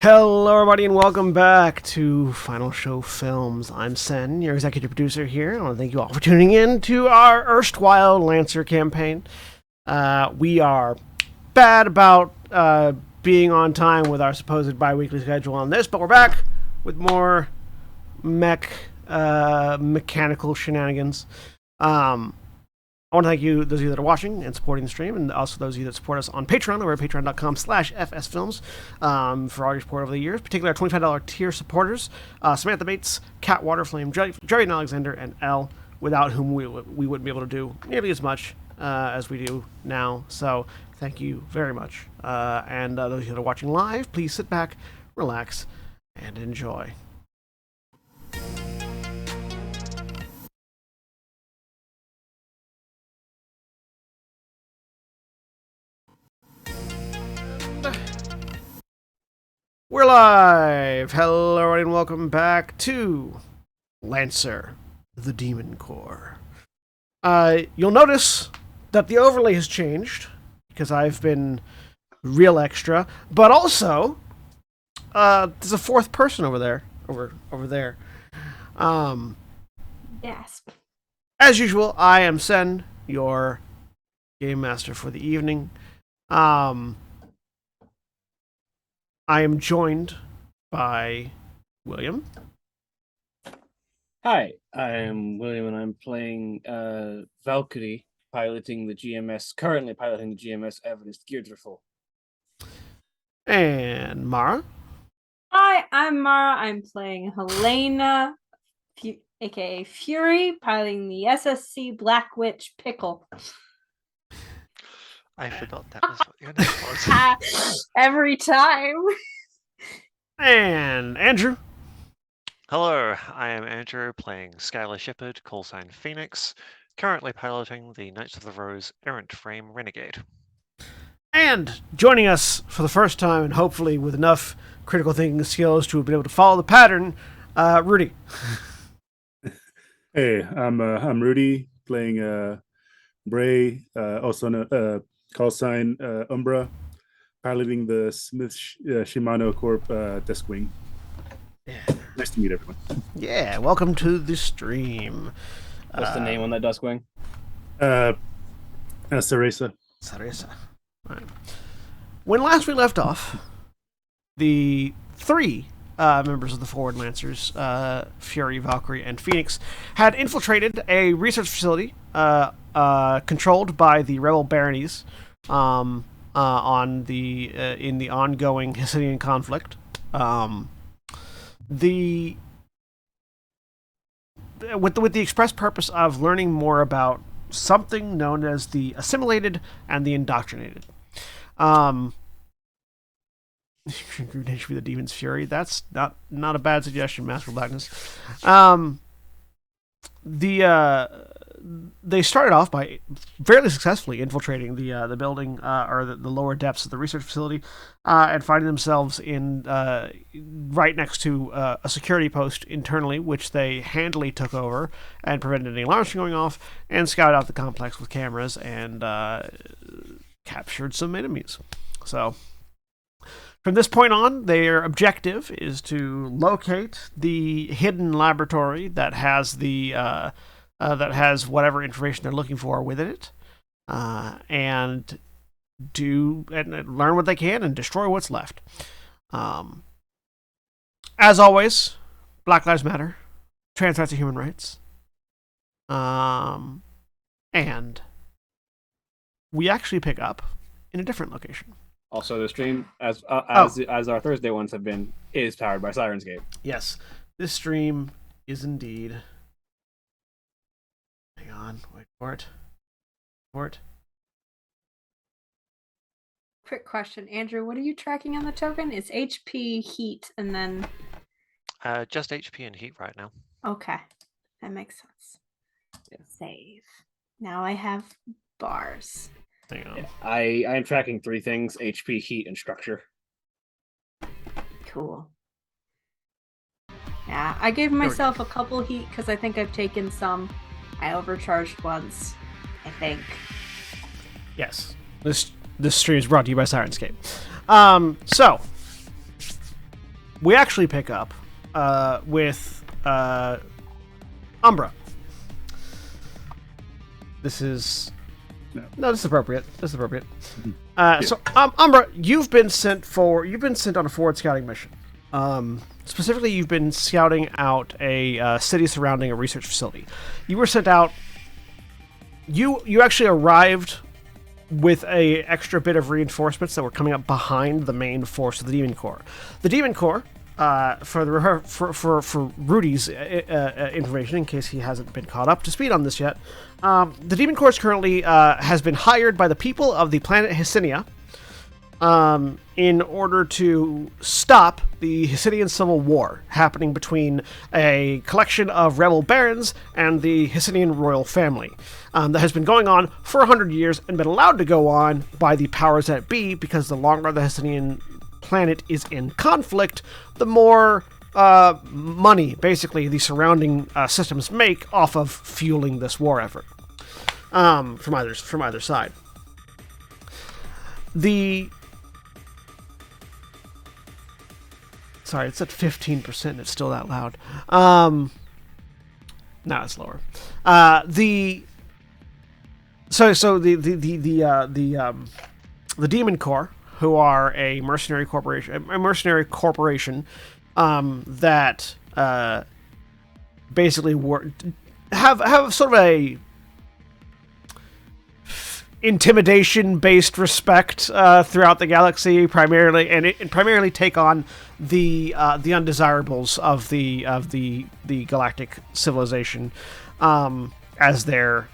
Hello, everybody, and welcome back to Final Show Films. I'm Sen, your executive producer here. I want to thank you all for tuning in to our erstwhile Lancer campaign. We are bad about being on time with our supposed bi-weekly schedule on this, but we're back with more mechanical shenanigans. I want to thank you, those of you that are watching and supporting the stream, and also those of you that support us on Patreon over at patreon.com/fsfilms for all your support over the years, particularly our $25 tier supporters, Samantha Bates, Cat Waterflame, Jerry and Alexander, and Elle, without whom we wouldn't be able to do nearly as much as we do now. So thank you very much. And those of you that are watching live, please sit back, relax, and enjoy. We're live! Hello, everybody, and welcome back to Lancer, the Demon Corps. You'll notice that the overlay has changed, because I've been real extra, but also, there's a fourth person over there. Over there. Gasp. As usual, I am Sen, your game master for the evening. I am joined by William. Hi, I am William, and I'm playing Valkyrie, currently piloting the GMS Evidence Geardrifle. And Mara. Hi, I'm Mara. I'm playing Helena, aka Fury, piloting the SSC Black Witch Pickle. I forgot that was what your name was. Every time. And Andrew. Hello, I am Andrew, playing Skylar Shepherd, callsign Phoenix, currently piloting the Knights of the Rose Errant Frame Renegade. And joining us for the first time, and hopefully with enough critical thinking skills to be able to follow the pattern, Rudy. Hey, I'm Rudy, playing Bray, also call sign Umbra, piloting the Smith Shimano Corp desk wing. Yeah. Nice to meet everyone. Yeah, welcome to the stream. What's the name on that dusk wing? Cereza. Cereza. Right. When last we left off, the three members of the Forward Lancers, Fury, Valkyrie, and Phoenix, had infiltrated a research facility controlled by the rebel baronies in the ongoing Hasidian conflict. With the express purpose of learning more about something known as the Assimilated and the Indoctrinated. Should be the Demon's Fury. That's not a bad suggestion, Master of Blackness. They started off by fairly successfully infiltrating the building or the lower depths of the research facility and finding themselves in right next to a security post internally, which they handily took over and prevented any alarms from going off, and scouted out the complex with cameras and captured some enemies. So from this point on, their objective is to locate the hidden laboratory that has whatever information they're looking for within it, and learn what they can and destroy what's left. As always, Black Lives Matter, trans rights are human rights, and we actually pick up in a different location. Also, the stream, as our Thursday ones have been, is powered by Sirenscape. Yes, this stream is indeed. Hang on, wait for it. Quick question, Andrew. What are you tracking on the token? It's HP, heat, and then. Just HP and heat right now. Okay, that makes sense. Yeah. Save. Now I have bars. Hang on. Yeah, I am tracking three things: HP, heat, and structure. Cool. Yeah, I gave myself a couple heat because I think I've taken some. I overcharged once, I think. Yes. This stream is brought to you by Sirenscape. So, we actually pick up with Umbra. This is this is appropriate. So Umbra, you've been sent on a forward scouting mission. Specifically, you've been scouting out a city surrounding a research facility. You were sent out. You actually arrived with a extra bit of reinforcements that were coming up behind the main force of the Demon Corps. The Demon Corps, for Rudy's information, in case he hasn't been caught up to speed on this yet, the Demon Corps currently has been hired by the people of the planet Hessinia in order to stop the Hessidian Civil War happening between a collection of rebel barons and the Hessidian royal family that has been going on for 100 years and been allowed to go on by the powers that be, because the longer the Hessidian planet is in conflict, the more money, basically, the surrounding systems make off of fueling this war effort from either side. Sorry, it's at 15% and it's still that loud. Now it's lower. The Demon Corps, who are a mercenary corporation, that basically have sort of a intimidation-based respect throughout the galaxy, primarily, and primarily take on the undesirables of the galactic civilization as their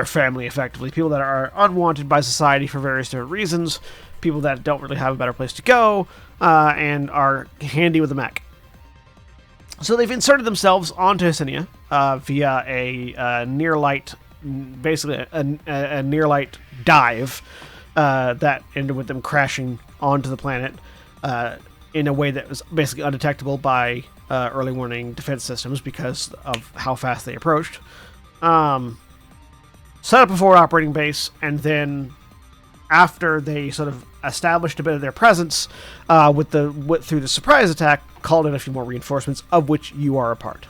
family, effectively. People that are unwanted by society for various different reasons, people that don't really have a better place to go, and are handy with a mech. So they've inserted themselves onto Hessinia via a near-light, basically a near-light dive that ended with them crashing onto the planet in a way that was basically undetectable by early warning defense systems because of how fast they approached. Set up a forward operating base, and then after they sort of established a bit of their presence through the surprise attack, called in a few more reinforcements, of which you are a part.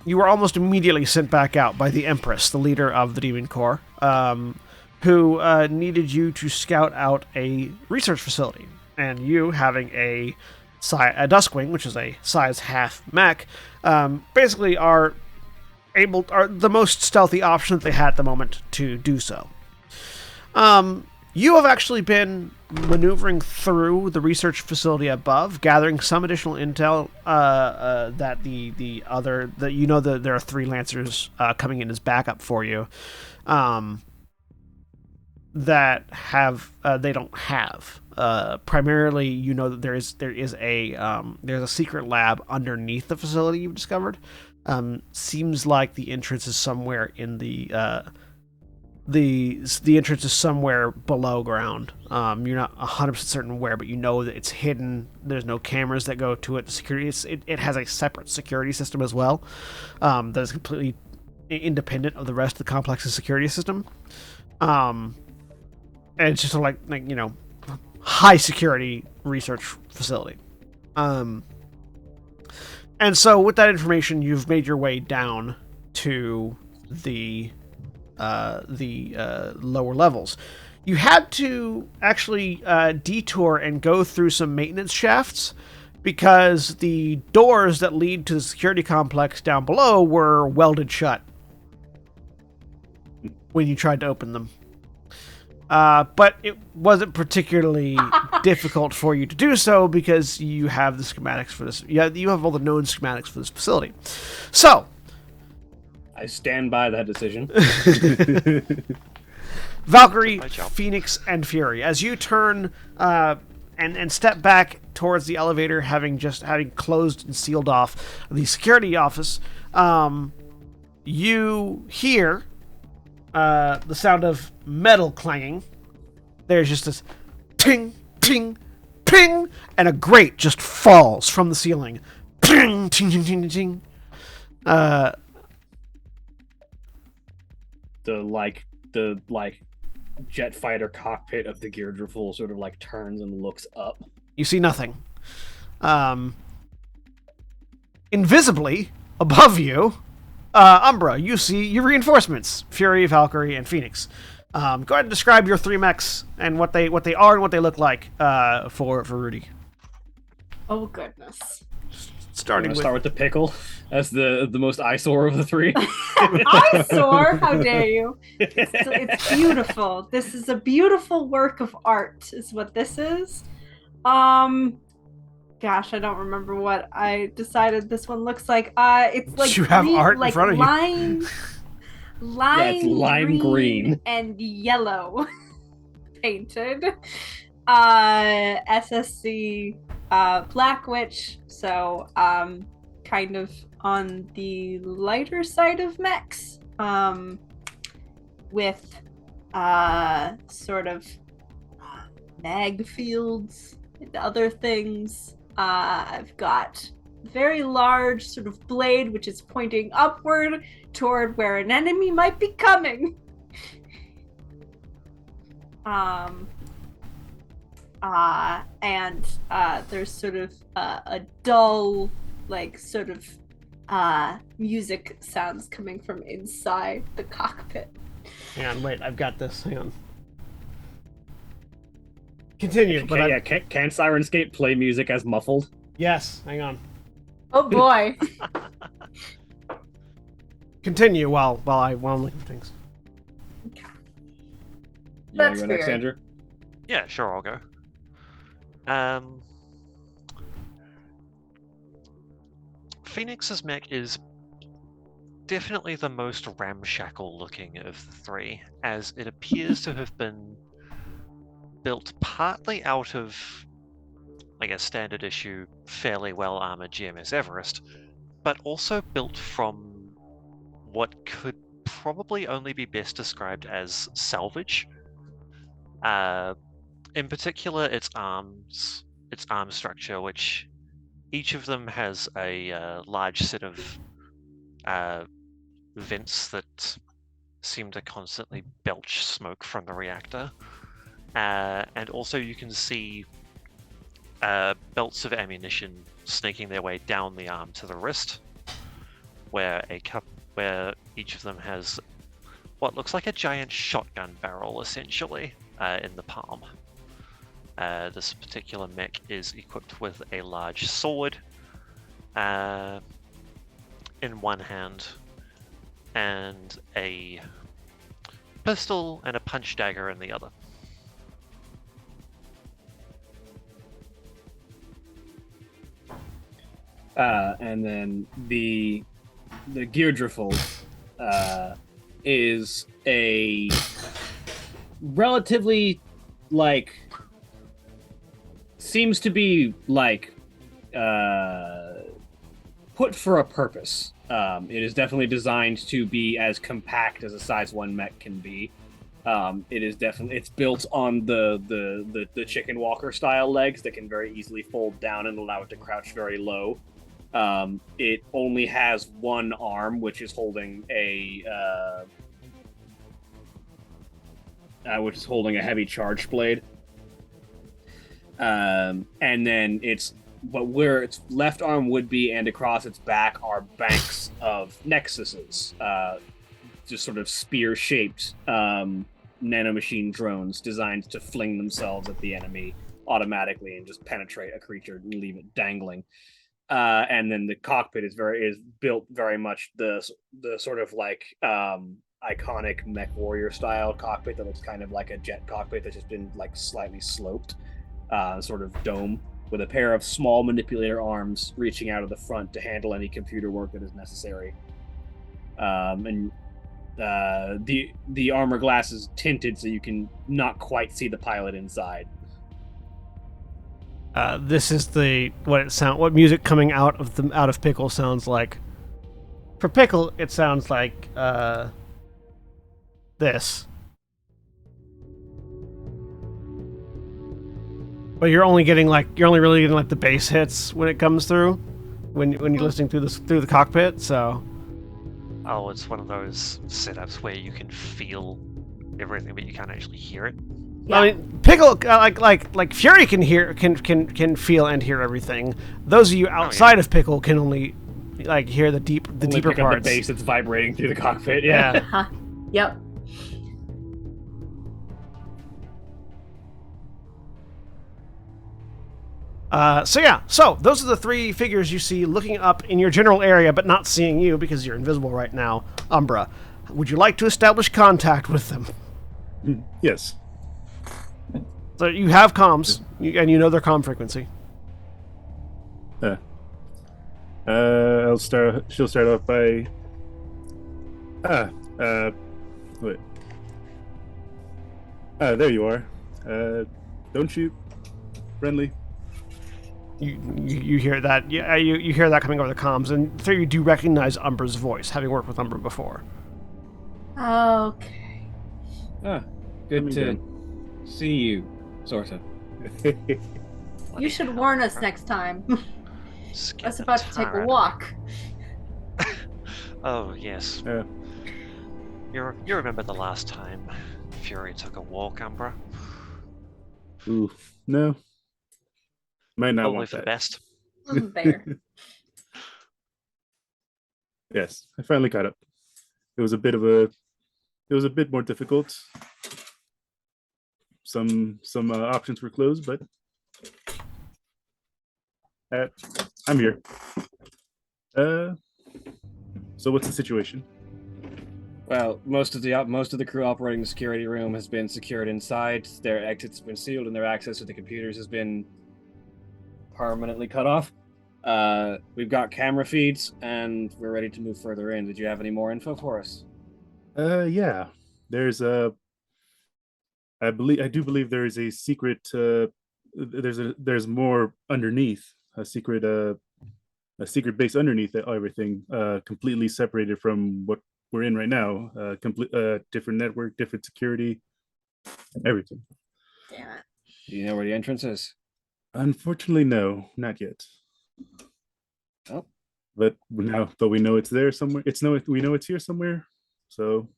You were almost immediately sent back out by the Empress, the leader of the Demon Corps, who needed you to scout out a research facility. And you, having a Duskwing, which is a size half mech, basically are the most stealthy option that they had at the moment to do so. You have actually been maneuvering through the research facility above, gathering some additional intel that there are 3 Lancers coming in as backup for you that they don't have. Primarily, you know that there's a secret lab underneath the facility you've discovered. Seems like the entrance is somewhere in the entrance is somewhere below ground. You're not 100% certain where, but you know that it's hidden. There's no cameras that go to it. The security, it has a separate security system as well that is completely independent of the rest of the complex's security system. And it's just like high security research facility. And so with that information, you've made your way down to the lower levels. You had to actually detour and go through some maintenance shafts because the doors that lead to the security complex down below were welded shut when you tried to open them. But it wasn't particularly difficult for you to do so because you have the schematics for this. You have all the known schematics for this facility. So, I stand by that decision. Valkyrie, Phoenix, and Fury, as you turn and step back towards the elevator, having closed and sealed off the security office, you hear the sound of metal clanging. There's just this ting, ting, ping, and a grate just falls from the ceiling. Ping, ting, ting, ting, ting. The jet fighter cockpit of the Geardriful sort of like turns and looks up. You see nothing. Invisibly above you, Umbra, you see your reinforcements: Fury, Valkyrie, and Phoenix. Go ahead and describe your 3 mechs and what they are and what they look like for Rudy. Oh goodness. Starting Start with the pickle as the most eyesore of the 3. Eyesore? How dare you? It's beautiful. This is a beautiful work of art, is what this is. Gosh, I don't remember what I decided this one looks like. It's like you have green, art in like front of you. Lime it's lime green and yellow painted. SSC Black Witch, so kind of on the lighter side of mechs, with sort of mag fields and other things. I've got a very large sort of blade which is pointing upward toward where an enemy might be coming. And there's sort of a dull, like, sort of music sounds coming from inside the cockpit. Hang on, wait, I've got this. Hang on. Continue, but Can Sirenscape play music as muffled? yes, hang on. Oh boy. Continue while I'm looking at things. You wanna That's go next, weird. Andrew? Yeah, sure, I'll go. Phoenix's mech is definitely the most ramshackle looking of the 3, as it appears to have been built partly out of, I guess, standard issue, fairly well armored GMS Everest, but also built from what could probably only be best described as salvage. In particular, its arm structure, which each of them has a large set of vents that seem to constantly belch smoke from the reactor. And also you can see belts of ammunition snaking their way down the arm to the wrist, where each of them has what looks like a giant shotgun barrel, essentially, in the palm. This particular mech is equipped with a large sword in one hand, and a pistol and a punch dagger in the other. And then the Geardriful is a relatively, like, seems to be like put for a purpose. It is definitely designed to be as compact as a size 1 mech can be. It's built on the chicken walker style legs that can very easily fold down and allow it to crouch very low. It only has one arm, which is holding a heavy charge blade. And then where its left arm would be, and across its back are banks of nexuses, just sort of spear-shaped nanomachine drones designed to fling themselves at the enemy automatically and just penetrate a creature and leave it dangling. And then the cockpit is built very much the sort of like iconic Mech Warrior style cockpit that looks kind of like a jet cockpit that's just been like slightly sloped, sort of dome, with a pair of small manipulator arms reaching out of the front to handle any computer work that is necessary. And the armor glass is tinted so you can not quite see the pilot inside. This is what music coming out of Pickle sounds like. For Pickle, it sounds like this. But you're only really getting like the bass hits when it comes through, when you're listening through the cockpit. So, Oh, it's one of those setups where you can feel everything, but you can't actually hear it. Yeah. I mean, Pickle, like Fury can hear, can feel and hear everything. Those of you outside of Pickle can only hear the deeper Pick up parts. the bass that's vibrating through the cockpit. Yeah. Huh. Yep. So those are the three figures you see looking up in your general area, but not seeing you because you're invisible right now. Umbra, would you like to establish contact with them? Yes. So you have comms, and you know their comm frequency. I'll start. She'll start off by. Wait. There you are. Don't shoot. Friendly. You hear that? Yeah, you hear that coming over the comms, and so you do recognize Umbra's voice, having worked with Umbra before. Okay. Good to see you, sort of. You should warn us next time. I Skin was the about to take tar a out walk. of me. Oh, yes. Yeah. You remember the last time Fury took a walk, Umbra? Ooh, no. Might not Probably want for the that. best. Fair. Yes, I finally caught up. It was a bit more difficult. Some options were closed, but I'm here. So what's the situation? Well, most of the crew operating the security room has been secured inside. Their exits have been sealed, and their access to the computers has been permanently cut off. We've got camera feeds, and we're ready to move further in. Did you have any more info for us? Yeah. There's I do believe there is a secret. There's more underneath a secret base underneath everything, completely separated from what we're in right now. Complete different network, different security, everything. Damn it. Do you know where the entrance is? Unfortunately, no, not yet. Oh. But we know it's there somewhere. We know it's here somewhere. So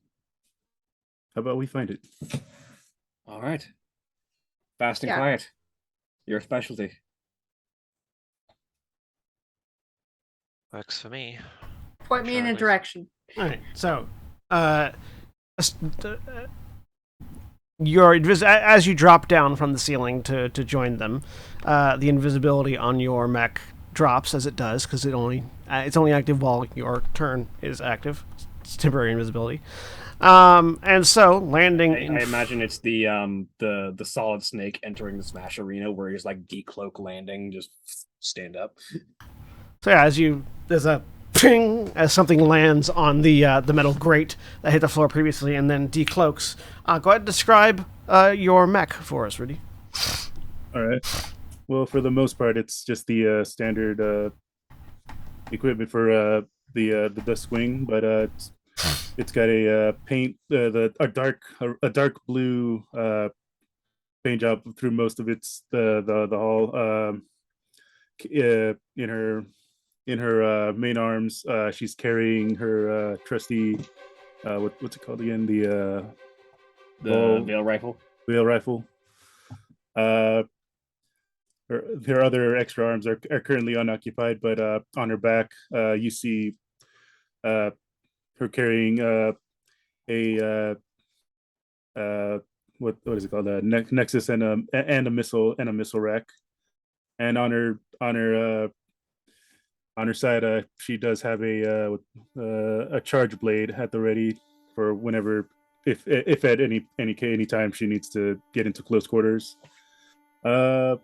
how about we find it? All right. Fast and Yeah. quiet. Your specialty. Works for me. Point me in a Charlie. direction. All right. So, as you drop down from the ceiling to join them, the invisibility on your mech drops as it does because it's only active while your turn is active. It's temporary invisibility. And so landing. I imagine it's the solid snake entering the Smash arena where he's like decloak landing, just stand up. So yeah, there's a ping as something lands on the metal grate that hit the floor previously, and then decloaks. Go ahead and describe your mech for us, Rudy. All right. Well, for the most part, it's just the standard equipment for the dust wing, but it's got a paint a dark blue paint job through most of its the hull. In her main arms, she's carrying her trusty what's it called again? The Veil rifle. Wheel rifle. Her other extra arms are currently unoccupied, but on her back, you see her carrying a what is it called? A Nexus and a missile rack. And on her side, she does have a charge blade at the ready for whenever, if at any time she needs to get into close quarters. The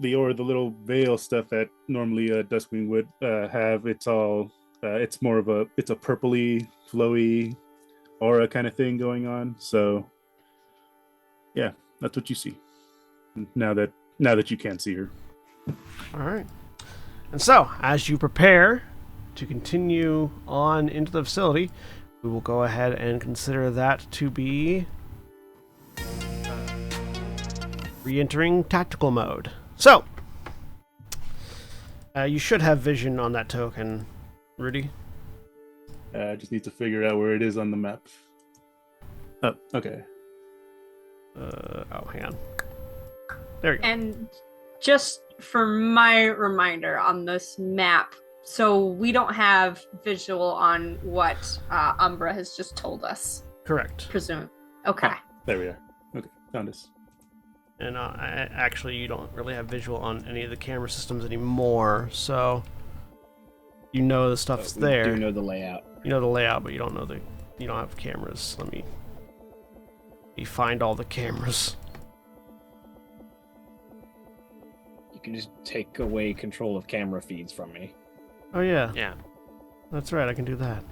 little veil stuff that normally Duskwing would have, it's a purpley, flowy aura kind of thing going on. So yeah, that's what you see now that you can see her. All right. And so, as you prepare to continue on into the facility, we will go ahead and consider that to be re-entering tactical mode. So, you should have vision on that token, Rudy. I just need to figure out where it is on the map. Oh, okay. Hang on. There you go. And just for my reminder on this map, so we don't have visual on what Umbra has just told us. Correct. Presume. Okay. There we are. Okay, found us. And actually, you don't really have visual on any of the camera systems anymore, so you know the stuff's We there. do know the layout. You know the layout, but you don't have cameras. Let me find all the cameras. You can just take away control of camera feeds from me. Oh yeah, Yeah. that's right. I can do that.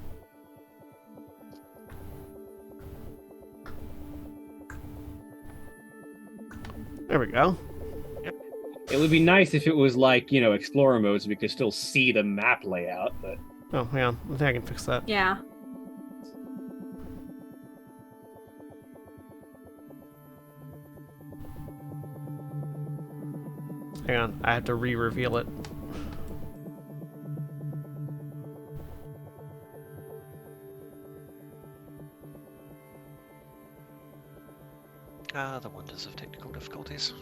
There we go. It would be nice if it was like, Explorer mode so we could still see the map layout, but Oh, hang on. I think I can fix that. Yeah. Hang on. I have to re-reveal it. The wonders of technical difficulties.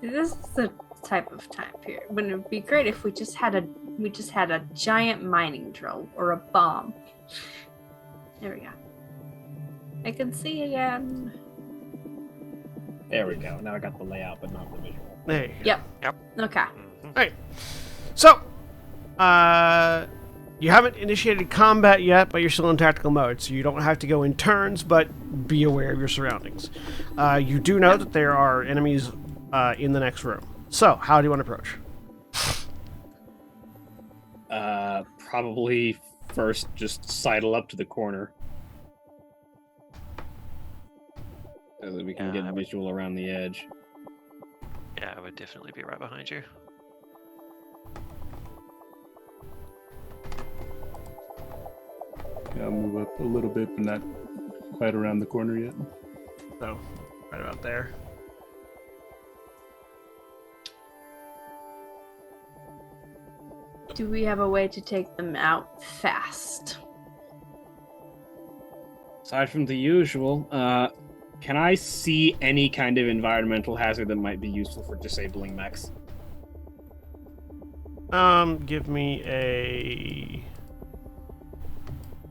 This is the type of time period when it would be great if we just had a giant mining drill or a bomb. There we go. I can see again. there we go. Now I got the layout, but not the visual. There you go. Yep. Okay. Alright. So, you haven't initiated combat yet, but you're still in tactical mode, so you don't have to go in turns, but be aware of your surroundings. You do know that there are enemies in the next room. So, how do you want to approach? Probably first just sidle up to the corner. So that we can Yeah, get visual around the edge. Yeah, I would definitely be right behind you. Yeah, I'll move up a little bit, but not quite around the corner yet. So, right about there. Do we have a way to take them out fast? Aside from the usual, can I see any kind of environmental hazard that might be useful for disabling mechs? Give me a...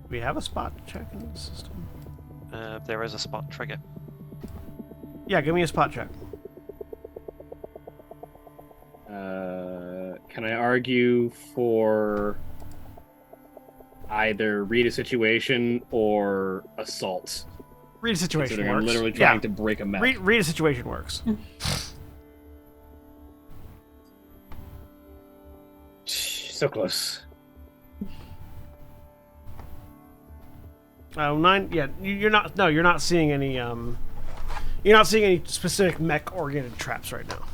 Do we have a spot check in the system? There is a spot trigger. Yeah, give me a spot check. Can I argue for either read a situation or assault? Read a situation Considering works. I'm literally trying to break a mech. Read a situation works. So close. 9. Yeah, you're not. No, you're not seeing any. You're not seeing any specific mech-oriented traps right now.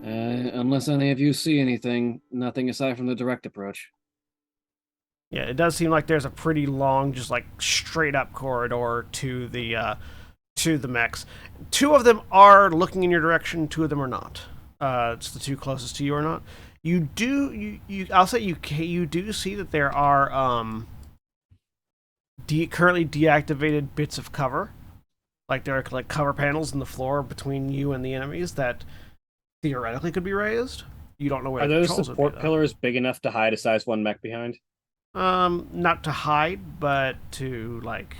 Unless any of you see anything, nothing aside from the direct approach. Yeah, it does seem like there's a pretty long, just like straight up corridor to the mechs. 2 of them are looking in your direction. 2 of them are not. It's the 2 closest to you or not. You do. I'll say you do see that there are currently deactivated bits of cover. Like there are like cover panels in the floor between you and the enemies that theoretically could be raised. You don't know where Are the those controls would support be, though. pillars big enough to hide a size 1 mech behind? Not to hide, but to like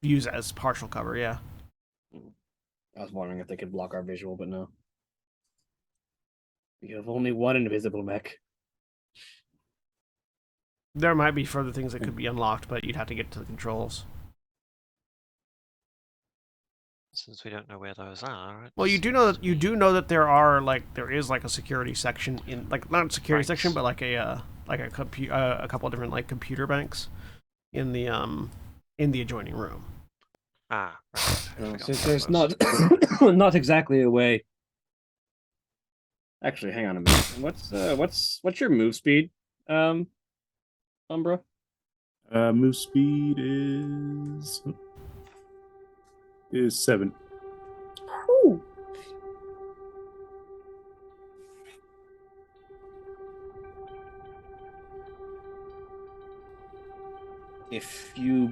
use as partial cover. Yeah. I was wondering if they could block our visual, but no. We have only one invisible mech. There might be further things that could be unlocked, but you'd have to get to the controls. Since we don't know where those are. Well, you do know that there is like a security section in like not a security Right. section, but like a couple of different like computer banks in the adjoining room. Ah, right. I forgot Since about there's those. not exactly a way. Actually, hang on a minute. What's your move speed, Umbra? Move speed is 7. Ooh. if you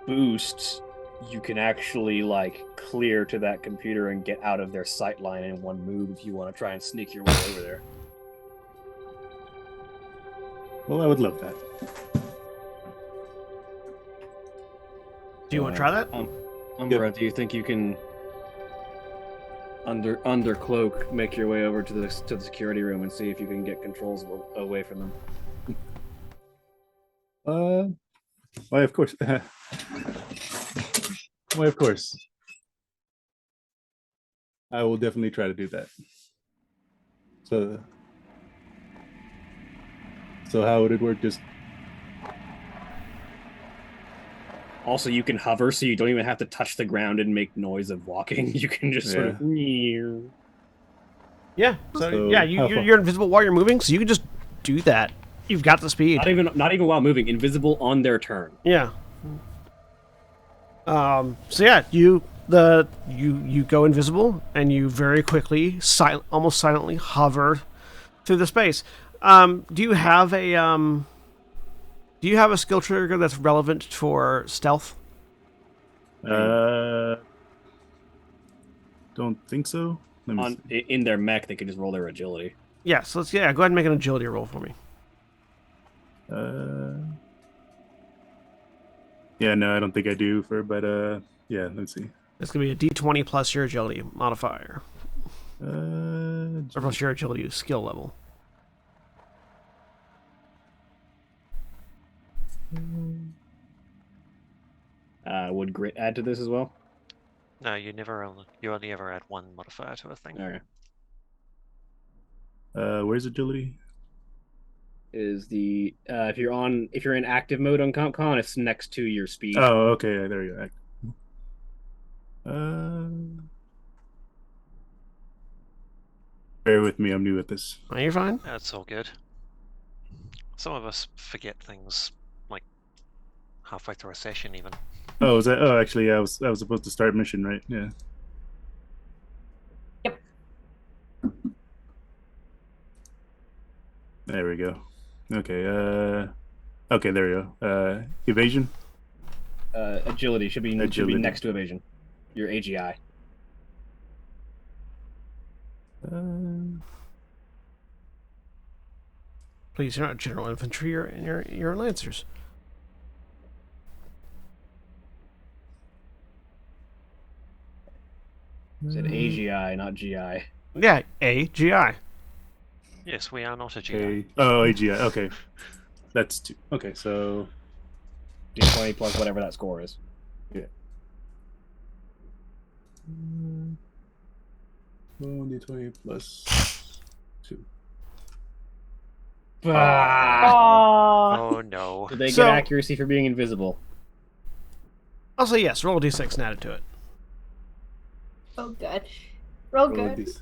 boost, you can actually like clear to that computer and get out of their sight line in one move if you want to try and sneak your way over there. Well, I would love that. Do you want to try that? Umbra, do you think you can under cloak make your way over to the security room and see if you can get controls away from them? Why, of course. Why, of course. I will definitely try to do that. So how would it work? Just Also, you can hover, so you don't even have to touch the ground and make noise of walking. You can just sort of. Yeah. So yeah, how far? you're invisible while you're moving, so you can just do that. You've got the speed. Not even while moving, invisible on their turn. Yeah. So yeah, you go invisible and you very quickly, almost silently hover through the space. Do you have a skill trigger that's relevant for stealth? don't think so. Let me see. In their mech, they can just roll their agility. Yeah. So go ahead and make an agility roll for me. Yeah, no, I don't think I do but yeah, let's see. It's gonna be a D20 plus your agility modifier, or plus your agility skill level. Would grit add to this as well? No, you only ever add one modifier to a thing. Okay. Where's agility? Is the if you're in active mode on CompCon, it's next to your speed. Oh, okay, there you go. Bear with me, I'm new at this. Oh, you're fine. That's all good. Some of us forget things like halfway through a session, even. Oh, is that? Oh, actually, yeah, I was supposed to start mission, right? Yeah. Yep. There we go. Okay. Okay, there we go. Evasion. Agility should be next to evasion. Your AGI. Please, you're not general infantry. You're lancers. You said AGI, not GI. Yeah, AGI. Yes, we are not a GI. Oh, AGI. Okay, that's 2. Okay, so D20 plus whatever that score is. yeah. 1d20 plus 2. Oh no. Did they So- get accuracy for being invisible? I'll say yes. Roll a d6 and add it to it. Oh, good. Roll Roll good. these.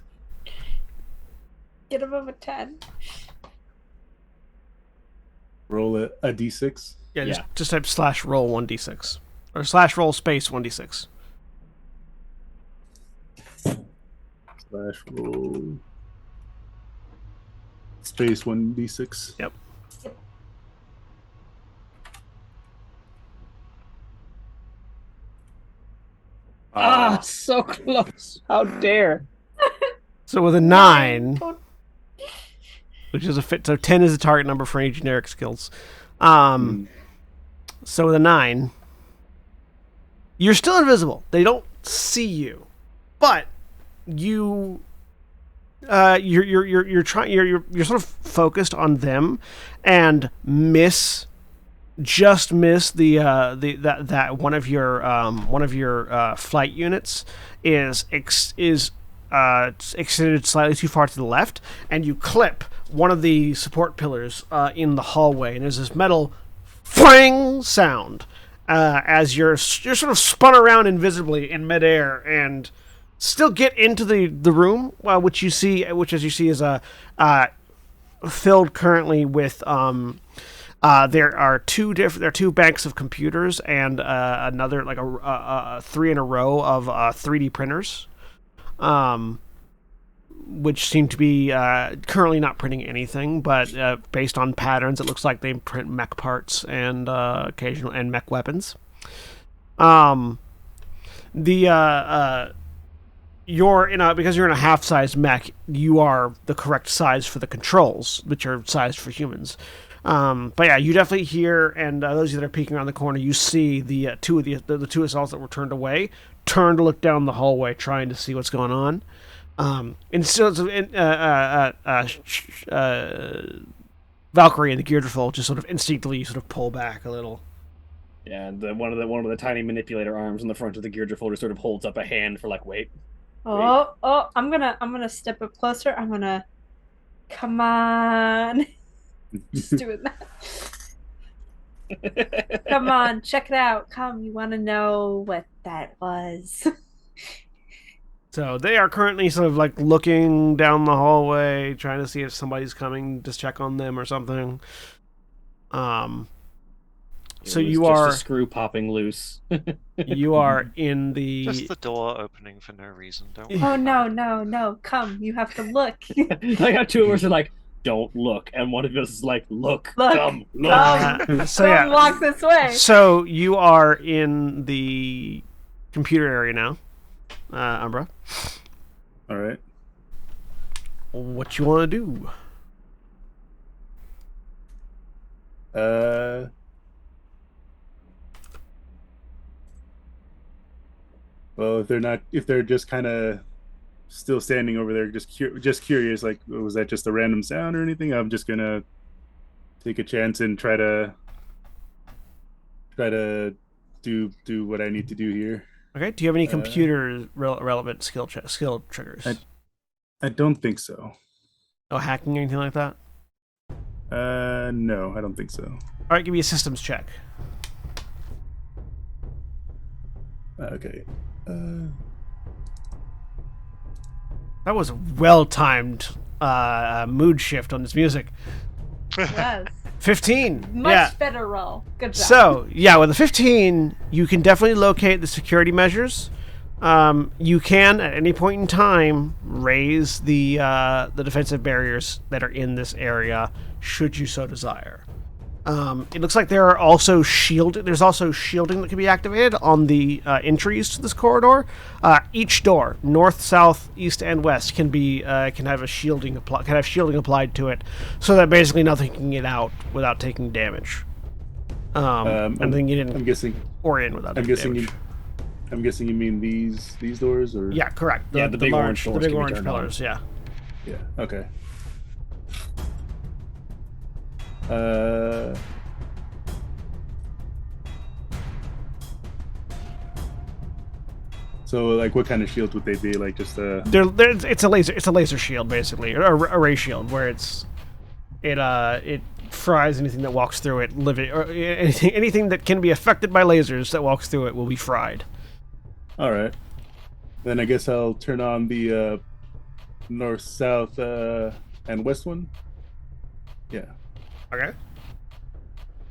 Get above a 10. Roll a d6. Yeah, Yeah. just type slash roll 1d6 or slash roll space 1d6. Slash roll space 1d6. Yep. So close. How dare. So with a 9, which is a fit, so 10 is a target number for any generic skills. So with a 9, you're still invisible. They don't see you, but you're sort of focused on them and miss that one of your flight units is extended slightly too far to the left, and you clip one of the support pillars in the hallway, and there's this metal fring sound as you're sort of spun around invisibly in midair and still get into the room, which as you see is filled currently with there are two banks of computers and another like a 3 in a row of 3D printers. which seem to be currently not printing anything, but based on patterns, it looks like they print mech parts and occasional and mech weapons. You're because you're in a half-sized mech, you are the correct size for the controls, which are sized for humans. But yeah, you definitely hear, and those of you that are peeking around the corner, you see the two assaults that were turned away turn to look down the hallway, trying to see what's going on. And so Valkyrie and the Gearderful just sort of instinctively sort of pull back a little. Yeah, one of the tiny manipulator arms on the front of the Gearder folder sort of holds up a hand for like, wait. Oh, I'm gonna step up closer. I'm gonna come on. Just doing that. Come on, check it out. Come, you want to know what that was? So they are currently sort of like looking down the hallway, trying to see if somebody's coming to check on them or something. So you just are a screw popping loose. you are in the Just the door opening for no reason. Don't worry. Oh no! Come, you have to look. I got two of us are like, don't look, and one of us is like, look, Look, come, look. so Come yeah. walk this way. So you are in the computer area now, Umbra. All right. What you want to do? Well, if they're just kind of still standing over there, just curious, like, was that just a random sound or anything? I'm just gonna take a chance and try to do what I need to do here. Okay. Do you have any computer relevant skill triggers? I don't think so. No hacking or anything like that? No, I don't think so. All right, give me a systems check. Okay. That was a well-timed mood shift on this music. Yes. 15. Much better roll. Good job. So, yeah, with a 15, you can definitely locate the security measures. You can, at any point in time, raise the defensive barriers that are in this area, should you so desire. It looks like there are also there's also shielding that can be activated on the entries to this corridor. Each door, north, south, east, and west, can have shielding applied to it, so that basically nothing can get out without taking damage. And then get in. I'm guessing. Or in without taking damage. I'm guessing you mean these doors, or Yeah, correct. The big orange doors, the big can be orange turned pillars. Yeah. Yeah. Okay. So, like, what kind of shield would they be? Like, just a? It's a laser shield, basically, or a ray shield, where it fries anything that walks through it, or anything that can be affected by lasers that walks through it will be fried. All right. Then I guess I'll turn on the north, south, and west one. Yeah. Okay.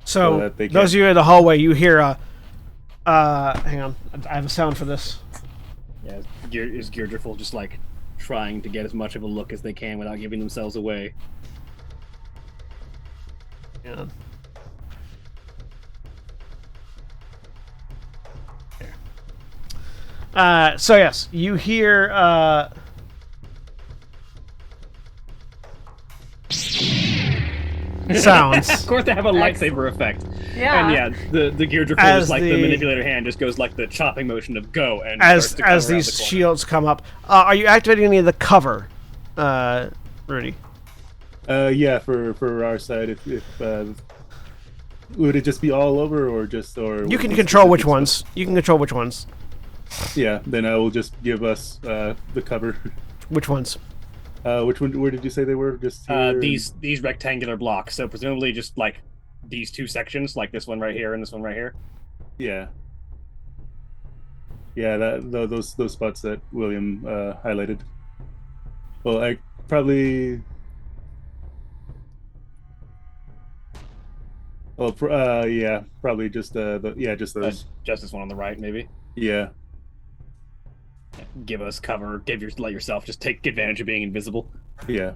So that they those of you in the hallway, you hear hang on, I have a sound for this. Yeah, is Gearderful just like trying to get as much of a look as they can without giving themselves away? Yeah. So yes, you hear sounds. Of course, they have a lightsaber effect. Yeah. And yeah, the Gearderful is like the manipulator hand just goes like the chopping motion of go, and as starts to come around these the corner. shields come up. Are you activating any of the cover, Rudy? Yeah, for our side, if would it just be all over, or You can control which ones. You can control which ones. Yeah, then I will just give us the cover. Which ones? Which one? Where did you say they were? Just here? These rectangular blocks. So presumably just like these two sections, like this one right here and this one right here. Yeah. Yeah, those spots that William highlighted. Well, I probably. Well, yeah, probably just just those. Just this one on the right, maybe. Yeah. give us cover. Let yourself just take advantage of being invisible. Yeah.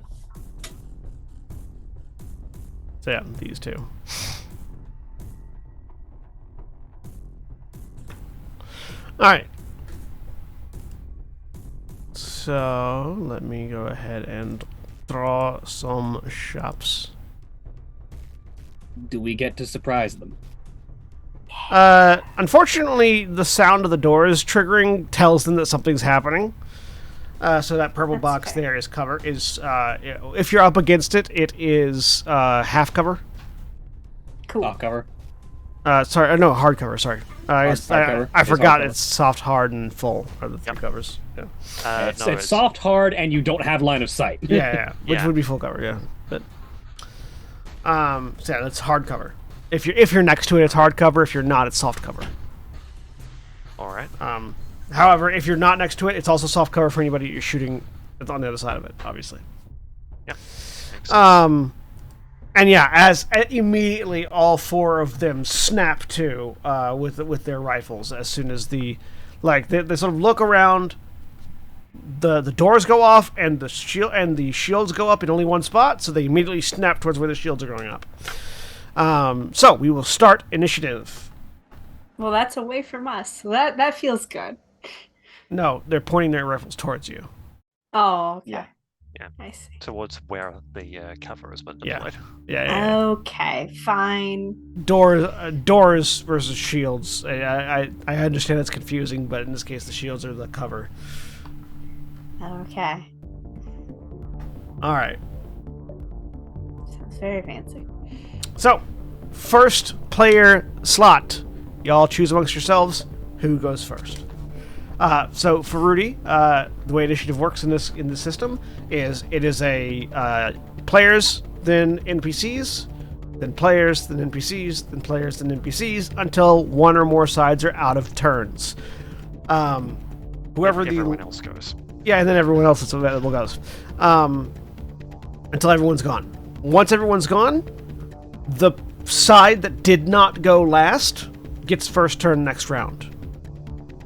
So yeah, these two. Alright. So, let me go ahead and draw some shops. Do we get to surprise them? Unfortunately, the sound of the doors triggering tells them that something's happening. So that purple That's box fair. there is cover. If you're up against it, it is half cover. Cool. Soft cover. Sorry, no, hard cover. Sorry, hard cover. I It's forgot. hard cover. It's soft, hard, and full are the three Yep. covers. Yeah, It's soft, hard, and you don't have line of sight. yeah, which Yeah. would be full cover. Yeah, but so yeah, that's hard cover. If you're next to it, it's hard cover. If you're not, it's soft cover. All right. However, if you're not next to it, it's also soft cover for anybody you're shooting that's on the other side of it, obviously. Yep. Makes sense. And yeah, as immediately all four of them snap to with their rifles as soon as they sort of look around. The doors go off and the shields go up in only one spot, so they immediately snap towards where the shields are going up. So we will start initiative. Well, that's away from us. So that feels good. No, they're pointing their rifles towards you. Oh, okay. Yeah. Yeah. I see. Towards where the cover has been Yeah. deployed. Yeah. Okay, fine. Doors versus shields. I understand it's confusing, but in this case, the shields are the cover. Okay. All right. Sounds very fancy. So, first player slot. Y'all choose amongst yourselves who goes first. So for Rudy, the way initiative works in this system is it is a players, then NPCs, then players, then NPCs, then players, then NPCs, until one or more sides are out of turns. Whoever Everyone else goes. Yeah, and then everyone else that's available goes. Until everyone's gone. Once everyone's gone, the side that did not go last gets first turn next round.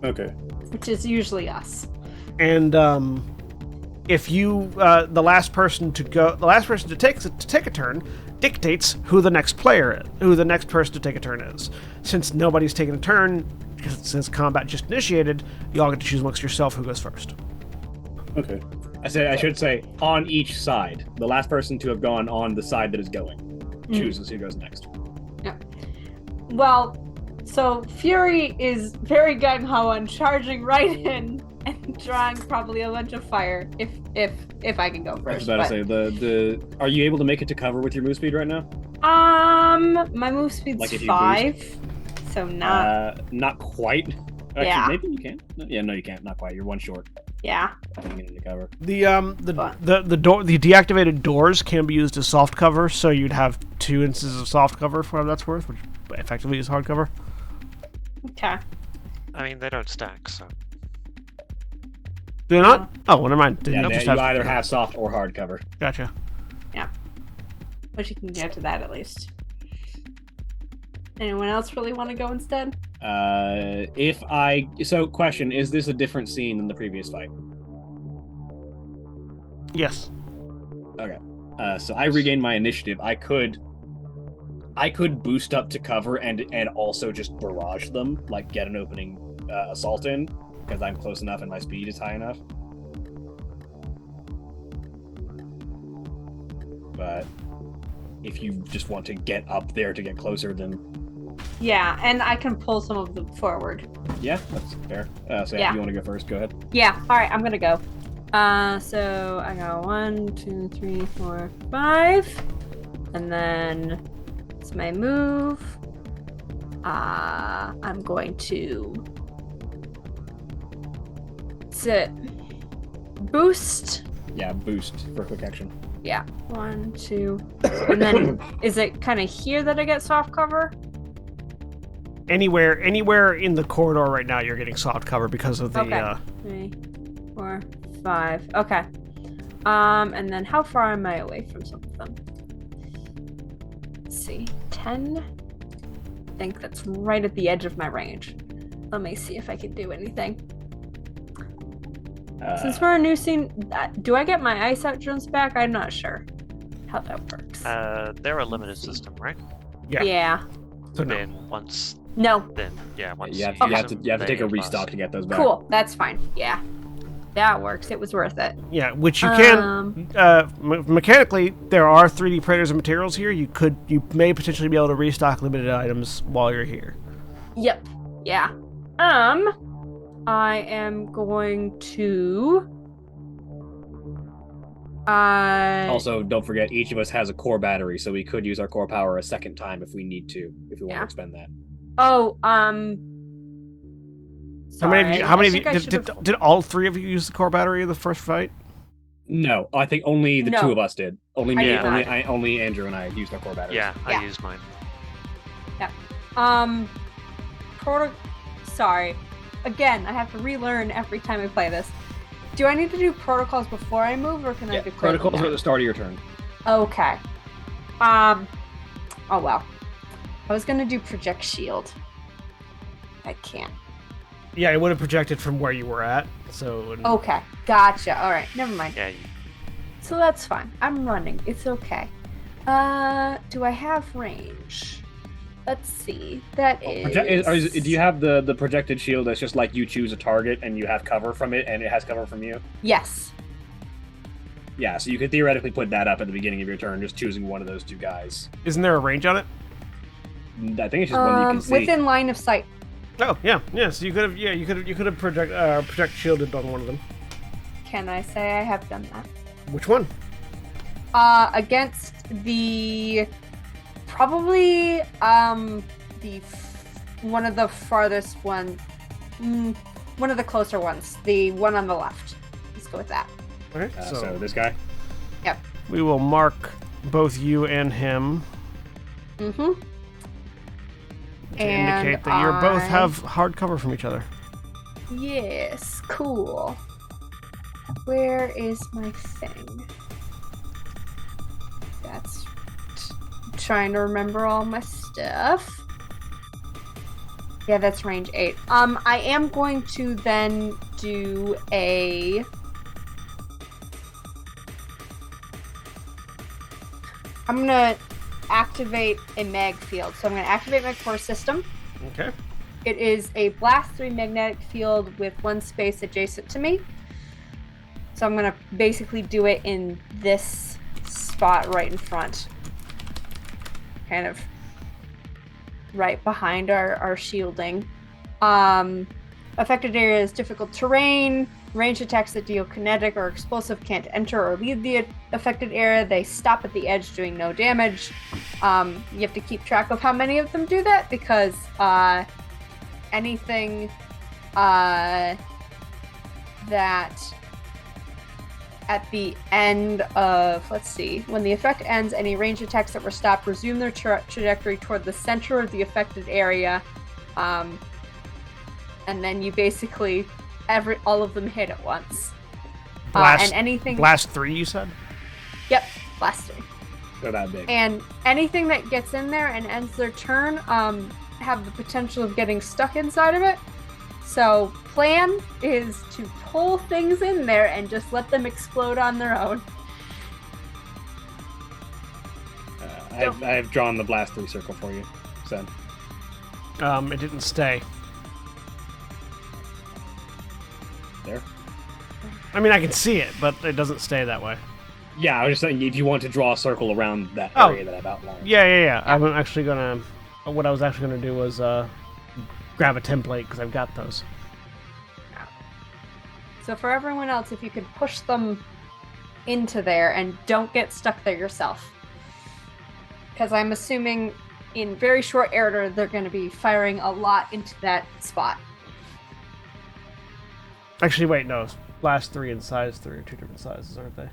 Okay. Which is usually us. And if you the last person to take a turn dictates who the next person to take a turn is. Since nobody's taken a turn, since combat just initiated, you all get to choose amongst yourself who goes first. Okay. I should say on each side. The last person to have gone on the side that is going chooses who goes next. Yeah. Well, so Fury is very gung-ho on charging right in and drawing probably a bunch of fire if I can go first. I was about to say the are you able to make it to cover with your move speed right now? My move speed's Like if you 5, so Not quite. Actually, Yeah. maybe you can. Yeah, no, you can't. Not quite. You're one short. yeah. Getting into cover. The deactivated doors can be used as soft cover, so you'd have 2 instances of soft cover for what that's worth, which effectively is hard cover. Okay. I mean, they don't stack, so. Do they not? Oh, well, never mind. Then Yeah, you they, just you either have soft or hard cover. Gotcha. But you can get to that at least. Anyone else really want to go instead? Question: is this a different scene than the previous fight? Yes. Okay. So I regained my initiative. I could boost up to cover and also just barrage them, like get an opening assault in, because I'm close enough and my speed is high enough. But if you just want to get up there to get closer, then Yeah, and I can pull some of them forward. yeah, that's fair. So Yeah. if you want to go first, go ahead. Yeah, alright, I'm gonna go. So I got 1, 2, 3, 4, 5. And then it's my move. I'm going to boost. Yeah, boost for quick action. Yeah. 1, 2. And then is it kind of here that I get soft cover? Anywhere in the corridor right now, you're getting soft cover because of the. Okay. 3, 4, 5. Okay. And then how far am I away from some of them? Let's see. 10? I think that's right at the edge of my range. Let me see if I can do anything. Since we're a new scene, do I get my ice out drones back? I'm not sure how that works. They're a limited system, right? Yeah. So no. Then once No. once you you have, use you have to them, take a they restock last. to get those back. Cool. That's fine. Yeah. That works. It was worth it. Yeah, which you can mechanically. There are 3D printers and materials here. You may potentially be able to restock limited items while you're here. Yep. Yeah. I am going to. Also, don't forget, each of us has a core battery, so we could use our core power a second time if we need to, if we want to expend that. Oh, sorry, How many of I you think did all 3 of you use the core battery in the first fight? No, I think only the No. 2 of us did. Only I me, did not. only Andrew and I used our core batteries. Yeah, Yeah. I used mine. Sorry. Again, I have to relearn every time I play this. Do I need to do protocols before I move, or can I declare them protocols are now? at the start of your turn. Okay. Oh well. I was gonna do project shield. I can't. Yeah, it would have projected from where you were at. So. Okay. Gotcha. All right. Never mind. Yeah, So that's fine. I'm running. It's okay. Do I have range? Let's see. That is. Do you have the projected shield that's just like you choose a target and you have cover from it and it has cover from you? Yes. Yeah, so you could theoretically put that up at the beginning of your turn, just choosing one of those 2 guys. Isn't there a range on it? I think it's just one you can see. Within line of sight. Oh yeah. So you could have project shielded on one of them. Can I say I have done that? Which one? Against the probably one of the farthest one, one of the closer ones, the one on the left. Let's go with that. Okay. So this guy. Yep. We will mark both you and him Mm-hmm. to indicate that you both have hard cover from each other. Yes, cool. Where is my thing? That's trying to remember all my stuff. Yeah, that's range 8. I am going to then do a. I'm gonna activate a mag field. So I'm gonna activate my core system. Okay. It is a blast 3 magnetic field with 1 space adjacent to me. So I'm going to basically do it in this spot right in front. Kind of right behind our shielding. Affected area is difficult terrain. Ranged attacks that deal kinetic or explosive can't enter or leave the affected area. They stop at the edge doing no damage. You have to keep track of how many of them do that because anything that at the end of, let's see, when the effect ends, any ranged attacks that were stopped resume their trajectory toward the center of the affected area. And then you basically, all of them hit at once. And anything. Blast 3, you said? Yep, blast 3. They're that big. And anything that gets in there and ends their turn have the potential of getting stuck inside of it. So plan is to pull things in there and just let them explode on their own. I have drawn the blast 3 circle for you, so. It didn't stay. There? I mean, I can see it, but it doesn't stay that way. Yeah, I was just saying, if you want to draw a circle around that area that I've outlined. Yeah. I'm actually gonna. What I was actually gonna do was grab a template because I've got those. So for everyone else, if you could push them into there and don't get stuck there yourself. Because I'm assuming in very short order, they're going to be firing a lot into that spot. Actually, wait, no. Blast 3 and size 3 are 2 different sizes, aren't they?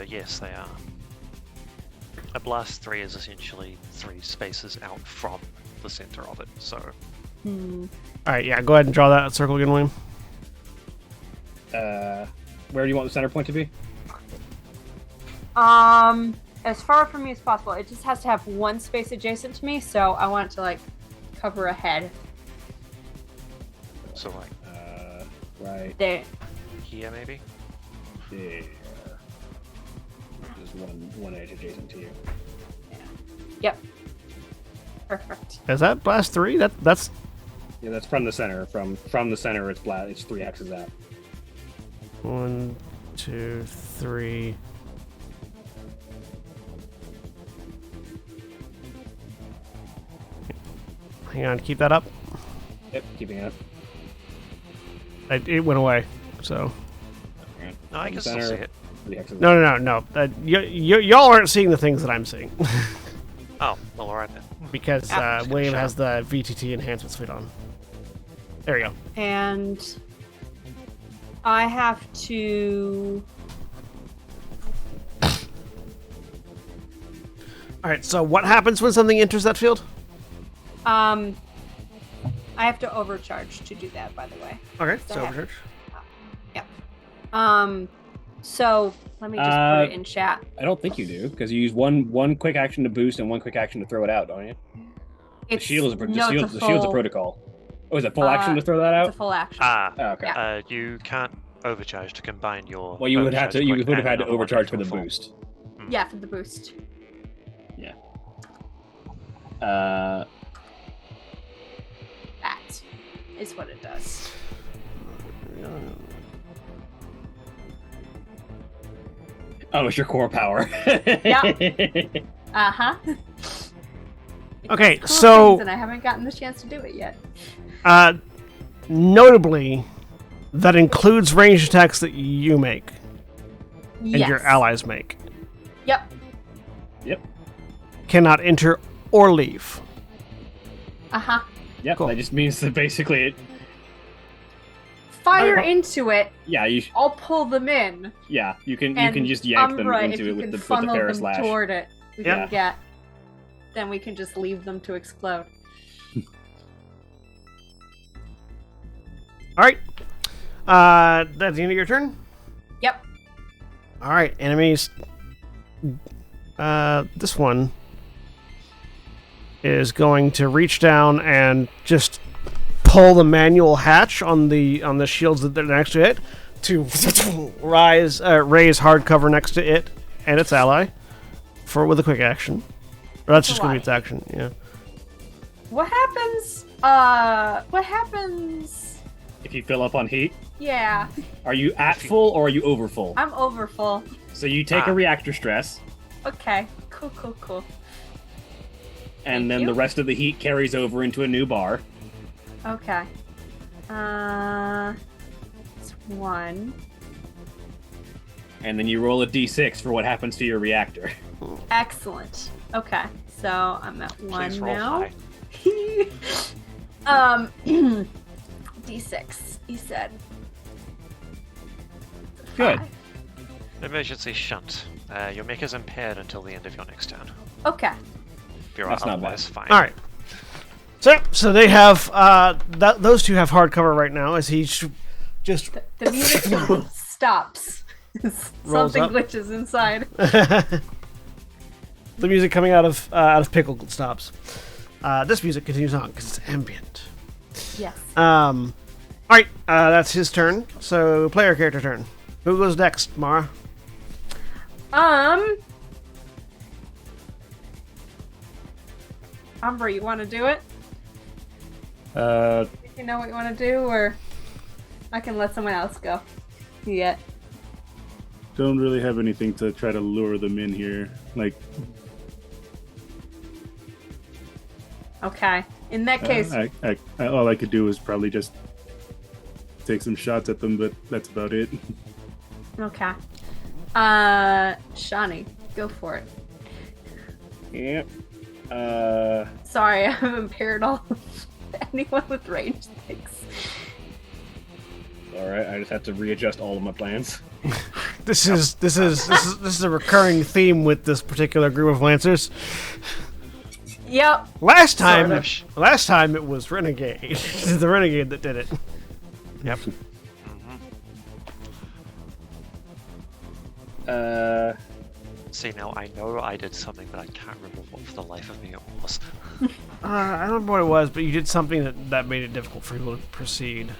Yes, they are. A blast 3 is essentially 3 spaces out from the center of it, so. Alright, yeah, go ahead and draw that circle again, William. Where do you want the center point to be? As far from me as possible. It just has to have 1 space adjacent to me, so I want it to, like, cover a head. So, like, Right There. Here, maybe? there. Just one edge adjacent to you. Yep. Perfect. Is that blast 3? That's Yeah, that's from the center. From the center, it's 3 axes out. 1, 2, 3. Hang on, keep that up. Yep, keeping it up. It went away. So Okay. No, I From can the still center, see it. 3 axes out. no. Y'all aren't seeing the things that I'm seeing Oh, well, alright then. because Just gonna William shout. has the VTT enhancement suite on. There you go. And I have to. All right. So what happens when something enters that field? I have to overcharge to do that, by the way. Okay. So So I have- overcharge. Yep. So let me just put it in chat. I don't think you do, because you use one quick action to boost and one quick action to throw it out, don't you? The shield is the shield's a protocol. Oh, is it full action to throw that It's a out? full action. Ah, Oh, okay. Yeah. you can't overcharge to combine your. Well, you would have overcharge quick had and to another one overcharge for into the a full. boost. Yeah, for the boost. Uh, That is what it does. oh, it's your core power. Uh huh. Okay. Cool So things, and I haven't gotten the chance to do it yet. notably, that includes ranged attacks that you make and Yes. your allies make. Yep. Yep. Cannot enter or leave. Uh huh. Yep. Cool. That just means that basically it. Fire Okay. into it. Yeah. I'll pull them in. You can And just yank them Umbra, if into you it with can the funnel Ferris them lash. toward it, we Yeah. can get. Then we can just leave them to explode. All right. That's the end of your turn. Yep. All right, enemies. This one is going to reach down and just pull the manual hatch on the shields that are next to it to raise hard cover next to it and its ally with a quick action. Or that's just going to be its action. Yeah. What happens? What happens? If you fill up on heat, Yeah, are you at full or are you over full? I'm over full. So you take a reactor stress, Okay, cool. and Thank then you. the rest of the heat carries over into a new bar. Okay. It's 1. And then you roll a d6 for what happens to your reactor. Excellent. Okay, so I'm at 1 Please roll now. high. D6. You said. Good. 5. Emergency shunt. Your maker's impaired until the end of your next turn. Okay. If you're That's not otherwise fine. All right. So they have those two have hard cover right now as he just The music stops. Rolls Something up. glitches inside. the music coming out of Pickle stops. This music continues on because it's ambient. Yes. All right, that's his turn. So player character turn. Who goes next, Mara? Umbra, you want to do it? Uh, You know what you want to do, or I can let someone else go. Yeah. don't really have anything to try to lure them in here. Like, Okay. In that case, all I could do is probably just take some shots at them, but that's about it. okay. Shawnee, go for it. Yep. Sorry, I'm impaired all anyone with range things. Alright, I just have to readjust all of my plans. This is a recurring theme with this particular group of lancers. Yep. Last time Sort it was Renegade. It's the Renegade that did it. Yep. See, now I know I did something, but I can't remember what for the life of me it was. I don't remember what it was, but you did something that made it difficult for people to proceed.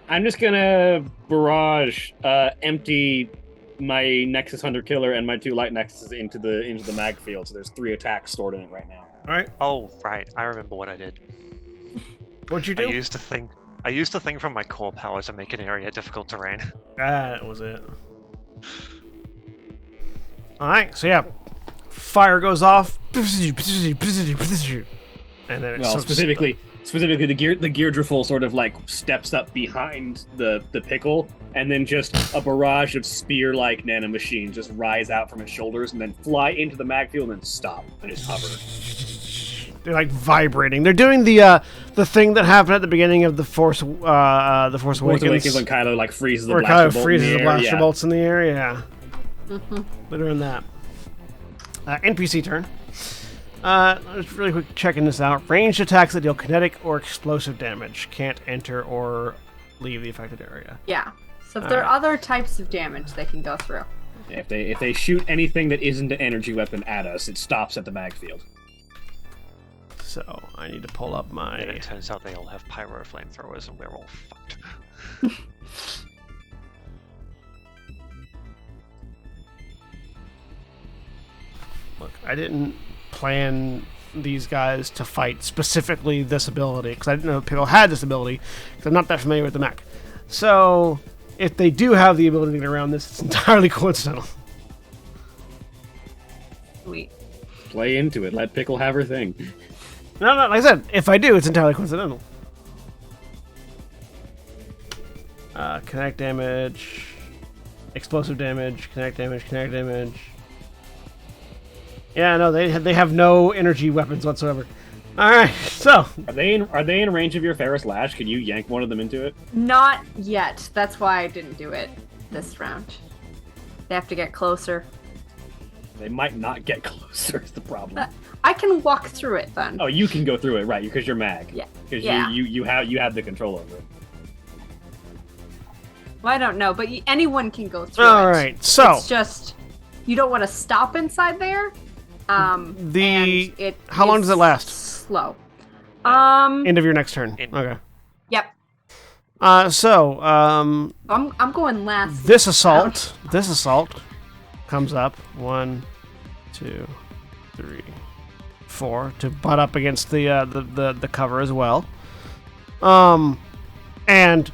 I'm just gonna barrage empty my Nexus Hunter Killer and my 2 Light Nexuses into the mag field. So there's 3 attacks stored in it right now. All right. Oh, right. I remember what I did. What'd you I do? used to think from my core power to make an area difficult terrain. That was it. All right. So yeah, fire goes off, and then it Well, specifically the gear driffle sort of like steps up behind the pickle, and then just a barrage of spear-like nanomachines just rise out from his shoulders and then fly into the mag field and then stop and just hover. They're like vibrating. They're doing the thing that happened at the beginning of the Force Awakens. Force Awakens when Kylo like freezes the Where blaster Kylo bolt freezes in the the blaster air. bolts in the air. Yeah. They're doing that. NPC turn. Just really quick checking this out. Ranged attacks that deal kinetic or explosive damage can't enter or leave the affected area. Yeah. So if there are other types of damage, they can go through. Yeah, if they shoot anything that isn't an energy weapon at us, it stops at the mag field. So I need to pull up my. And it turns out they all have pyro flamethrowers, and we're all fucked. Look, I didn't plan these guys to fight specifically this ability because I didn't know people had this ability because I'm not that familiar with the mech. So if they do have the ability to get around this, it's entirely coincidental. Sweet. Play into it. Let Pickle have her thing. No, like I said, if I do, it's entirely coincidental. Kinetic damage, explosive damage, kinetic damage. Yeah, no, they have no energy weapons whatsoever. All right, so Are they in range of your Ferris Lash? Can you yank one of them into it? Not yet. That's why I didn't do it this round. They have to get closer. They might not get closer. Is the problem. I can walk through it then. Oh, you can go through it, right? Because you're mag. Yeah. Because Yeah. you have the control over it. Well, I don't know, but anyone can go through all it. right, so It's just you don't want to stop inside there. And it how long is does it last? Slow. End of your next turn. In- Okay. Yep. So I'm going last. this assault comes up 1, 2, 3, 4 to butt up against the cover as well. And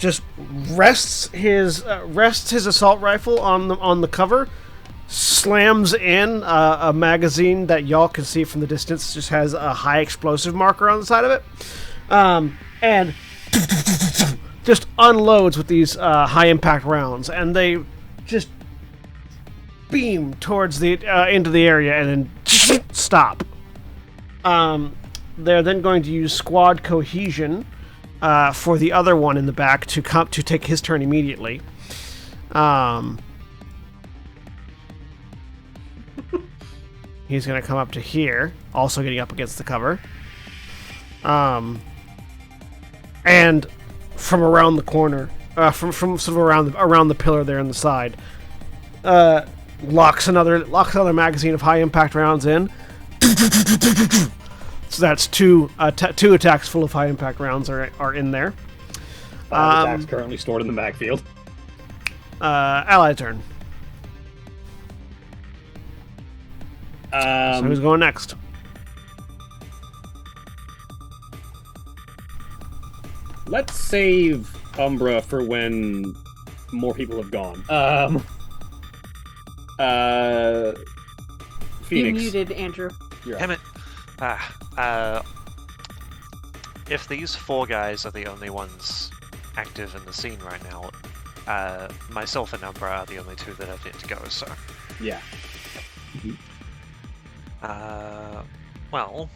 just rests his assault rifle on the cover, slams in a magazine that y'all can see from the distance. Just has a high explosive marker on the side of it, and just unloads with these high impact rounds, and they just beam towards the into the area and then stop. They're then going to use squad cohesion for the other one in the back to take his turn immediately. He's going to come up to here, also getting up against the cover. And from around the corner, from sort of around the pillar there on the side, locks another magazine of high impact rounds in. So that's two attacks full of high impact rounds are in there. 5 attacks currently stored in the backfield. Ally turn. So who's going next? Let's save Umbra for when more people have gone. You Phoenix. muted, Andrew. You're Damn up. it. If these 4 guys are the only ones active in the scene right now, myself and Umbra are the only 2 that have yet to go, so... Yeah. Well,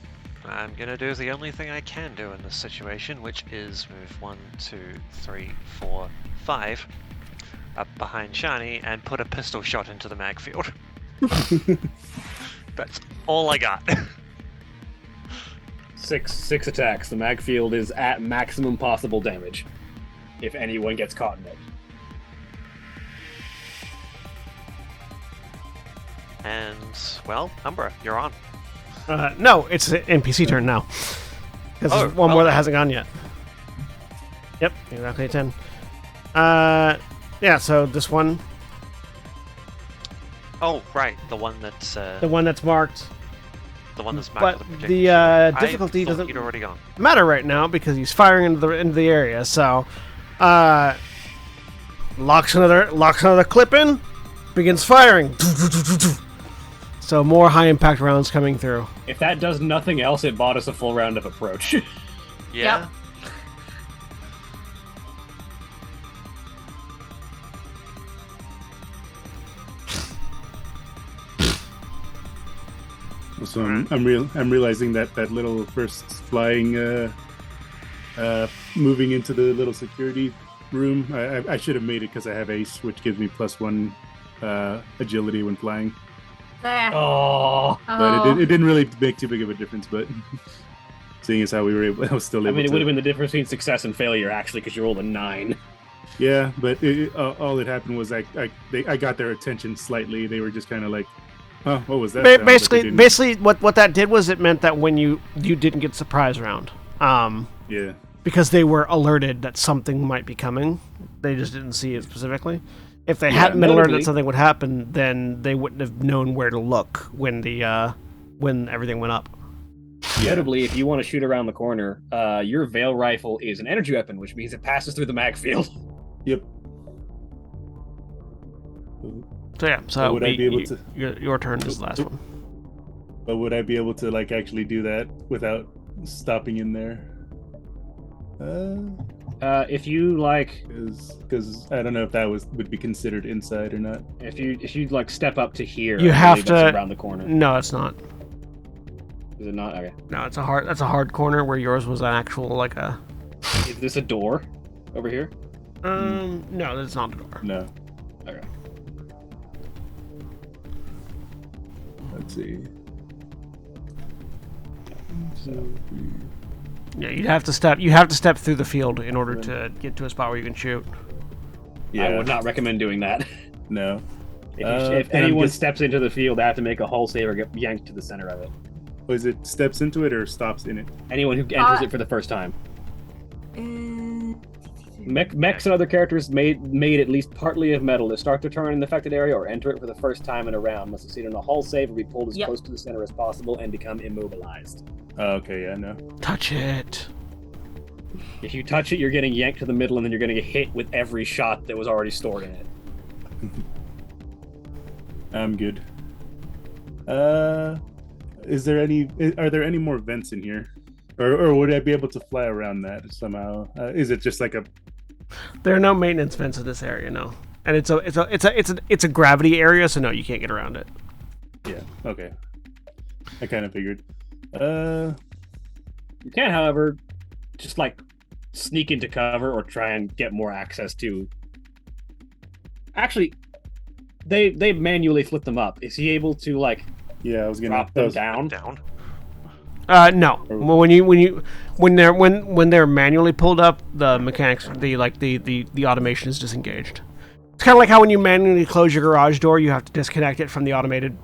I'm gonna do the only thing I can do in this situation, which is move 1, 2, 3, 4, 5 up behind Shani and put a pistol shot into the mag field. That's all I got. 6 attacks. The mag field is at maximum possible damage. If anyone gets caught in it. And, well, Umbra, you're on. No, it's an NPC turn now. Because there's one more that hasn't gone yet. Yep, exactly a 10. Yeah, so this one, Oh, right, the one that's the one that's marked, marked but with the the projected shield. difficulty I thought doesn't he'd already gone. matter right now because he's firing into the area. So, locks another clip in, begins firing. So more high impact rounds coming through. If that does nothing else, it bought us a full round of approach. Yeah. So I'm realizing that little first flying, moving into the little security room. I should have made it because I have ace, which gives me +1 agility when flying. Oh, But it didn't really make too big of a difference. But seeing as how we were able, I was still able. I mean, it to... would have been the difference between success and failure actually, because you rolled a 9. Yeah, but all that happened was I got their attention slightly. They were just kind of like, "Huh, what was that?" sound?" But they didn't- Basically, what that did was it meant that when you didn't get surprise round, Yeah. because they were alerted that something might be coming, they just didn't see it specifically. If they hadn't been alerted notably- that something would happen, then they wouldn't have known where to look when when everything went up. Notably, if you want to shoot around the corner, your Veil rifle is an energy weapon, which means it passes through the mag field. Yep. So yeah, so Would I be able to? your turn is the last one. But would I be able to like actually do that without stopping in there? If you like, Because I don't know if that would be considered inside or not. if you like step up to here, You I have believe that's to- around the corner. No, it's not. Is it not? Okay. No, that's a hard corner where yours was an actual like a. Is this a door over here? No, that's not a door. No. Okay. Let's see. Yeah, you have to step through the field in order to get to a spot where you can shoot. Yeah. I would not recommend doing that. No. If and I'm anyone just- steps into the field, they have to make a hull save or get yanked to the center of it. Was it steps into it or stops in it? Anyone who enters it for the first time. Mechs and other characters made at least partly of metal to start their turn in the affected area or enter it for the first time in a round must succeed on a hull save or be pulled as Yep. close to the center as possible and become immobilized. Oh, okay. Yeah. No. Touch it. If you touch it, you're getting yanked to the middle and then you're going to get hit with every shot that was already stored in it. I'm good. Is there any? Are there any more vents in here, or would I be able to fly around that somehow? Is it just like a? There are no maintenance vents in this area, no. And it's a gravity area, so no, you can't get around it. Yeah. Okay. I kind of figured. You can, however, just like sneak into cover or try and get more access to. Actually, they manually flip them up. Is he able to like Yeah, I was gonna drop them down? Down. No. Well, when they're manually pulled up, the mechanics, the automation is disengaged. It's kind of like how when you manually close your garage door, you have to disconnect it from the automated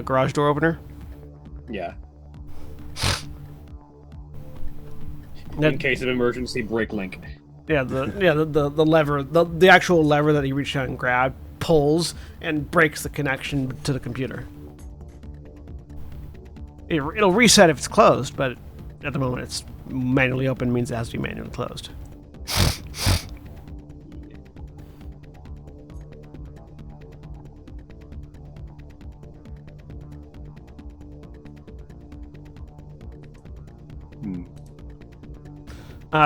garage door opener. Yeah. That- In case of emergency, break link. Yeah, the lever, the actual lever that you reach out and grab pulls and breaks the connection to the computer. It'll reset if it's closed, but at the moment it's manually open means it has to be manually closed. Hmm.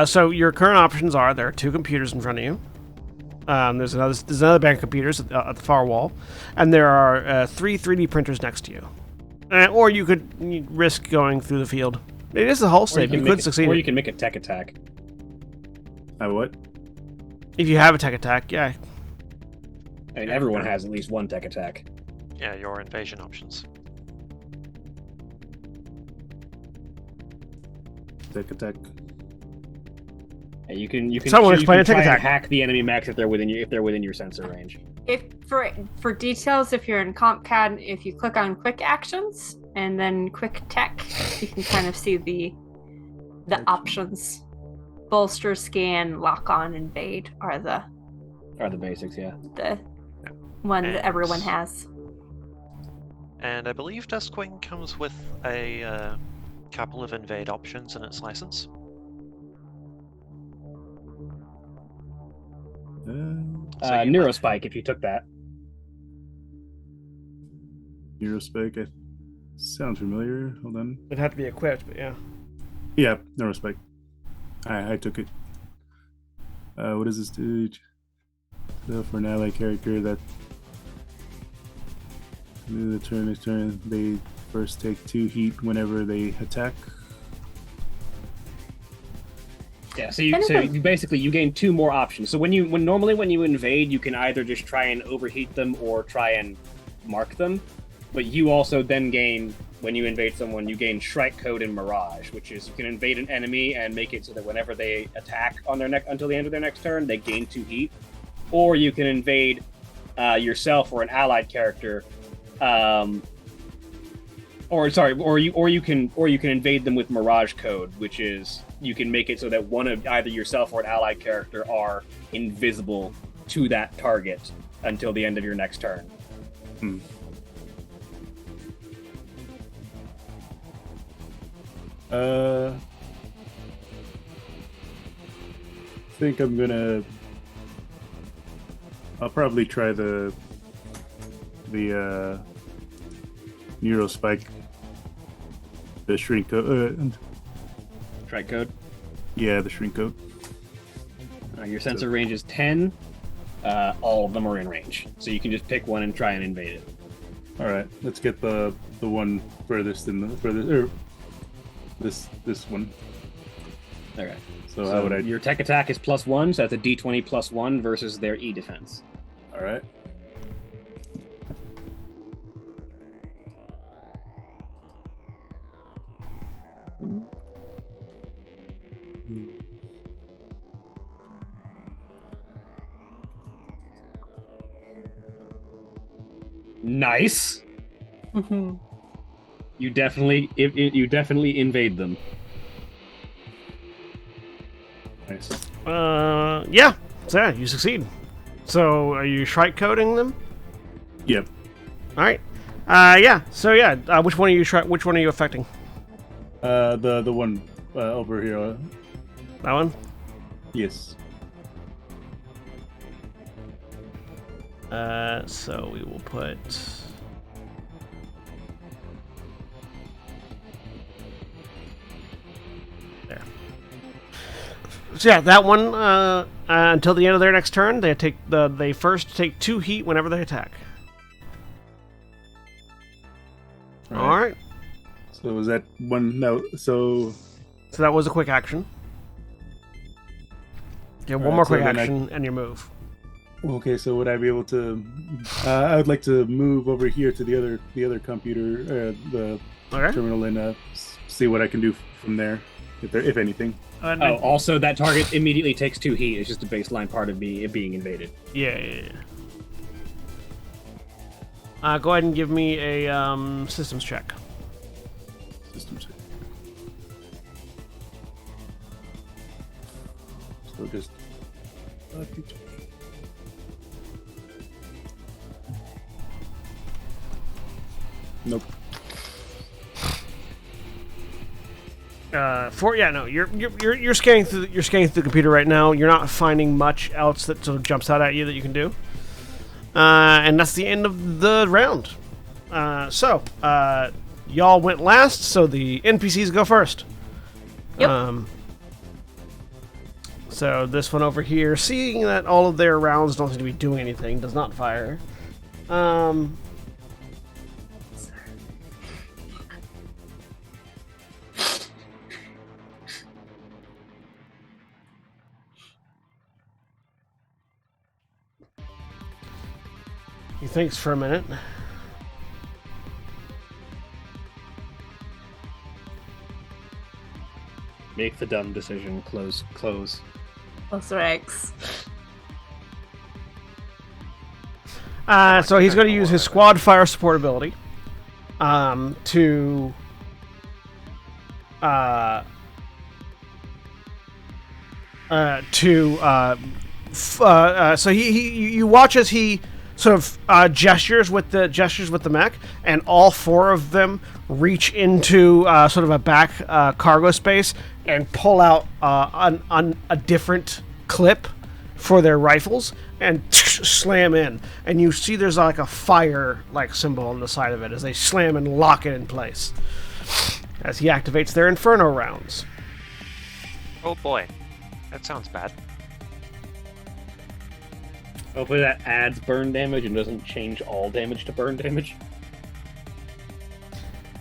So your current options are there are two computers in front of you. There's another bank of computers at the far wall, and there are 3 3D printers next to you. Or you could risk going through the field. It is a hull save. You could succeed. Or you can make a tech attack. What? If you have a tech attack, yeah. I mean, everyone has at least one tech attack. Yeah, your invasion options. Tech attack. And you can Someone you explain can a tech try and attack. hack the enemy mechs if they're within your sensor range. If for details, if you're in CompCAD, if you click on quick actions and then quick tech, you can kind of see the options. bolster, scan, lock on, invade are the basics, yeah. one And- that everyone has. And I believe Duskwing comes with a couple of invade options in its license. So you Neurospike, if you took that. Neurospike, sounds familiar. Hold on. It'd have to be equipped, but yeah. Yeah, Neurospike. I took it. What does this do? So for an ally character that the turn, they first take 2 heat whenever they attack. Yeah, so you basically you gain 2 more options. So when you invade, you can either just try and overheat them or try and mark them. But you also then gain, when you invade someone, you gain Strike Code and Mirage, which is you can invade an enemy and make it so that whenever they attack on their until the end of their next turn, they gain 2 heat. Or you can invade yourself or an allied character, or you can invade them with Mirage Code, which is you can make it so that one of either yourself or an allied character are invisible to that target until the end of your next turn. I think I'll probably try the Neurospike, the shrink code. Strike Code. Yeah, the shrink code. Your sensor range is 10. All of them are in range, so you can just pick one and try and invade it. All right, let's get the one furthest in the furthest. This one. Okay. So how would I? Your tech attack is +1, so that's a D20 +1 versus their E defense. All right. Nice. You definitely invade them. Nice. Yeah. So yeah, you succeed. So are you Shrike coding them? Yep. All right. Yeah. So yeah, which one are you affecting? The one over here. That one. Yes. So we will put. There. So yeah, that one. Until the end of their next turn, they first take 2 heat whenever they attack. All right. So was that one? No. So that was a quick action. Yeah, one Alright, more so quick then action, and you move. okay. So would I be able to? I would like to move over here to the other computer, the Okay. terminal, and see what I can do from there, if anything. Also, that target immediately takes 2 heat. It's just a baseline part of it being invaded. Yeah. Go ahead and give me a systems check. System check. So just. Nope. You're scanning through the computer right now. You're not finding much else that sort of jumps out at you that you can do. And that's the end of the round. So y'all went last, so the NPCs go first. Yep. So this one over here, seeing that all of their rounds don't seem to be doing anything, does not fire. He thinks for a minute. Make the dumb decision. Close. Close ranks. So he's going to use his squad fire support ability to... So you watch as he sort of gestures with the mech, and all four of them reach into sort of a back cargo space and pull out on a different clip for their rifles and slam in. And you see there's like a fire like symbol on the side of it as they slam and lock it in place as he activates their Inferno rounds. Oh boy, that sounds bad. Hopefully that adds burn damage and doesn't change all damage to burn damage.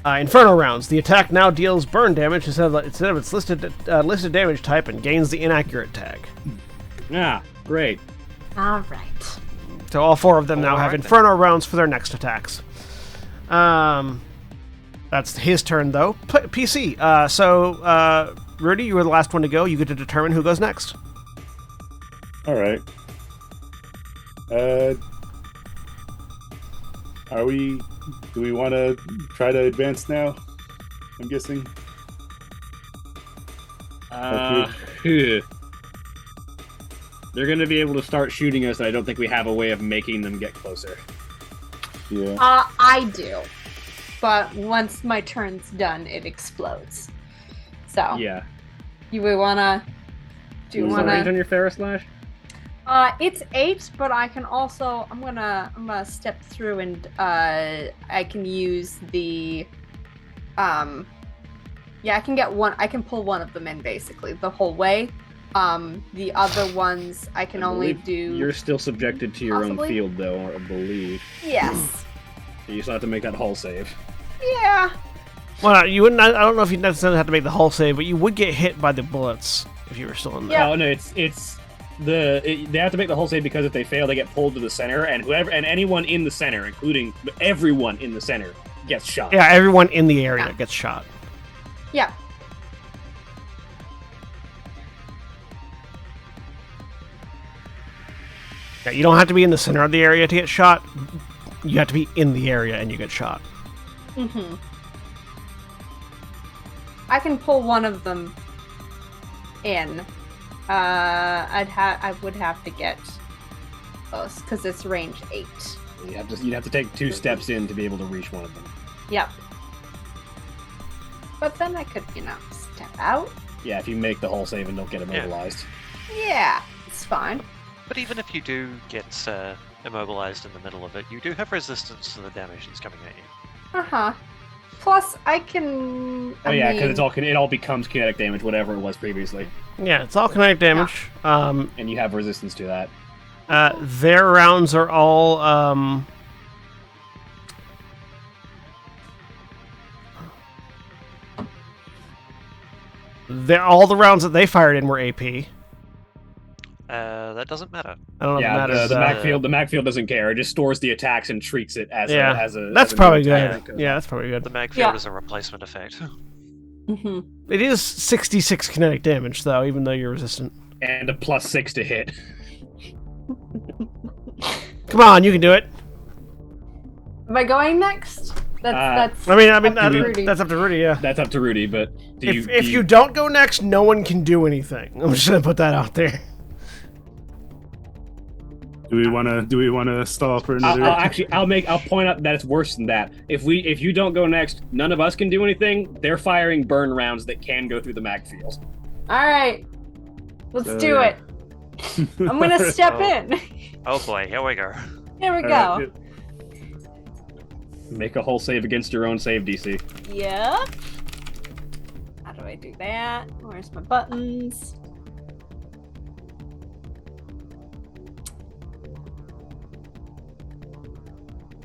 Inferno rounds. The attack now deals burn damage instead of its listed damage type and gains the inaccurate tag. Ah, great. All right. So all four of them now have Alright then. Inferno rounds for their next attacks. That's his turn, though. PC. Rudy, you were the last one to go. You get to determine who goes next. All right. Do we want to try to advance now? I'm guessing. They're going to be able to start shooting us, and I don't think we have a way of making them get closer. Yeah. I do. But once my turn's done, it explodes. So, Yeah. you would wanna... Do you What's the range wanna... on your Ferris Slash? It's 8, but I can also... I'm gonna step through and, I can use the... Yeah, I can get one... I can pull one of them in, basically, the whole way. The other ones, I can only do... You're still subjected to your Possibly? own field, though, I believe. Yes. You still have to make that hull save. Yeah. Well, you wouldn't. I don't know if you necessarily have to make the hull save, but you would get hit by the bullets if you were still in there. Yeah. Oh no, they have to make the hull save because if they fail, they get pulled to the center, and anyone in the center, including everyone in the center, gets shot. Yeah, everyone in the area gets shot. Yeah. Yeah, you don't have to be in the center of the area to get shot. You have to be in the area and you get shot. Mm-hmm. I can pull one of them in. I would have to get close because it's range 8. You'd have to take 2 steps in to be able to reach one of them. Yep. But then I could, step out. Yeah, if you make the hull save and don't get immobilized. Yeah, it's fine. But even if you do get immobilized in the middle of it, you do have resistance to the damage that's coming at you. Uh-huh. Plus, I can... Oh yeah, because it all becomes kinetic damage, whatever it was previously, Yeah, it's all kinetic damage. and you have resistance to that. Their rounds are all all the rounds that they fired in were AP. That doesn't matter. I don't know if it Yeah, matters. the mag field doesn't care. It just stores the attacks and treats it as Yeah, a. that's as a probably new attack. good. Yeah, that's probably good. The mag field Yeah. is a replacement effect. Mm-hmm. It is 66 kinetic damage, though, even though you're resistant. And a +6 to hit. Come on, you can do it. Am I going next? That's I mean, up to Rudy. that's up to Rudy. Yeah. That's up to Rudy, but If you don't go next, no one can do anything. I'm just gonna put that out there. Do we want to stall for another? I'll point out that it's worse than that. If you don't go next, none of us can do anything. They're firing burn rounds that can go through the mag field. All right. Let's do yeah. it. I'm going to step in. Oh boy, here we go. Here we go. Alright, Make a hull save against your own save DC. Yep. How do I do that? Where's my buttons?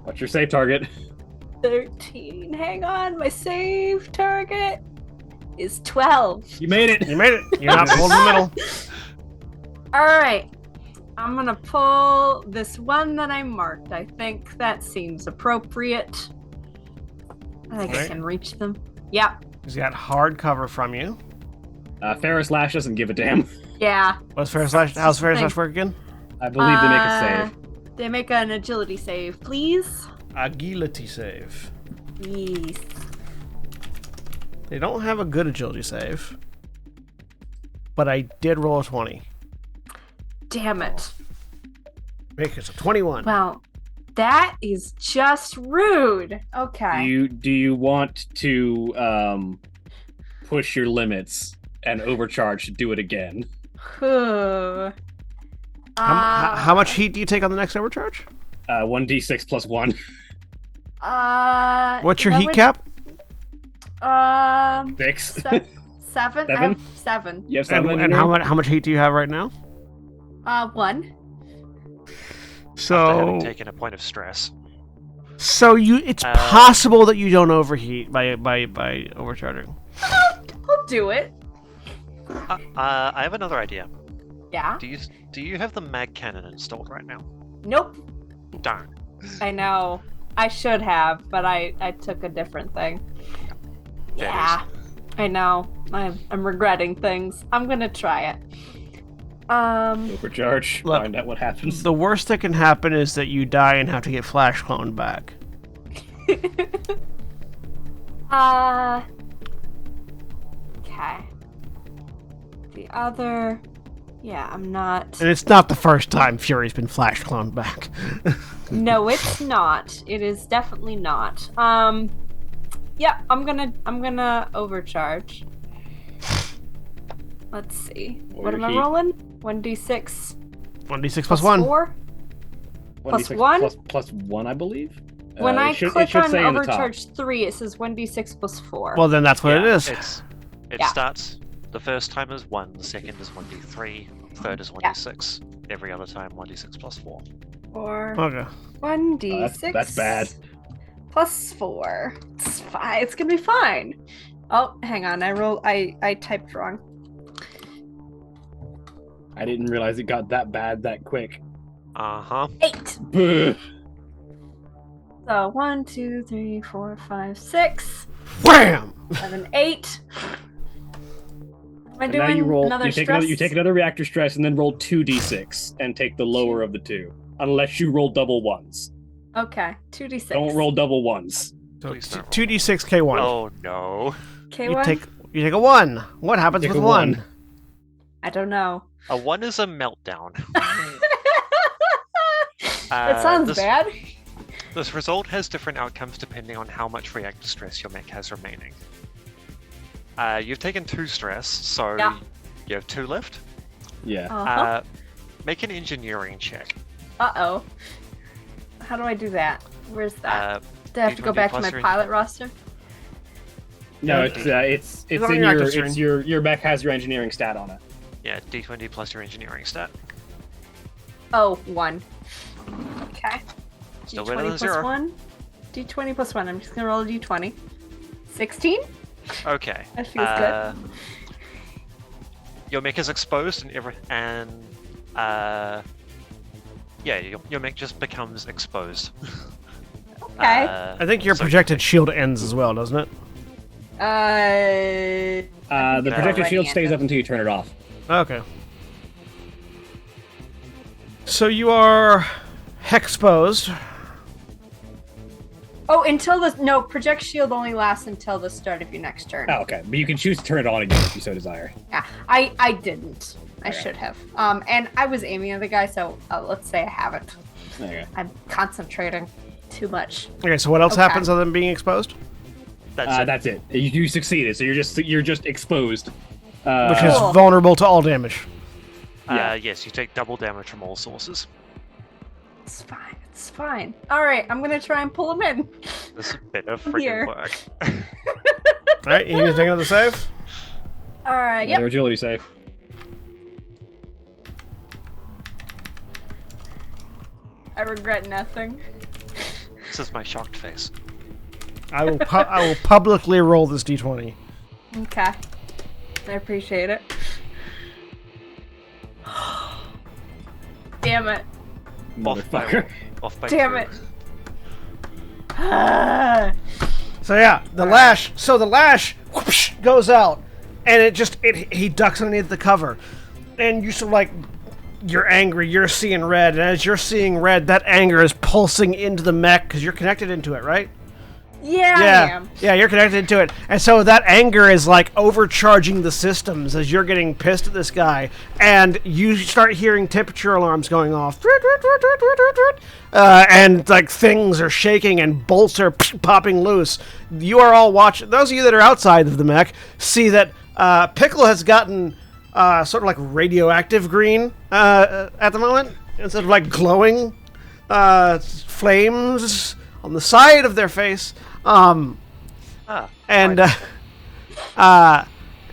What's your save target? 13. Hang on. My save target is 12. You made it. You made it. You're not pulled in the middle. All right. I'm going to pull this one that I marked. I think that seems appropriate. I think I Alright. can reach them. Yep. He's got hard cover from you. Ferris Lash doesn't give a damn. Yeah. How's Ferris Slash work again? I believe they make a save. They make an agility save, please. Agility save. Yes. They don't have a good agility save. but I did roll a 20. Damn it. Make it a 21. Well, that is just rude. Okay. Do you want to push your limits and overcharge to do it again? How much heat do you take on the next overcharge? 1d6 plus 1. What's your heat cap? 6. 7. Seven? I have 7. You have 7. And how much heat do you have right now? 1. After having So taken a point of stress. it's possible that you don't overheat by overcharging. I'll do it. I have another idea. Yeah. Do you have the mag cannon installed right now? Nope. Darn. I know. I should have, but I took a different thing. Yeah. I know. I'm regretting things. I'm gonna try it. Overcharge. Look, Find out what happens. The worst that can happen is that you die and have to get flash cloned back. Okay. The other... Yeah, I'm not... And it's not the first time Fury's been flash cloned back. No, it's not. It is definitely not. Yeah, I'm gonna overcharge. Let's see. What am I Overheat. rolling? 1d6 1d6 plus 1. 4? 1d6 plus 1? plus 1, I believe. When I it should click on say in the top. overcharge 3, it says 1d6 plus 4. Well, then that's what it is. It Yeah. starts. The first time is 1, the second is 1d3, third is 1d6. Every other time 1d6 plus 4. Or Okay. 1d6 that's bad. plus 4. It's fine. It's gonna be fine. Oh, hang on. I typed wrong. I didn't realize it got that bad that quick. Uh-huh. 8. Buh. So 1, 2, 3, 4, 5, 6, Wham! 7, 8. Am I And doing now you roll. another You take stress? another reactor stress and then roll 2d6 and take the lower of the two, unless you roll double ones. Okay, 2d6. Don't roll double ones. So Please don't roll. 2d6 K1. Oh no. K1? You take a 1. What happens Take with a 1? I don't know. A 1 is a meltdown. That sounds this, bad. This result has different outcomes depending on how much reactor stress your mech has remaining. You've taken 2 stress, so Yeah. you have 2 left. Yeah. Uh-huh. Make an engineering check. Uh-oh. How do I do that? Where's that? Uh, Do I have to go D20 back to plus my your- pilot roster? No, Yeah. it's It's on in your your active it's screen. your mech has your engineering stat on it. yeah, d20 plus your engineering stat. Oh, 1. Okay. Still D20 better than plus 0. 1. D20 plus 1. I'm just gonna roll a D20. 16? Okay. That feels good. Your mech is exposed and your mech just becomes exposed. Okay. I think your So- projected shield ends as well, doesn't it? The it's projected already shield stays ended. up until you turn it off. Okay. So you are hexposed. Oh, until the no project shield only lasts until the start of your next turn. Oh, okay. But you can choose to turn it on again if you so desire. Yeah, I didn't. I Okay. should have. And I was aiming at the guy, so let's say I haven't. Okay. I'm concentrating too much. Okay, so what else Okay. happens other than being exposed? That's it. You succeeded, so you're just exposed. Which is Cool. vulnerable to all damage. Yeah. Yes, you take double damage from all sources. It's fine. It's fine. All right, I'm gonna try and pull him in. This is a bit of Here. freaking work. Alright, you need to take another save? All right. Another Yep. agility save. I regret nothing. This is my shocked face. I will publicly roll this d20. Okay. I appreciate it. Damn it. Motherfucker. Off by Damn 2. it. Ah. So yeah, the lash whoosh, goes out, and he ducks underneath the cover, and you sort of like, you're angry, you're seeing red, and as you're seeing red, that anger is pulsing into the mech because you're connected into it, right? Yeah, I Yeah, am. yeah, you're connected to it, and so that anger is like overcharging the systems as you're getting pissed at this guy, and you start hearing temperature alarms going off, and like things are shaking and bolts are popping loose. You are all watching. Those of you that are outside of the mech see that Pickle has gotten sort of like radioactive green at the moment, instead of like glowing flames on the side of their face. And the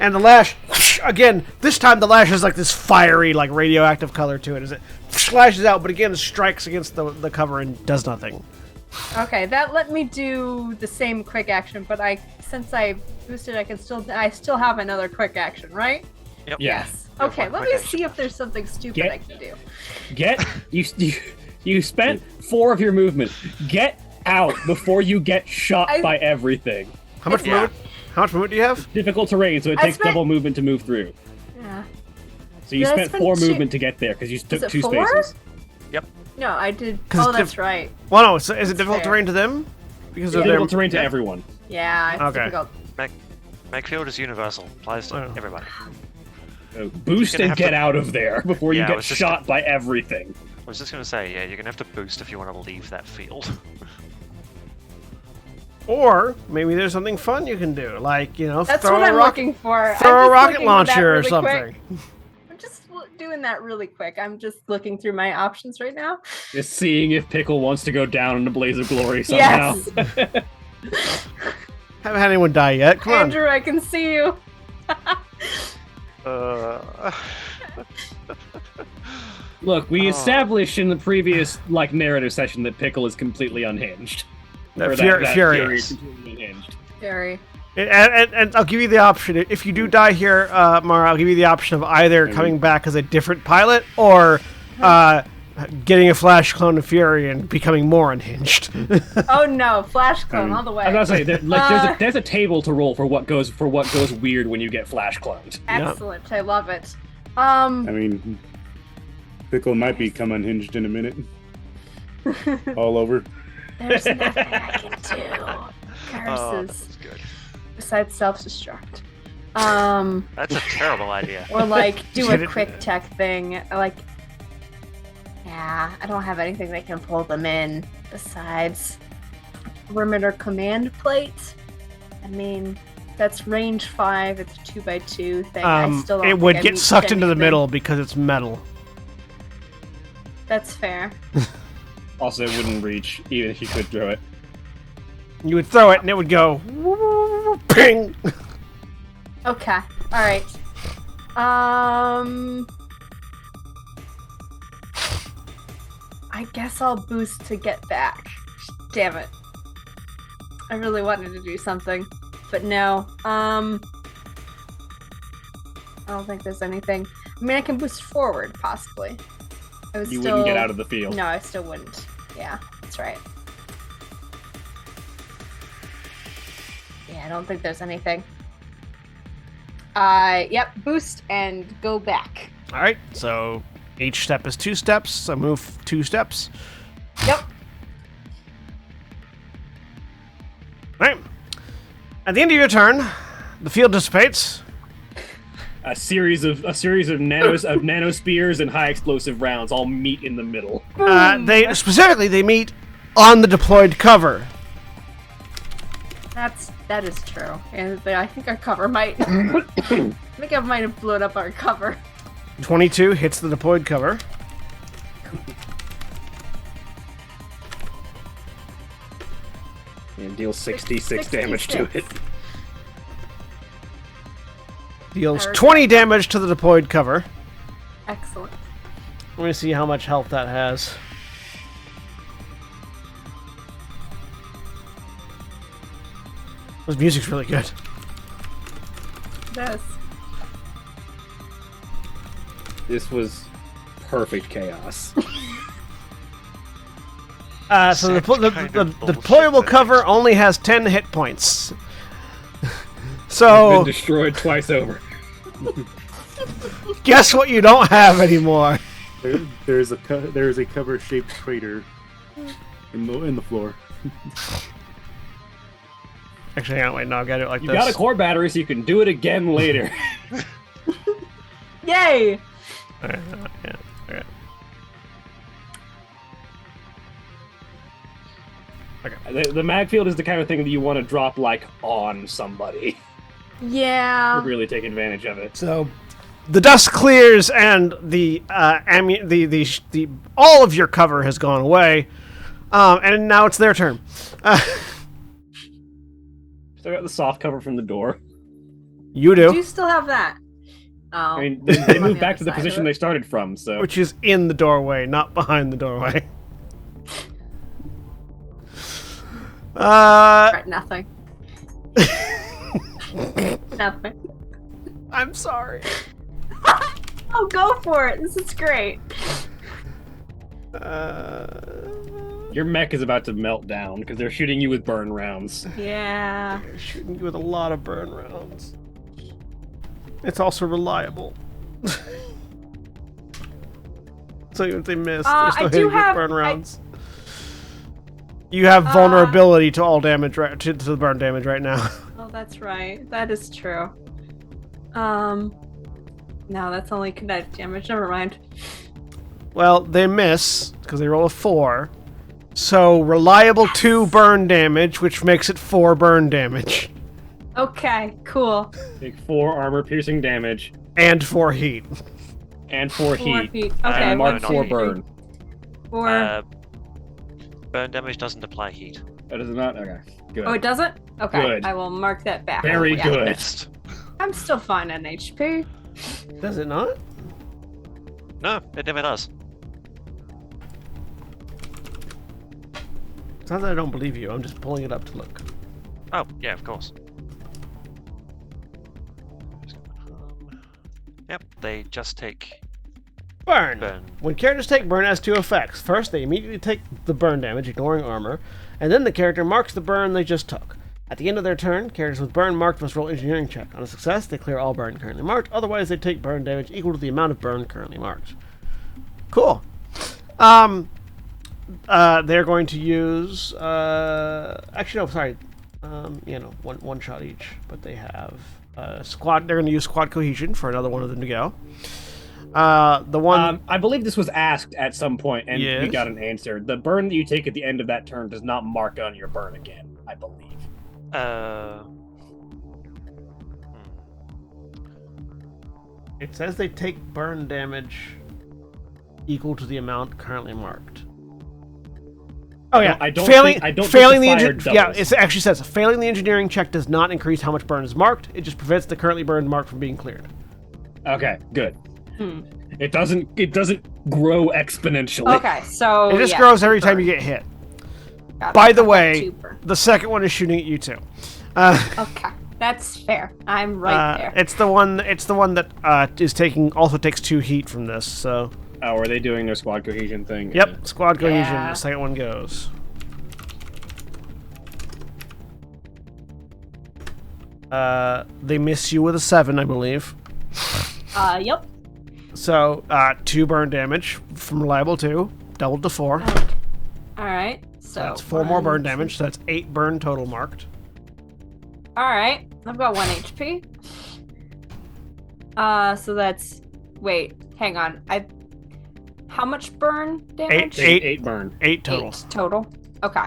lash, again, this time the lash has like this fiery, like radioactive color to it as it slashes out, but again strikes against the cover and does nothing. Okay, that let me do the same quick action, but since I boosted, I still have another quick action, right? Yep. Yeah. Yes. Okay, let me see if there's something stupid I can do. You spent 4 of your movement. Get out before you get shot by everything. How much movement? How much movement do you have? Difficult terrain, so it takes double movement to move through. Yeah. So you Did I spent spend 4 two- movement to get there because you took it 2 4? spaces. Yep. No, I did. 'Cause Oh, it's that's right. Well, no. So is it difficult fair. terrain to them? Because It's of their difficult terrain to everyone. Yeah, it's Okay. difficult. Megfield is universal. Applies to Oh. everybody. So boost You're gonna and have get to- out of there before you Yeah, I get was just shot by everything. I was just going to say, yeah, you're going to have to boost if you want to leave that field. Or maybe there's something fun you can do, like That's throw what a I'm rocket, looking for. throw I'm a just rocket looking for that launcher or really something. quick. I'm just doing that really quick. I'm just looking through my options right now. Just seeing if Pickle wants to go down in a blaze of glory somehow. Yes. Haven't had anyone die yet. Come on. Andrew, I can see you. Look, we established in the previous narrative session that Pickle is completely unhinged. Or that Fury. is completely unhinged. Very. And I'll give you the option. If you do die here, Mara, I'll give you the option of either coming back as a different pilot or getting a Flash clone of Fury and becoming more unhinged. Oh no, Flash clone all the way. I was gonna say, there's a table to roll for what goes weird when you get Flash cloned. Excellent. I love it. I mean, Pickle might become unhinged in a minute. All over. There's nothing I can do. Oh, Curses. that's good. Besides self-destruct. That's a terrible idea. Or do Hit a it. quick tech thing. Yeah, I don't have anything that can pull them in besides perimeter command plate. I mean, that's range 5. It's a 2x2 thing. I still don't it think would I get reached sucked into the anything. middle because it's metal. That's fair. Also, it wouldn't reach even if you could throw it. You would throw it and it would go ping. Okay. All right. I guess I'll boost to get back. Damn it. I really wanted to do something, but no. I don't think there's anything. I mean, I can boost forward, possibly. You wouldn't get out of the field. No, I still wouldn't. Yeah, that's right. Yeah, I don't think there's anything. Yep, boost and go back. All right, so each step is 2 steps. So move 2 steps. Yep. All right. At the end of your turn, the field dissipates. A series of nano spears and high explosive rounds all meet in the middle. They meet on the deployed cover. That is true. And I think our cover might. I think I might have blown up our cover. 22 hits the deployed cover. And deals 66 damage to it. Deals There we 20 damage to the deployed cover. Excellent. Let me see how much health that has. This music's really good. This. This was perfect chaos. So the deployable bullshit cover only has 10 hit points. Been So destroyed twice over. guess what you don't have anymore? There is a cover-shaped crater in the floor. Actually, hang on, wait, no, I've got to do it like You this. got a core battery, so you can do it again later. Yay! Alright, yeah, okay. The mag field is the kind of thing that you want to drop like on somebody. Yeah. Really take advantage of it. So, the dust clears and the all of your cover has gone away, and now it's their turn. Still got the soft cover from the door. You Do you do, still have that? Oh. I mean, they On moved the back other to the side of position it. they started from, so. which is in the doorway, not behind the doorway. Right, nothing. Nothing. I'm sorry. Oh, go for it. This is great. Your mech is about to melt down because they're shooting you with burn rounds. Yeah. They're shooting you with a lot of burn rounds. It's also reliable. So even if they miss, they're I still do hitting you with have- burn rounds. You have vulnerability to all damage, to the burn damage right now. Oh, that's right. That is true. No, that's only kinetic damage. Never mind. Well, they miss because they roll a 4. So reliable 2 burn damage, which makes it 4 burn damage. Okay, cool. Take 4 armor piercing damage And 4 heat. and 4 4 heat. feet. Okay, And mark one, 4 two, burn. 4. Burn damage doesn't apply heat. That is not okay. Good. Oh, it doesn't? Okay, Good. I will mark that back. Very Yeah. good. Missed. I'm still fine on HP. Does it not? No, it never does. It's not that I don't believe you. I'm just pulling it up to look. Oh, yeah, of course. Yep, they just take Burn. burn. When characters take burn, it has 2 effects. First, they immediately take the burn damage, ignoring armor, and then the character marks the burn they just took. At the end of their turn, characters with burn marked must roll engineering check. On a success, they clear all burn currently marked. Otherwise, they take burn damage equal to the amount of burn currently marked. Cool. They're going to use. Actually, no, sorry. One shot each, but they have squad. They're going to use squad cohesion for another one of them to go. The one. I believe this was asked at some point, and we Yes. got an answer. The burn that you take at the end of that turn does not mark on your burn again, I believe. It says they take burn damage equal to the amount currently marked. Oh yeah, I don't failing, think- I don't think failing the the fire yeah. doubles. It actually says failing the engineering check does not increase how much burn is marked. It just prevents the currently burned mark from being cleared. Okay, good. Hmm. It doesn't grow exponentially. Okay, so It just yeah, grows every time burn. you get hit. Got By it. the I've got way, 2 burn. the second one is shooting at you too. Okay, that's fair. I'm right there. It's the one. It's the one that is taking. Also takes 2 heat from this. So Oh, are they doing their squad cohesion thing? yep, squad cohesion. Yeah. The second one goes. They miss you with a 7, I believe. Yep. So 2 burn damage from reliable 2, doubled to 4. All right. So That's 4 more 1, burn 2. damage. So that's 8 burn total marked. All right, I've got 1 HP. So that's. Wait, hang on. How much burn damage? 8 burn. 8 total. 8 total. Okay.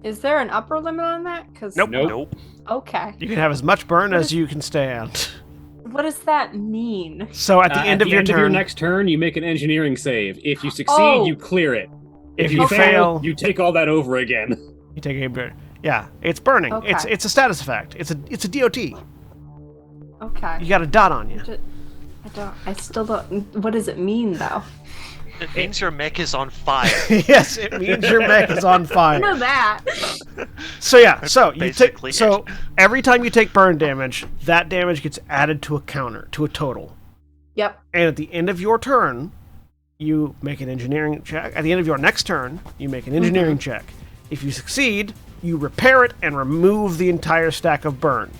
Is there an upper limit on that? Cause Nope. Nope. Okay. You can have as much burn as you can stand. What does that mean? So at the end of your turn, next turn, you make an engineering save. If you succeed, Oh. you clear it. If If you you fail- fail, you take all that over again. you take a burn. Yeah, it's burning. Okay. It's a status effect. It's a DOT. Okay. You got a dot on you. I still don't. What does it mean though? It means your mech is on fire. Yes, it means your mech is on I fire. know that. So yeah, so you take Basically so every time you take burn damage, that damage gets added to a counter, to a total. Yep. And at the end of your turn, you make an engineering check. At the end of your next turn, you make an engineering check. If you succeed, you repair it and remove the entire stack of burn.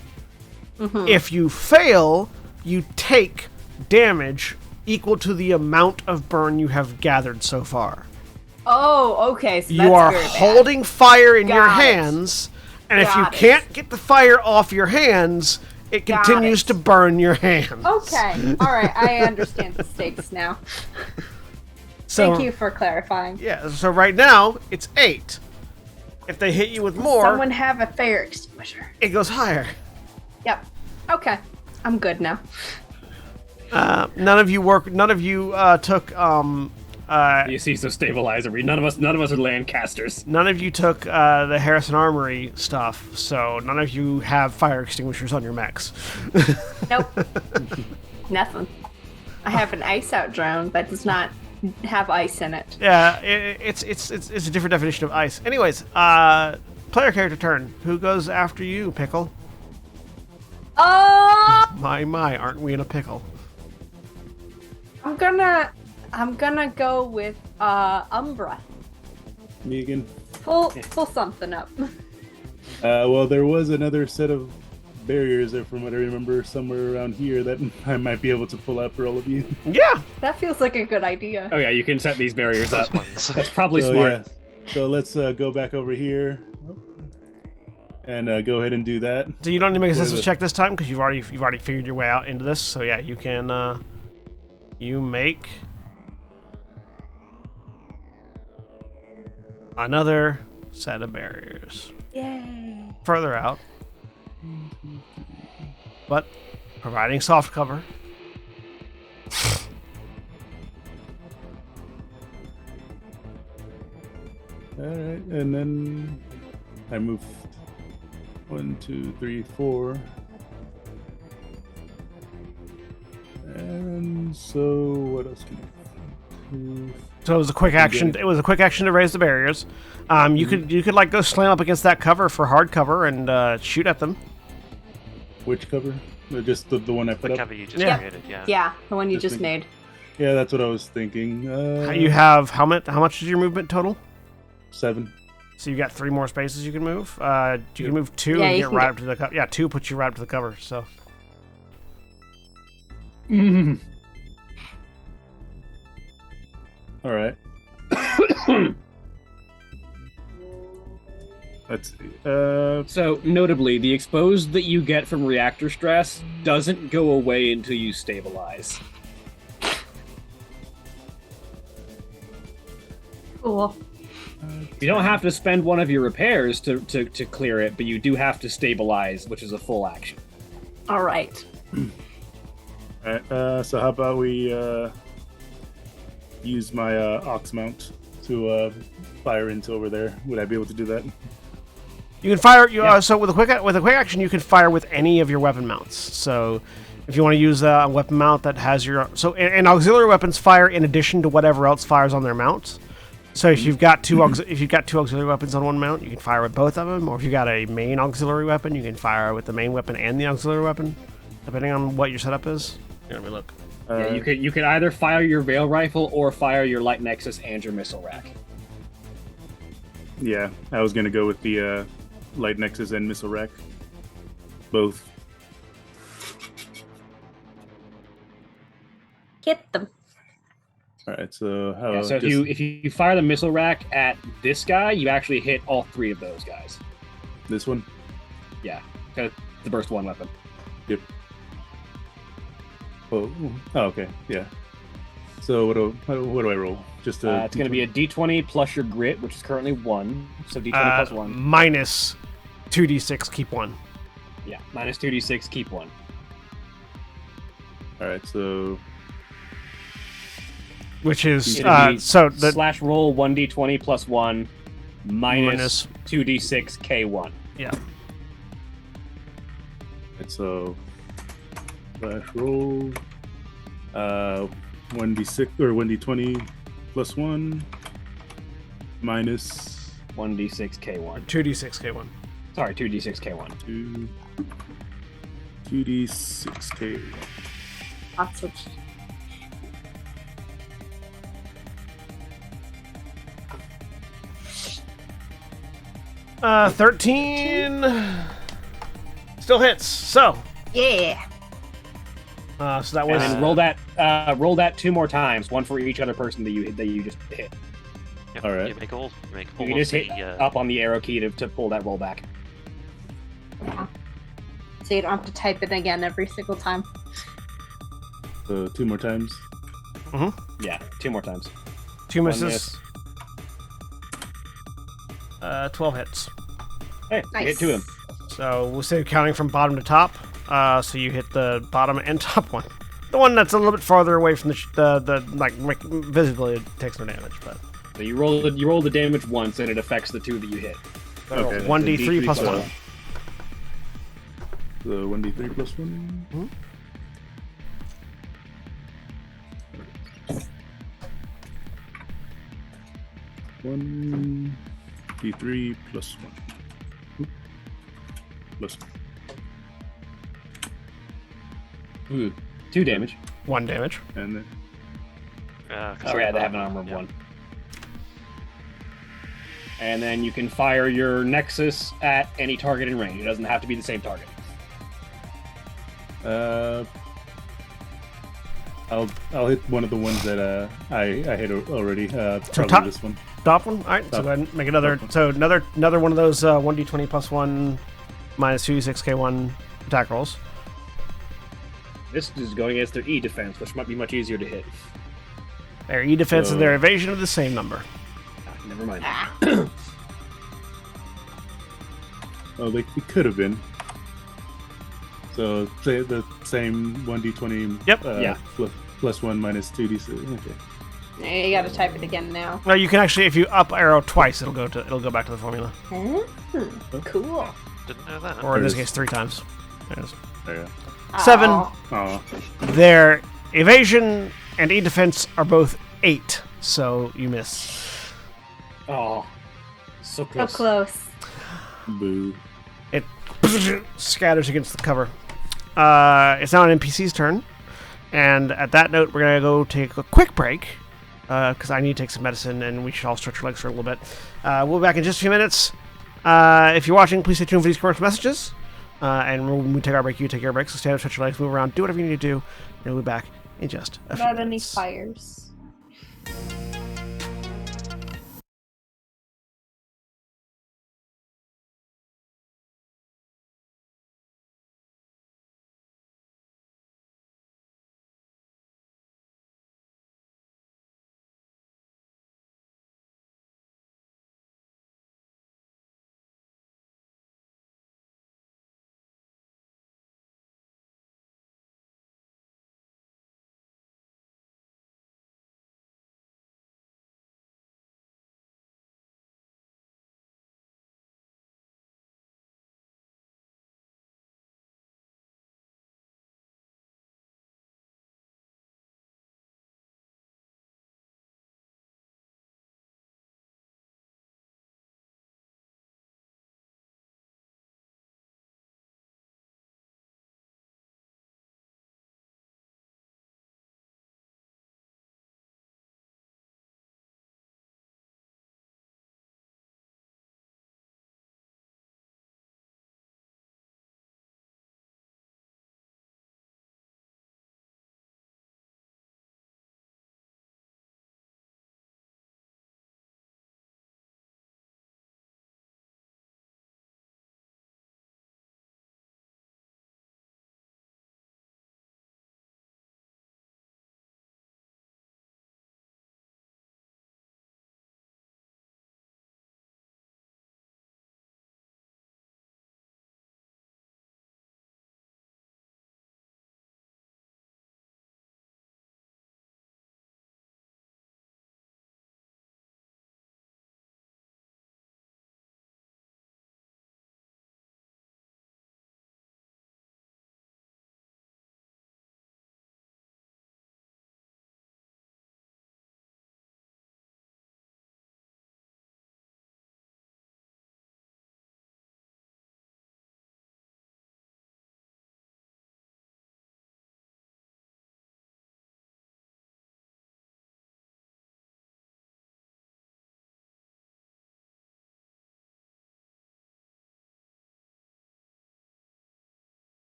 If you fail, you take damage equal to the amount of burn you have gathered so far. Oh, okay. So You that's are very bad. holding fire in your Got it. hands, and if you Got it. can't get the fire off your hands, it Got continues it. to burn your hands. Okay. All right. I understand the stakes now. So, Thank you for clarifying. Yeah, so right now, it's 8. If they hit you with more, Someone have a fire extinguisher. it goes higher. Yep. Okay. I'm good now. None of you took You see, so stabilizer. None of us are Lancasters. none of you took the Harrison Armory stuff, so none of you have fire extinguishers on your mechs. Nope. Nothing. I have an ice out drone that does not have ice in it. Yeah, it's a different definition of ice. Anyways, player character turn. Who goes after you, Pickle? My, aren't we in a pickle? I'm gonna go with Umbra. Me again. Pull something up. Well, there was another set of barriers there, from what I remember, somewhere around here that I might be able to pull out for all of you. Yeah. That feels like a good idea. Oh yeah, you can set these barriers up. Those ones. That's probably So, smart. yeah. So let's go back over here and go ahead and do that. So you don't need to make a What is system it? check this time because you've already figured your way out into this. So yeah, you can you make another set of barriers Yay. further out, but providing soft cover. All right, and then I moved 1, 2, 3, 4. And so what else can I do? So it was a quick action. It was a quick action to raise the barriers. You could like go slam up against that cover for hard cover and shoot at them. Which cover? Just the one I put The up? cover you just Yeah. created, yeah. Yeah, the one you Just just think- made. Yeah, that's what I was thinking. You have how much is your movement total? 7. So you got 3 more spaces you can move. You can move 2 Yeah, and you get can right get- up to the cover. Yeah, 2 puts you right up to the cover. So All right. Let's see. So, notably, the exposed that you get from reactor stress doesn't go away until you stabilize. Cool. You don't have to spend one of your repairs to clear it, but you do have to stabilize, which is a full action. All right. All right. So how about we use my ox mount to fire into over there? Would I be able to do that? you can fire. Yeah. So with a quick action, you can fire with any of your weapon mounts. So if you want to use a weapon mount that has your and auxiliary weapons fire in addition to whatever else fires on their mounts. So if you've got two auxiliary weapons on one mount, you can fire with both of them. Or if you got a main auxiliary weapon, you can fire with the main weapon and the auxiliary weapon, depending on what your setup is. Here, let me look. Yeah, you could either fire your Veil Rifle or fire your Light Nexus and your Missile Rack. Yeah, I was gonna go with the light nexus and missile rack. Both. Hit them. All right. So how? Yeah, so just- if you fire the Missile Rack at this guy, you actually hit all 3 of those guys. this one. Yeah, because it's the burst 1 weapon. Yep. Oh, okay. Yeah. So what do I roll? Just It's going to be a D20 plus your grit, which is currently 1. So D20 plus 1. Minus 2d6, keep 1. Yeah, minus 2d6, keep 1. All right. So Which is It'll be so the slash roll 1d20 plus 1 Minus- minus 2d6 k1. yeah. right, so slash roll 1d6 or 1d20 plus 1 minus 1d6 k1. 2d6 k1. Sorry, 2d6 k1. 2d6k. Lots of. 13 still hits. So Yeah. so that And was then roll that 2 more times, one for each other person that you just hit. Yep, All right. You make all You of can just hit the. up on the arrow key to pull that roll back. So you don't have to type it again every single time. So 2 more times. Yeah, 2 more times. 2 One misses. 12 hits. Hey, you hit 2 of them. So we'll say counting from bottom to top. So you hit the bottom and top one. The one that's a little bit farther away from the visibly it takes no damage, but So you roll the damage once, and it affects the 2 that you hit. Okay. 1d3 plus 1. So 1d3 plus 1. One d3 plus 1. Plus 1. Ooh, 2 damage. 1 damage. And then Oh yeah, they have an armor of 1. And then you can fire your Nexus at any target in range. It doesn't have to be the same target. I'll hit one of the ones that I hit already. Probably top- this one. Top one. All right. So Top. go ahead and make another. So another one of those 1d20 plus 1 minus 2 6k1 attack rolls. This is going against their E defense, which might be much easier to hit. Their E defense So- and their evasion are the same number. Never mind. Oh, it could have been. So say the same 1d20. Yep. Yeah. Plus 1 minus 2d6. Okay. You gotta type it again now. No, you can actually, if you up arrow twice, it'll go back to the formula. Cool. Didn't know that. Or in this There it case, 3 times. There it is. There you 7. Aw. go. Oh, Their evasion and E defense are both 8, so you miss. Oh, so So close. close. boo. It scatters against the cover. It's now an NPC's turn, and at that note, we're gonna go take a quick break because I need to take some medicine, and we should all stretch our legs for a little bit. We'll be back in just a few minutes. If you're watching, please stay tuned for these commercial messages. And when we take our break, you take your break. So stand up, stretch your legs, move around, do whatever you need to do, and we'll be back in just a few Without any minutes. fires.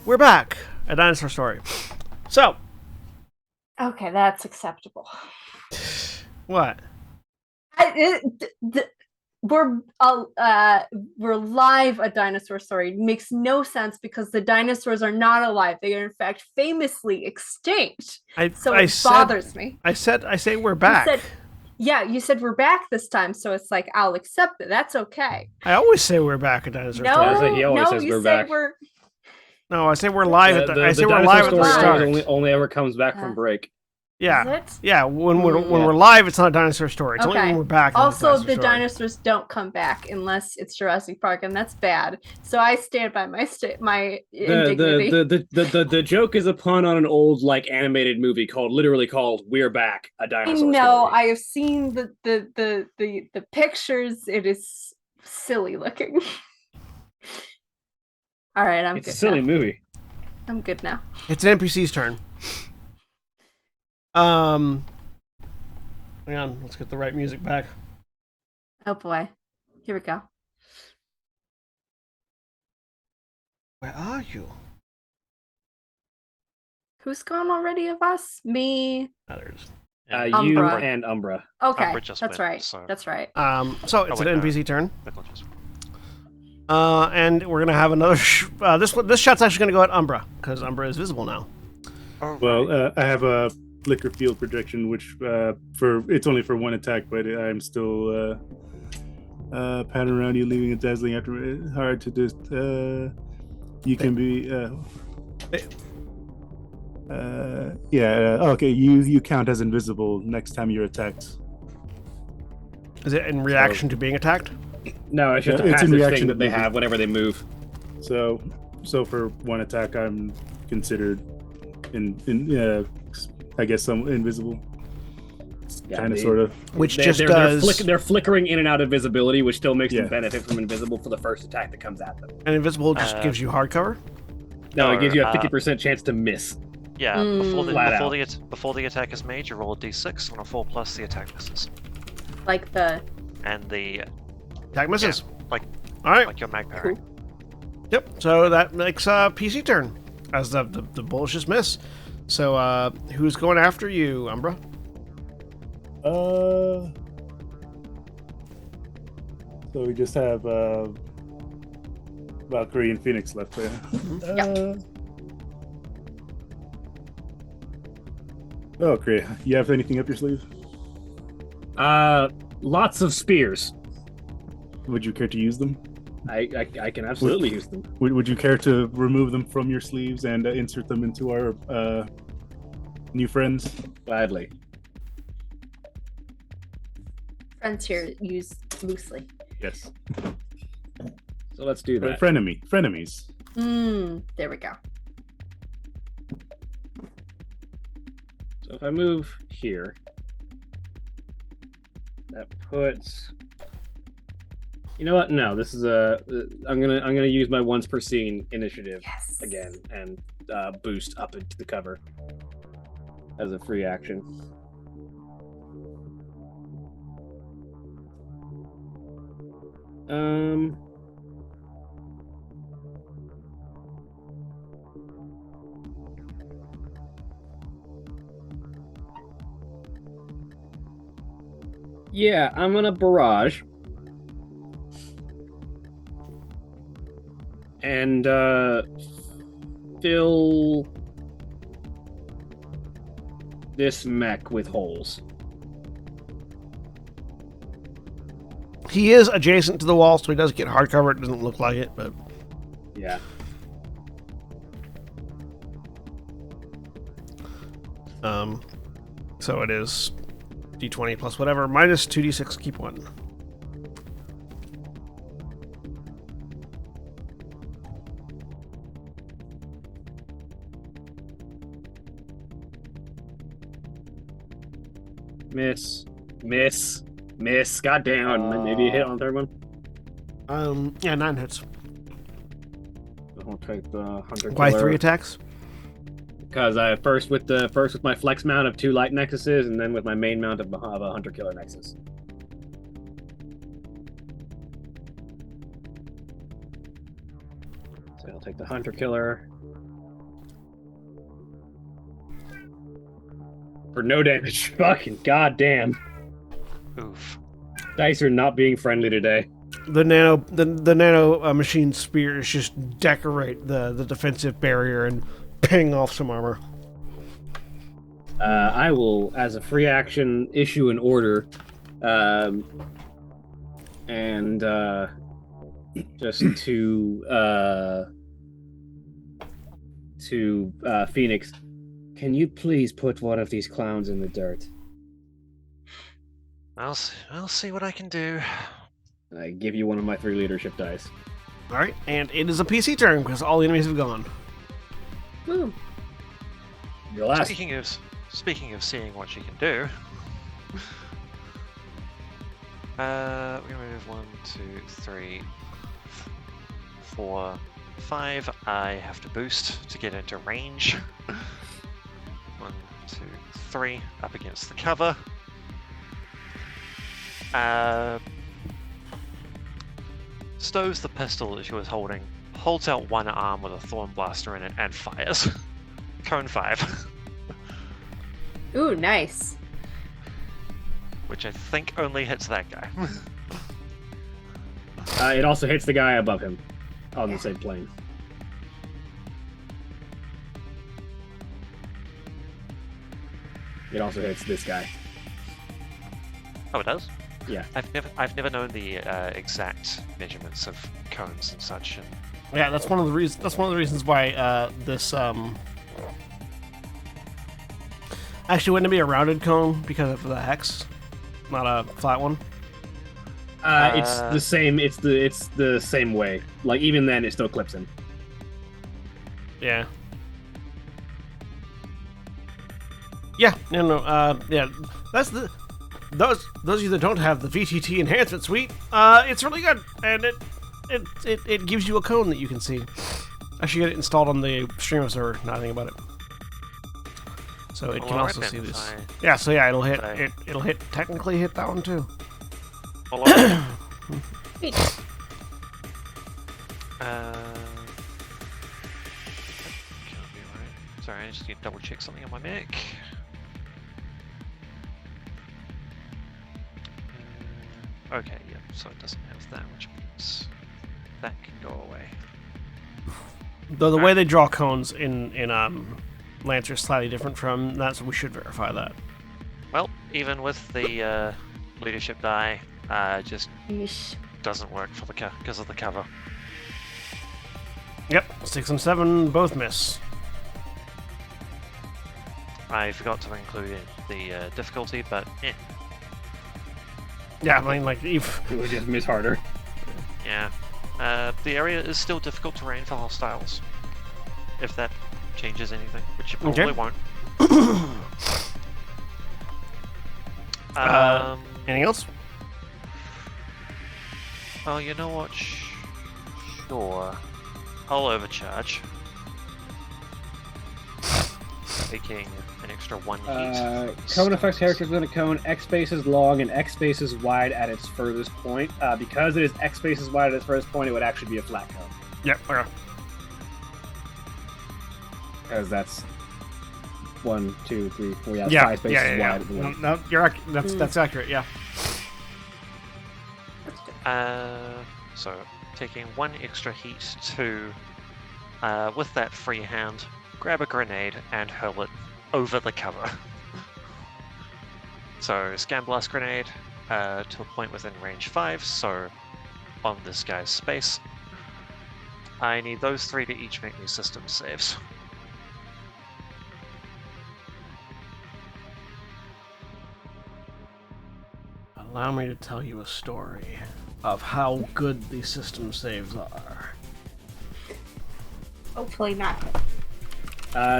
we're back. A dinosaur story. So, Okay, that's acceptable. what? We're live a dinosaur story. It makes no sense because the dinosaurs are not alive. They are in fact famously extinct. It bothers me. I say we're back. You said we're back this time, so it's like I'll accept it. That's okay. I always say we're back at dinosaur story. He always says we're back. No, I say we're live I say we're live at the start. Only ever comes back from break. Yeah, yeah. When we're live, it's not a dinosaur story. It's only when we're back. Also, the dinosaurs don't come back unless it's Jurassic Park, and that's bad. So I stand by my indignity. The joke is a pun on an old animated movie literally called "We're Back," a dinosaur No, story. I have seen the pictures. It is silly looking. All right, I'm good. It's a silly movie. I'm good now. It's an NPC's turn. Hang on, let's get the right music back. Oh boy. Here we go. Where are you? Who's gone already of us? Me. Others. You and Umbra. Okay, Umbra just that's went, right. so- That's right. So it's an NPC turn. Nickel just- And we're gonna have another. This shot's actually gonna go at Umbra because Umbra is visible now. Oh, Well, I have a flicker field projection, which it's only for one attack, but I'm still pan around you, leaving it dazzling after hard to just. You can be. Okay, you count as invisible next time you're attacked. Is it in reaction to being attacked? No, it's just a it's in passive reaction thing to that they moving. have whenever they move. So for one attack, I'm considered I guess some invisible. Kind of, sort of. Which they're flickering in and out of visibility, which still makes them Yeah. benefit from invisible for the first attack that comes at them. And invisible just gives you hard cover. No, it gives you a No, 50% chance to miss. Yeah, Flat out. before the attack is made, you roll a d6. On a 4+, the attack misses. Like the. And the Attack misses. like All right. like your mag parry. Yep. So that makes PC turn as the bullets just miss. So who's going after you, Umbra? So we just have Valkyrie and Phoenix left there. Oh, great. You have anything up your sleeve? Lots of spears. Would you care to use them? I can absolutely use them. Would you care to remove them from your sleeves and insert them into our new friends? Gladly. Friends here used loosely. Yes. So let's do that. Frenemies. There we go. So if I move here, that puts. You know what? No, this is I'm gonna use my once per scene initiative again and boost up into the cover as a free action. Yeah, I'm gonna barrage. And fill this mech with holes. He is adjacent to the wall, so he does get hard cover. It doesn't look like it, but Yeah. so it is d20 plus whatever minus 2d6. Keep one. Miss. Goddamn. Maybe a hit on the third one. Yeah, 9 hits. I'll take the hunter. Why killer. 3 attacks? Because I first with my flex mount of 2 light nexuses, and then with my main mount of a hunter killer nexus. So I'll take the hunter killer. For no damage. Fucking goddamn. Oof. Dice are not being friendly today. The nano machine spears just decorate the defensive barrier and ping off some armor. I will, as a free action, issue an order, and just to Phoenix. Can you please put one of these clowns in the dirt? I'll see what I can do. I give you one of my 3 leadership dice. All right, and it is a PC turn because all the enemies have gone. Woo. Your last. Speaking of seeing what she can do, we're gonna move 1, 2, 3, 4, 5. I have to boost to get into range. 1, 2, 3, up against the cover. Stows the pistol that she was holding, holds out one arm with a thorn blaster in it, and fires. Cone 5. Ooh, nice. Which I think only hits that guy. It also hits the guy above him on the same plane. It also hits this guy. Oh, it does? Yeah. I've never known the exact measurements of cones and such. And Yeah, that's one of the reasons. That's one of the reasons why this actually wouldn't it be a rounded cone because of the hex, not a flat one. It's the same. It's the same way. Like even then, it still clips him. Yeah. Yeah. No. Yeah. That's the. Those of you that don't have the VTT enhancement suite, it's really good, and it gives you a cone that you can see. I should get it installed on the stream server. Not thinking about it. So it can also see this. Yeah. So yeah, it'll hit. It'll hit. Technically, hit that one too. Sweet. Can't be right. Sorry, I just need to double check something on my Mac. Okay, yeah, so it doesn't have that, which means that can go away. Though the way they draw cones in Lancer is slightly different from that, so we should verify that. Well, even with the leadership die, just Yeesh. doesn't work for the because of the cover. Yep, 6 and 7 both miss. I forgot to include the difficulty, but Yeah, I mean, like, if It would just miss harder. yeah. The area is still difficult terrain for hostiles. If that changes anything, which it probably Okay. won't. anything else? Well, you know what? Sure. I'll overcharge. Taking an extra 1 heat. Cone affects characters within a cone. X space is long and X space is wide at its furthest point. Because it is X space is wide at its furthest point, it would actually be a flat cone. Yep, okay. Because that's 1, 2, 3, 4. Yeah, Yeah, 5 spaces yeah. wide. At the length. No, that's accurate, yeah. So taking 1 extra heat to, with that free hand, grab a grenade and hurl it over the cover. So scan blast grenade to a point within range 5, so on this guy's space. I need those 3 to each make me system saves. Allow me to tell you a story of how good these system saves are. Hopefully not.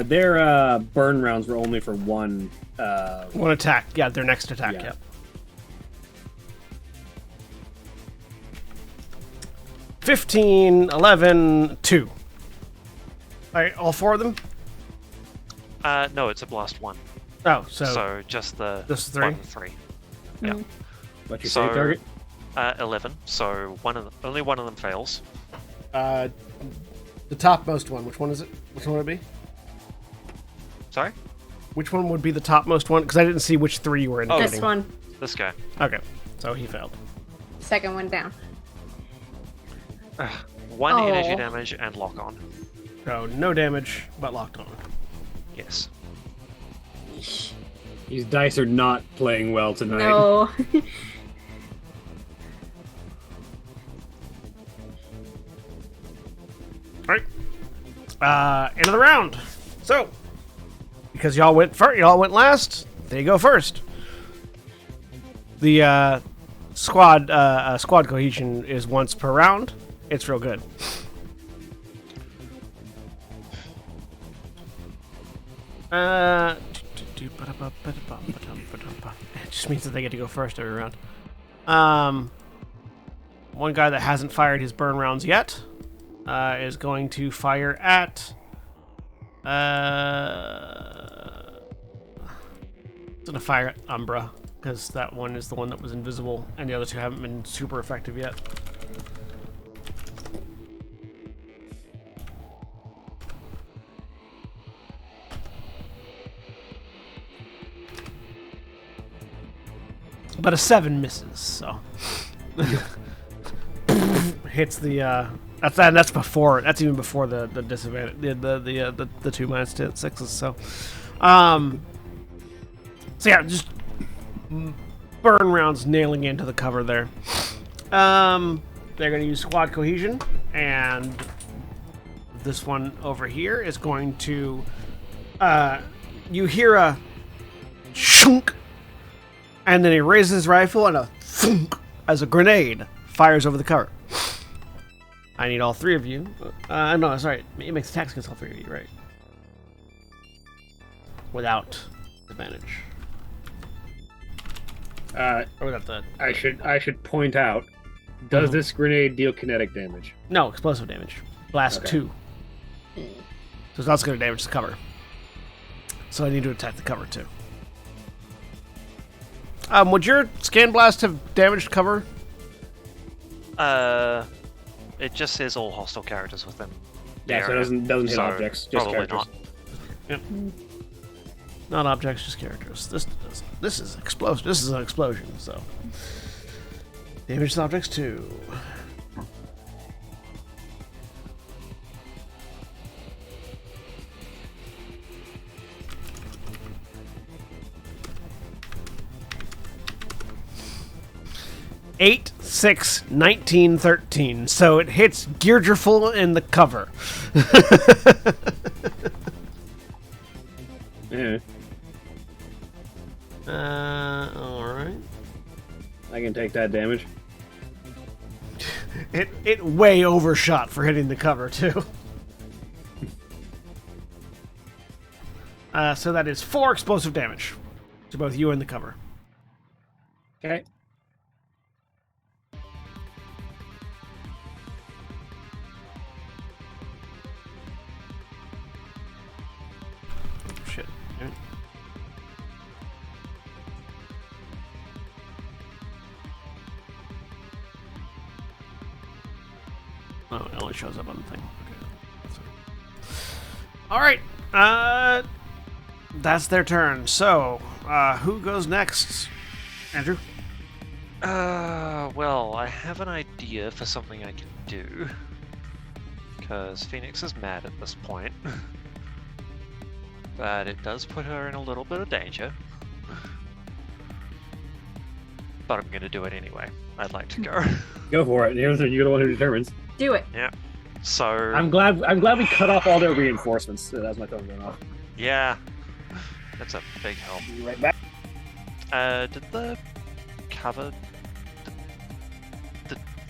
Their burn rounds were only for one. One attack, yeah, their next attack, Yeah. yeah. 15, 11, 2. Alright, all 4 of them? No, it's a blast 1. Oh, so So just the this is 3? 1 3. Yeah. What's your So- save target? 11. So only one of them fails. The topmost one, which one is it? Which one would it be? Sorry? Which one would be the topmost one? Because I didn't see which 3 you were indicating. This one. This guy. Okay, so he failed. Second one down. 1 Oh. energy damage and lock on. So no damage, but locked on. Yes. These dice are not playing well tonight. No. All right. End of the round. So, because y'all went first, y'all went last. They go first. The squad cohesion is once per round. It's real good. It just means that they get to go first every round. One guy that hasn't fired his burn rounds yet is going to fire at. It's gonna fire at Umbra because that one is the one that was invisible, and the other 2 haven't been super effective yet. But a 7 misses, so hits the. That's before. That's even before the disadvantage. The 2 minus 6s. So, so yeah, just burn rounds nailing into the cover there. They're going to use squad cohesion, and this one over here is going to. You hear a shunk. And then he raises his rifle and a thunk as a grenade fires over the cover. I need all 3 of you. No, sorry. It makes attacks against all 3 of you, right? Without advantage. Or without the... I should point out, does this grenade deal kinetic damage? No, explosive damage. Blast Okay. 2. So it's not going to damage the cover. So I need to attack the cover too. Would your scan blast have damaged cover? It just says all hostile characters within. the Yeah, so it area. doesn't hit So, objects, just probably characters. not. Yep. Not objects, just characters. This is explosion. This is an explosion. So damage objects too. Eight, 6, 19, 13. So it hits Geardriful in the cover. Yeah, Alright. I can take that damage. It way overshot for hitting the cover, too. So that is 4 explosive damage to both you and the cover. Okay. Shit. Damn it. Oh, it only shows up on the thing. Okay. That's all right. That's their turn. So, who goes next? Andrew? Well, I have an idea for something I can do. Because Phoenix is mad at this point. But it does put her in a little bit of danger. But I'm gonna do it anyway. I'd like to go. Go for it. You're the one who determines. Do it. Yeah. So I'm glad we cut off all their reinforcements. So that's my phone going off. yeah, that's a big help. Be right back. Did the cover?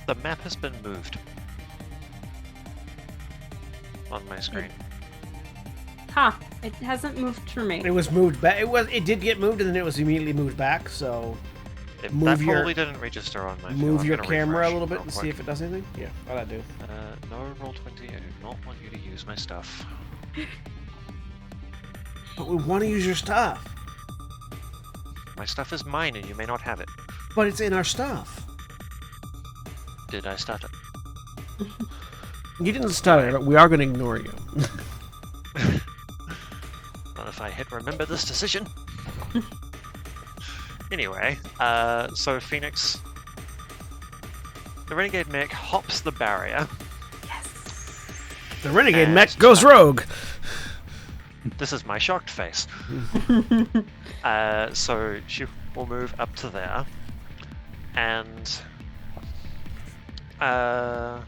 The map has been moved on my screen. Huh. It hasn't moved for me. It was moved back. It did get moved, and then it was immediately moved back. So That move your- probably didn't register on my. move I'm your gonna camera a refresh little bit real and see quick. if it does anything. Yeah, what I do. No, roll 20. I do not want you to use my stuff. But we want to use your stuff. My stuff is mine, and you may not have it. But it's in our stuff. Did I start it? You didn't start it, but we are going to ignore you. if I hit remember this decision. Anyway, so Phoenix, the Renegade Mech hops the barrier. The Renegade And- Mech goes rogue. This is my shocked face. So she will move up to there, and I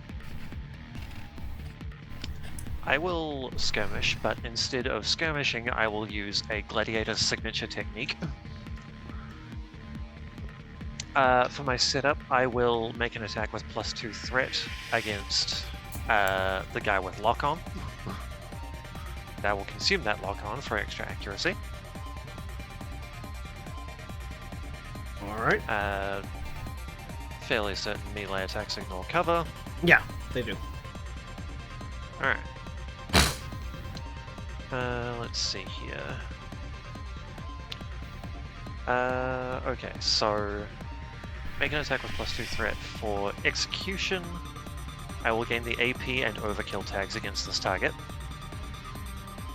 will skirmish, but instead of skirmishing, I will use a gladiator signature technique. For my setup, I will make an attack with +2 threat against the guy with lock on. I will consume that lock on for extra accuracy. All right. Fairly certain melee attacks ignore cover. Yeah, they do. Alright. Let's see here. Okay, so make an attack with +2 threat. For execution, I will gain the AP and overkill tags against this target.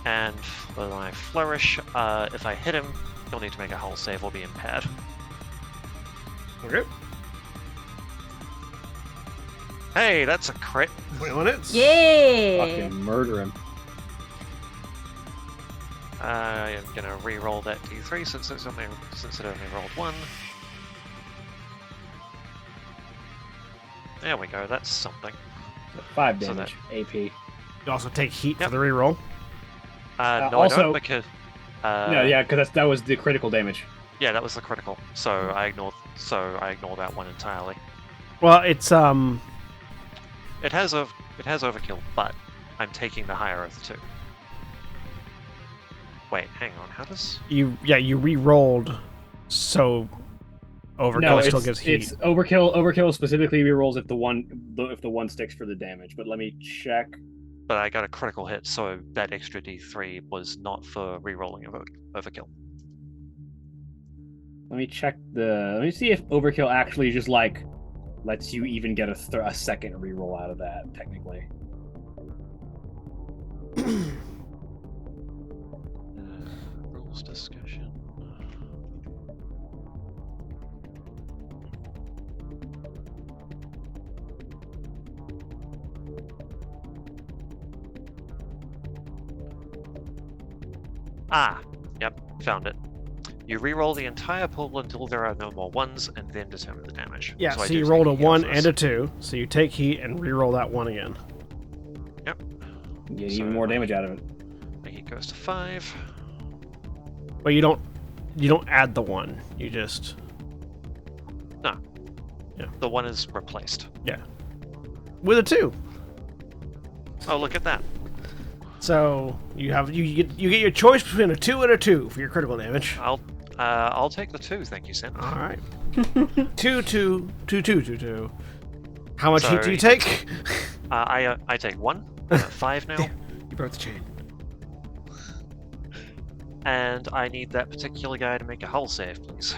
And for my flourish, if I hit him, he'll need to make a hull save or be impaired. Okay. Hey, that's a crit. 21 hits. Yay! Fucking murder him. I am gonna re-roll that d3 since it only rolled 1. There we go. That's something. 5 So damage. AP. You also take heat Yep. for the reroll. No, I also- don't because. Yeah, because that was the critical damage. Yeah, that was the critical. So I ignored that one entirely. Well, it's It has overkill, but I'm taking the higher of the two. Wait, hang on. How does? you re-rolled, so overkill No, still gives heat. it's overkill. Overkill specifically rerolls if the one sticks for the damage. But let me check. But I got a critical hit, so that extra d3 was not for re-rolling of overkill. Let me check the. Let me see if overkill actually just like lets you even get a second reroll out of that. Technically, Rules discussion. Ah, yep, found it. You re-roll the entire pool until there are no more ones, and then determine the damage. Yeah, I so do you take rolled a heat off 1 this. and a 2, so you take heat and re-roll that 1 again. you get So- even more damage out of it. My heat goes to 5. But you don't add the 1. You just The 1 is replaced. with a 2. Oh, look at that. So you get your choice between a 2 and a 2 for your critical damage. I'll take the 2, thank you, Sen. All right. 2, 2, 2, 2, 2, 2. How much heat do you Sorry. take? I take 1. I'm at 5 now. You broke the chain. And I need that particular guy to make a hull save, please.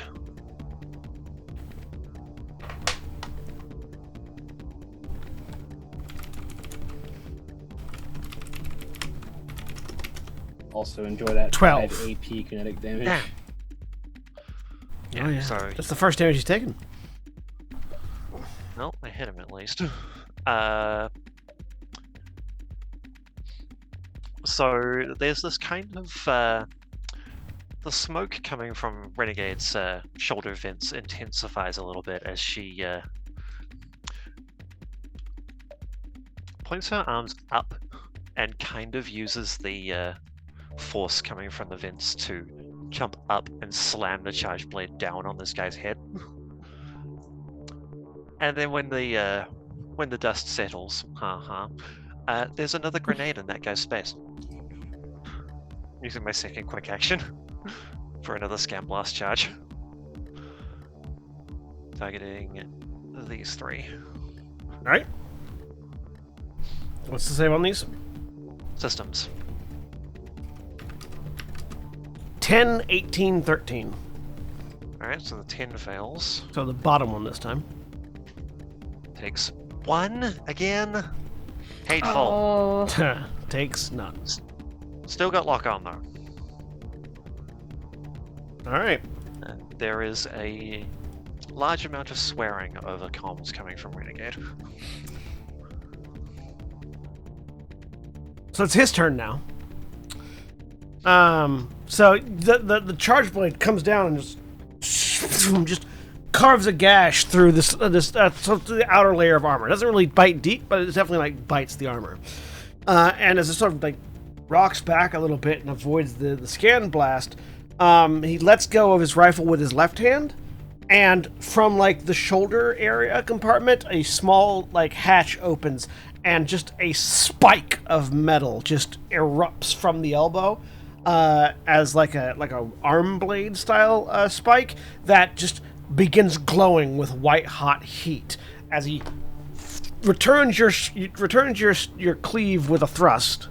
Also enjoy that 12. 5 AP kinetic damage. Damn. Yeah, Oh, yeah. sorry. That's the first damage he's taken. Well, I hit him at least. So there's this kind of the smoke coming from Renegade's shoulder vents intensifies a little bit as she points her arms up and kind of uses the force coming from the vents to jump up and slam the charge blade down on this guy's head. And then when the dust settles, there's another grenade in that guy's space. Using my second quick action for another Scam Blast charge. Targeting these 3. All right. What's the save on these? Systems. 10, 18, 13. Alright, so the 10 fails. So the bottom one this time. Takes 1 again. Hateful. Oh, Takes none. Still got lock on though. All right. And there is a large amount of swearing over comms coming from Renegade. So it's his turn now. So the charge blade comes down and just carves a gash through through the outer layer of armor. It doesn't really bite deep, but it definitely like bites the armor. And as it sort of like rocks back a little bit and avoids the scan blast, he lets go of his rifle with his left hand, and from like the shoulder area compartment, a small like hatch opens, and just a spike of metal just erupts from the elbow, as like a arm blade style spike that just begins glowing with white hot heat as he returns your cleave with a thrust.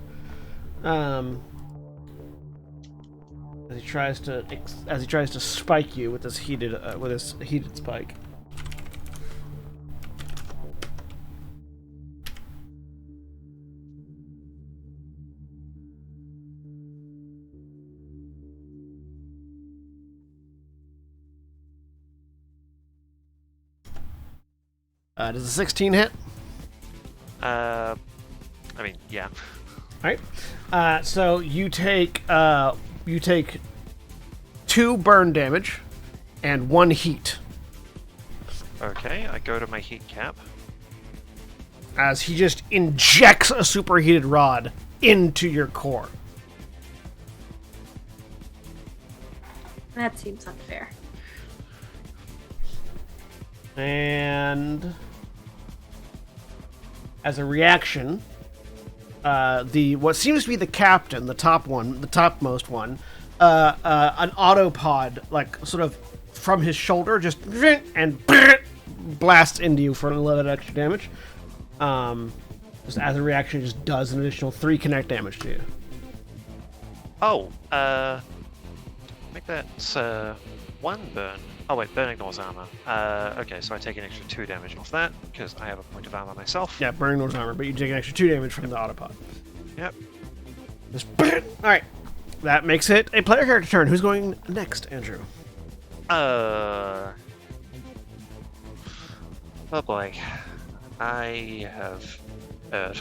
As he tries to spike you with this heated spike. Does a 16 hit? I mean, yeah. All right. So you take 2 burn damage and 1 heat Okay, I go to my heat cap. as he just injects a superheated rod into your core. That seems unfair. And as a reaction, what seems to be the captain, the topmost one, an autopod, like sort of from his shoulder, just and blasts into you for a little bit of extra damage. Just as a reaction, it just does an additional 3 connect damage to you. Oh, make that 1 burn. Oh wait, burn ignores armor. Okay, so I take an extra 2 damage off that because I have a point of armor myself. Yeah, burning those armor, but you take an extra 2 damage from the autopod. Yep. Just all right. That makes it a player character turn. Who's going next, Andrew? Oh boy, I have heard.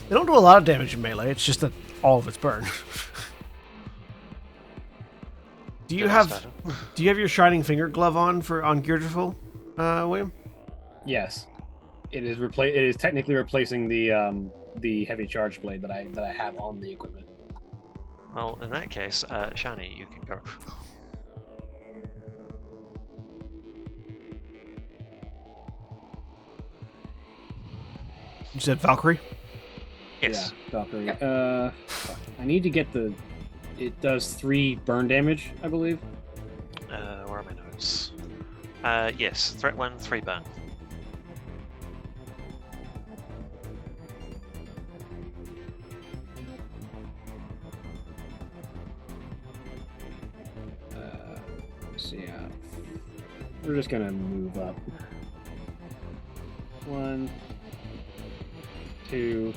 They don't do a lot of damage in melee. It's just that all of it's burn. Do you have your shining finger glove on Gearful, William? Yes, it is It is technically replacing the heavy charge blade that I have on the equipment. Well, in that case, Shani, you can go. You said Valkyrie? Yes. Yeah, Valkyrie. I need to get it does 3 burn damage, I believe. Where are my notes? Yes, threat 1, 3 burn. So yeah, we're just gonna move up. 1, 2.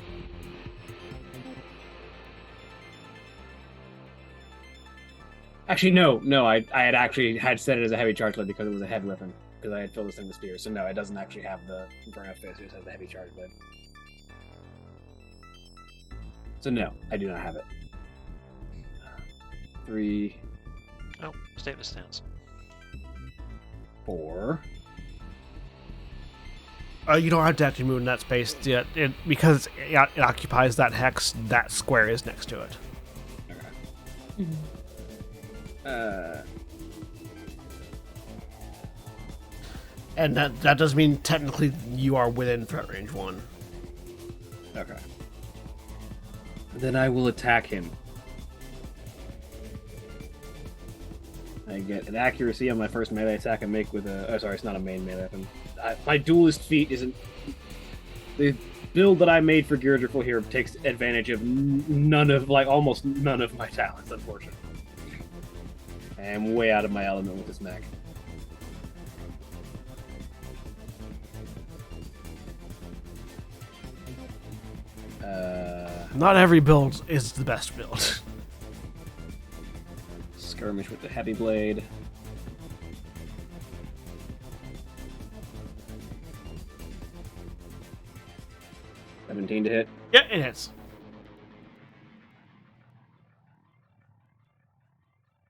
Actually, no. I had set it as a heavy charge blade because it was a heavy weapon. Because I had filled this thing with spears. So no, it doesn't actually have the burn up face. It just has the heavy charge blade. So no, I do not have it. 3, Oh, statement stands. 4. You don't have to actually move in that space yet. Because it occupies that hex, that square is next to it. Okay. And that does mean technically you are within threat range 1. Okay. Then I will attack him. I get an accuracy on my first melee attack I make with a... Oh, sorry, it's not a main melee weapon. My duelist feat isn't... The build that I made for Gearful here takes advantage of almost none of my talents, unfortunately. I am way out of my element with this mech. Not every build is the best build. Skirmish with the heavy blade. $17 to hit. Yeah, it hits.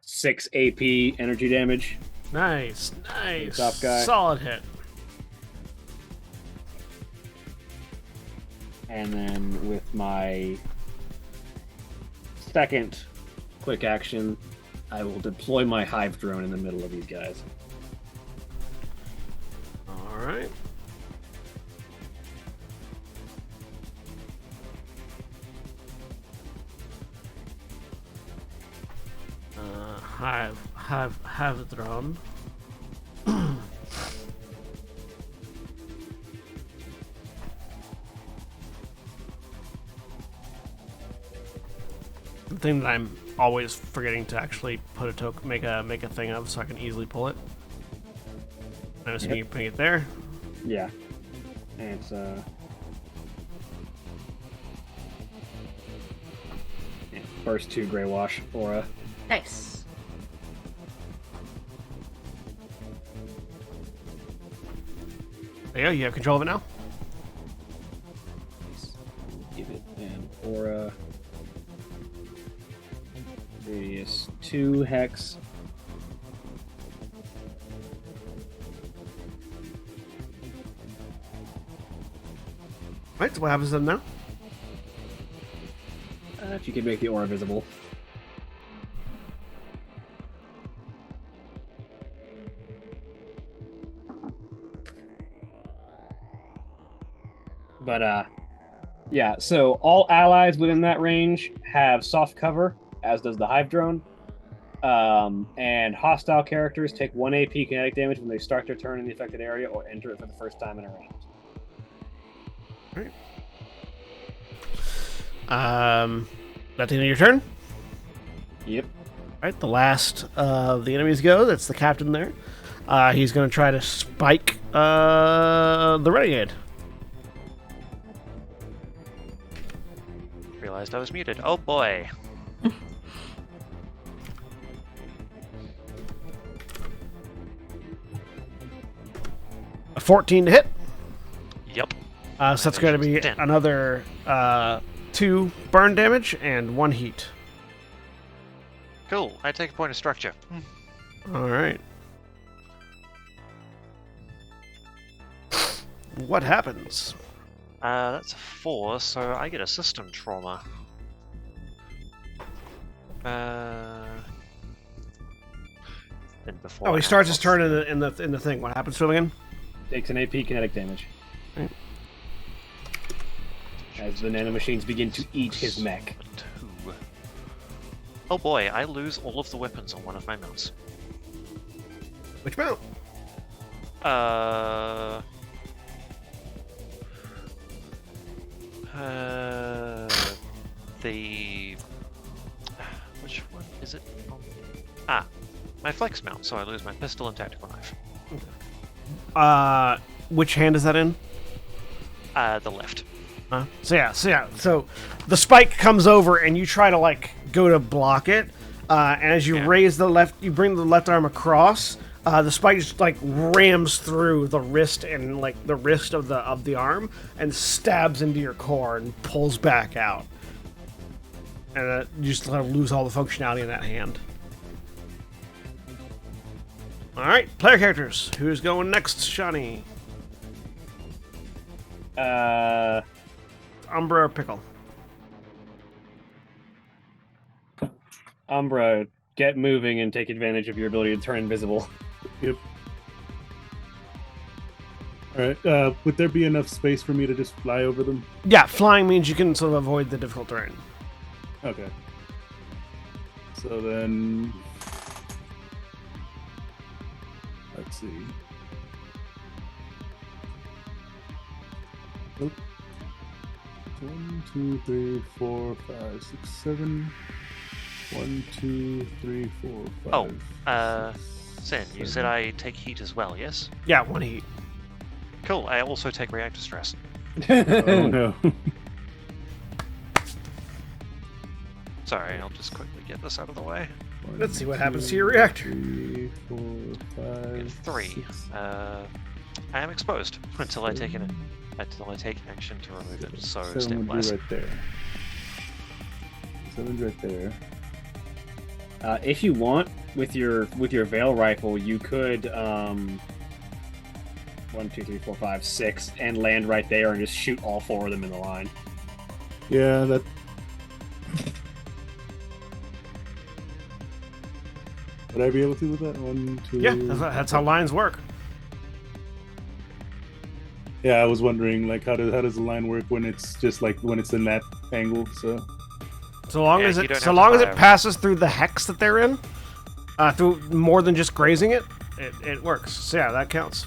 6 AP energy damage. Nice. Top guy. Solid hit. And then with my second quick action, I will deploy my hive drone in the middle of these guys. All right. Have the drone. The thing that I'm always forgetting to actually put a token, make a thing of, so I can easily pull it. I'm assuming you're putting it there. Yeah. And it's first 2 Grey Wash aura. Nice. There you go. You have control of it now. Give it an aura. Radius 2 hex. Right. So what happens then now? If you could make the aura visible. But yeah, so all allies within that range have soft cover, as does the hive drone. And hostile characters take 1 AP kinetic damage when they start their turn in the affected area or enter it for the first time in a round. That's the end of your turn. Yep. Right, the last of the enemies go. That's the captain there. He's going to try to spike the renegade. Realized I was muted. Oh boy. A 14 to hit. Yep. So that's going to be 10. another 2 burn damage and 1 heat. Cool. I take a point of structure. All right. What happens? That's a 4, so I get a system trauma. Then before Oh, I he starts his lost- turn in the thing. What happens to him again? Takes an AP kinetic damage. Right. As the nanomachines begin to eat his mech. 2. Oh boy, I lose all of the weapons on one of my mounts. Which mount? The... Which one is it? My flex mount, so I lose my pistol and tactical knife. Which hand is that in? The left. So the spike comes over and you try to go to block it, and as you raise the left, you bring the left arm across. The spike just rams through the wrist and the wrist of the arm and stabs into your core and pulls back out, and you just lose all the functionality in that hand. All right, player characters. Who's going next, Shani? Umbra or Pickle? Umbra, get moving and take advantage of your ability to turn invisible. Yep. Alright, would there be enough space for me to just fly over them? Yeah, flying means you can sort of avoid the difficult terrain. Okay. So then... Let's see. Oop. 1, 2, 3, 4, 5, 6, 7. 1, 2, 3, 4, 5. Oh, Sin, you said I take heat as well, yes? Yeah, 1 heat. Cool, I also take reactor stress. Oh no. Sorry, I'll just quickly get this out of the way. Let's see what happens to your reactor. 3, 4, 5, 3. 6. I am exposed until I take action to remove it. So 7 step would be less. right there. 7's right there. If you want, with your Veil rifle, you could 1, 2, 3, 4, 5, 6, and land right there and just shoot all 4 of them in the line. Yeah, that. Would I be able to with that? 1, 2. Yeah, that's how lines work. Yeah, I was wondering, like, how does the line work when it's just like when it's in that angle? So long Yeah, as you it don't so have to long as it fire. passes through the hex that they're in, through more than just grazing it, it works. So yeah, that counts.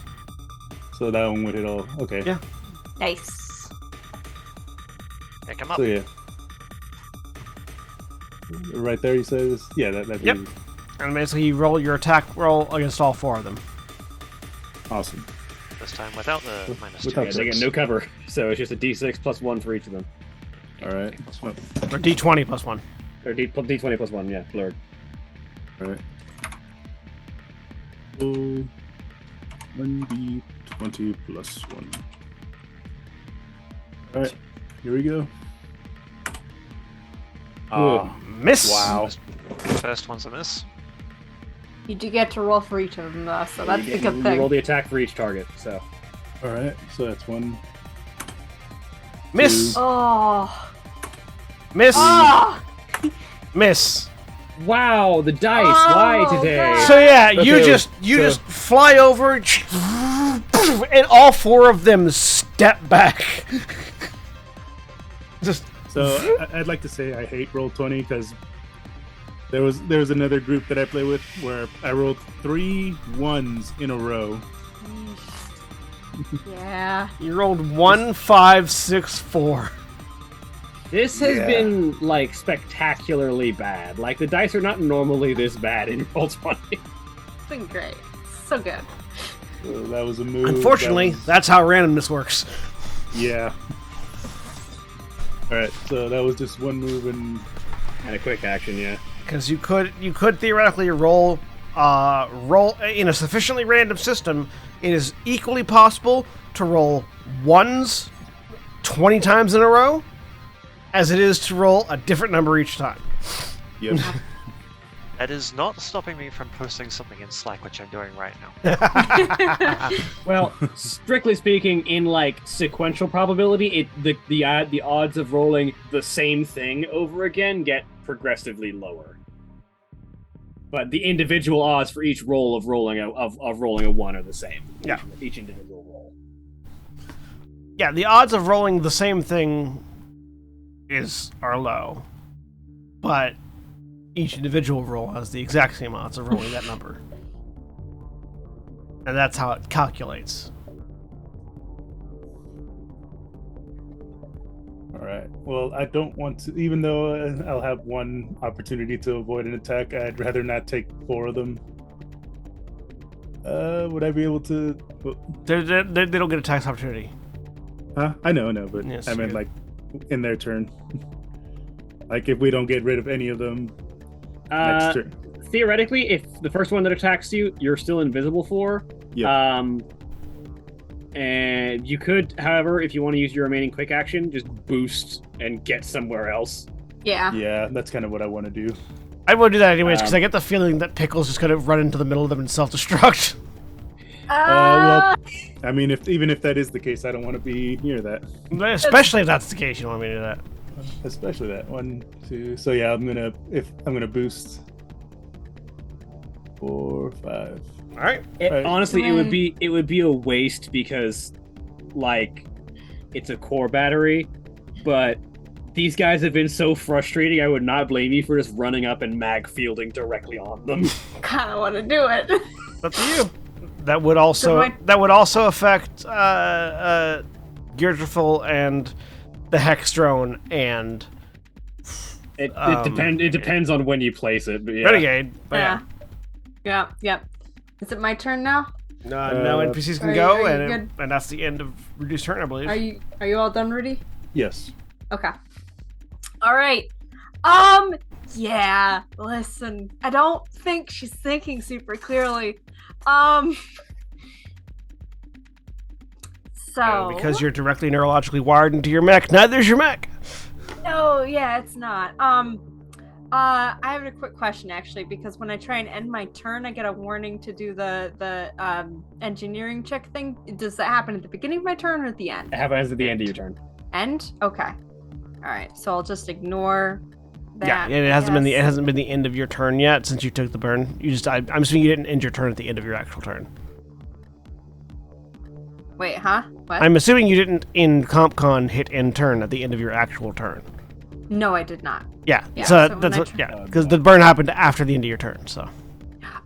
So that one would hit all. Okay. Yeah. Nice. Pick him up. So yeah. Right there, you said. Yeah, that. Yep. And basically, you roll your attack roll against all 4 of them. Awesome. This time without the minus 2. without Yeah, they get no cover, so it's just a D6 plus 1 for each of them. All right. Or D20 plus 1. Or D20 plus 1, yeah, blurred. All right. So 1d20 plus 1. All right. Here we go. Miss. Wow. First one's a miss. You do get to roll for each of them, though, so that's the good You thing. roll the attack for each target, so. All right. So that's 1. Miss. Oh. Miss. Oh. Miss. Wow, the dice! Oh, Why today? God. So yeah, you Okay, just fly over, and all 4 of them step back. Just So I'd like to say I hate Roll20 because there was another group that I play with where I rolled 3 1s in a row. Yeah. you rolled 1, 5, 6, 4. This has Yeah. been, like, spectacularly bad. Like, the dice are not normally this bad in Roll20. It's been great. So good. So that was a move. Unfortunately, that was- that's how randomness works. yeah. All right, so that was just one move and And a quick action, yeah. Because you could theoretically roll in a sufficiently random system. It is equally possible to roll 1s 20 times in a row, as it is to roll a different number each time. yep. That is not stopping me from posting something in Slack, which I'm doing right now. Well, strictly speaking, in, like, sequential probability, the odds of rolling the same thing over again get progressively lower. But the individual odds for each roll of rolling a 1 are the same. Yeah. Each individual roll. Yeah, the odds of rolling the same thing are low, but each individual roll has the exact same odds of rolling that number, and that's how it calculates. All right. Well, I don't want to, even though I'll have 1 opportunity to avoid an attack, I'd rather not take 4 of them. Would I be able to? They don't get a tax opportunity. Huh? I know, but Yes, I meant you- like in their turn. Like if we don't get rid of any of them next turn. Theoretically, if the first one that attacks you, you're still invisible for. Yeah. And you could, however, if you want to use your remaining quick action, just boost and get somewhere else. Yeah. Yeah, that's kind of what I want to do. I would do that anyways because I get the feeling that Pickle's just gonna run into the middle of them and self-destruct. Well, I mean, even if that is the case, I don't want to be near that. Especially if that's the case, you don't want me to do that. Especially that 1, 2. So yeah, I'm gonna boost 4, 5. All right. Right. Honestly, it would be a waste because, like, it's a core battery, but these guys have been so frustrating. I would not blame you for just running up and mag fielding directly on them. Kind of want to do it. It's up to you. That would also affect Gearful and the Hex Drone and It depends on when you place it. But yeah. Renegade. But Yeah. Yep. Is it my turn now? no NPCs can Are go, you and good? and that's the end of reduced turn, I believe. Are you all done, Rudy? Yes. Okay. All right. Yeah, listen, I don't think she's thinking super clearly. So Because you're directly neurologically wired into your mech, neither's your mech. no, yeah, it's not. I have a quick question actually, because when I try and end my turn, I get a warning to do the engineering check thing. Does that happen at the beginning of my turn or at the end? It happens at the end of your turn. End? Okay. All right. So I'll just ignore that. Yeah, it hasn't been the end of your turn yet since you took the burn. I'm assuming you didn't end your turn at the end of your actual turn. Wait, huh? What? I'm assuming you didn't in CompCon hit end turn at the end of your actual turn. No, I did not. Yeah. Yeah, So so that's when what. Yeah, because the burn happened after the end of your turn. So.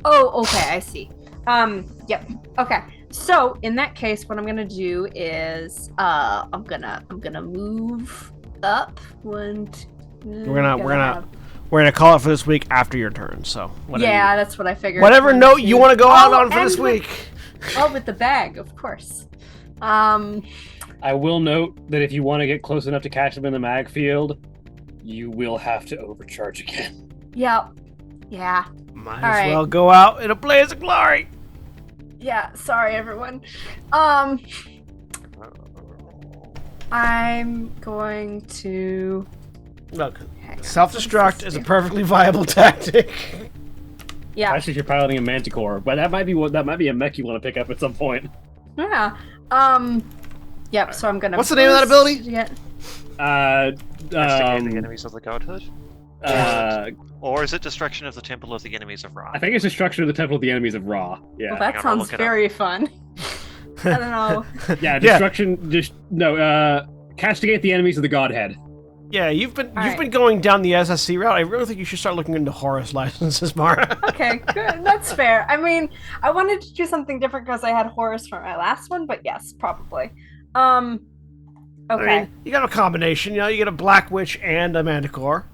Oh, okay, I see. Yep. Okay. So in that case, what I'm gonna do is I'm gonna move up one. We're gonna call it for this week after your turn. So. Yeah, that's what I figured. Whatever note you want to go out on for this week. With the bag, of course. I will note that if you want to get close enough to catch them in the mag field, you will have to overcharge again. Yep. Yeah. Might as well go out in a blaze of glory. Yeah, sorry everyone. I'm going to look. Self-destruct is a perfectly viable tactic. Yeah. Especially if you're piloting a Manticore, but that might be a mech you want to pick up at some point. Yeah. Yep. So I'm gonna. What's the name of that ability? Yeah. Castigate the enemies of the godhood? Or is it destruction of the temple of the enemies of Ra? I think it's destruction of the temple of the enemies of Ra. Yeah. Well, that sounds very fun. I don't know. Yeah, destruction. Castigate the enemies of the godhead. Yeah, you've been going down the SSC route. I really think you should start looking into Horus licenses, Mara. Okay, good. That's fair. I mean, I wanted to do something different because I had Horus for my last one, but yes, probably. Okay. I mean, you got a combination. You get a Black Witch and a Manticore.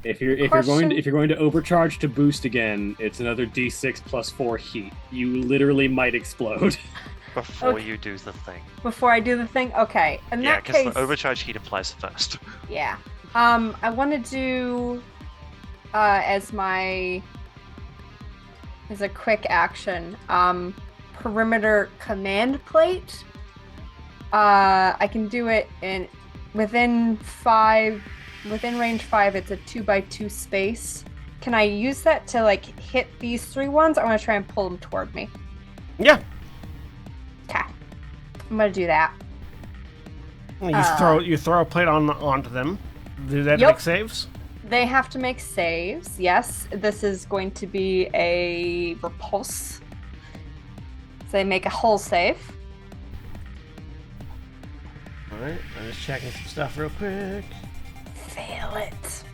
If you're going to overcharge to boost again, it's another D6 plus 4 heat. You literally might explode. Before you do the thing. Before I do the thing? Okay. In that case... Yeah, because the overcharge heat applies first. Yeah. I want to do... as a quick action, perimeter command plate. I can do it within range 5, it's a 2x2 space. Can I use that to hit these 3 ones? I want to try and pull them toward me. Yeah. Okay. I'm gonna do that. You throw a plate onto them. Do that make saves? They have to make saves, yes. This is going to be a repulse. So they make a hull save. Alright, I'm just checking some stuff real quick. Fail it.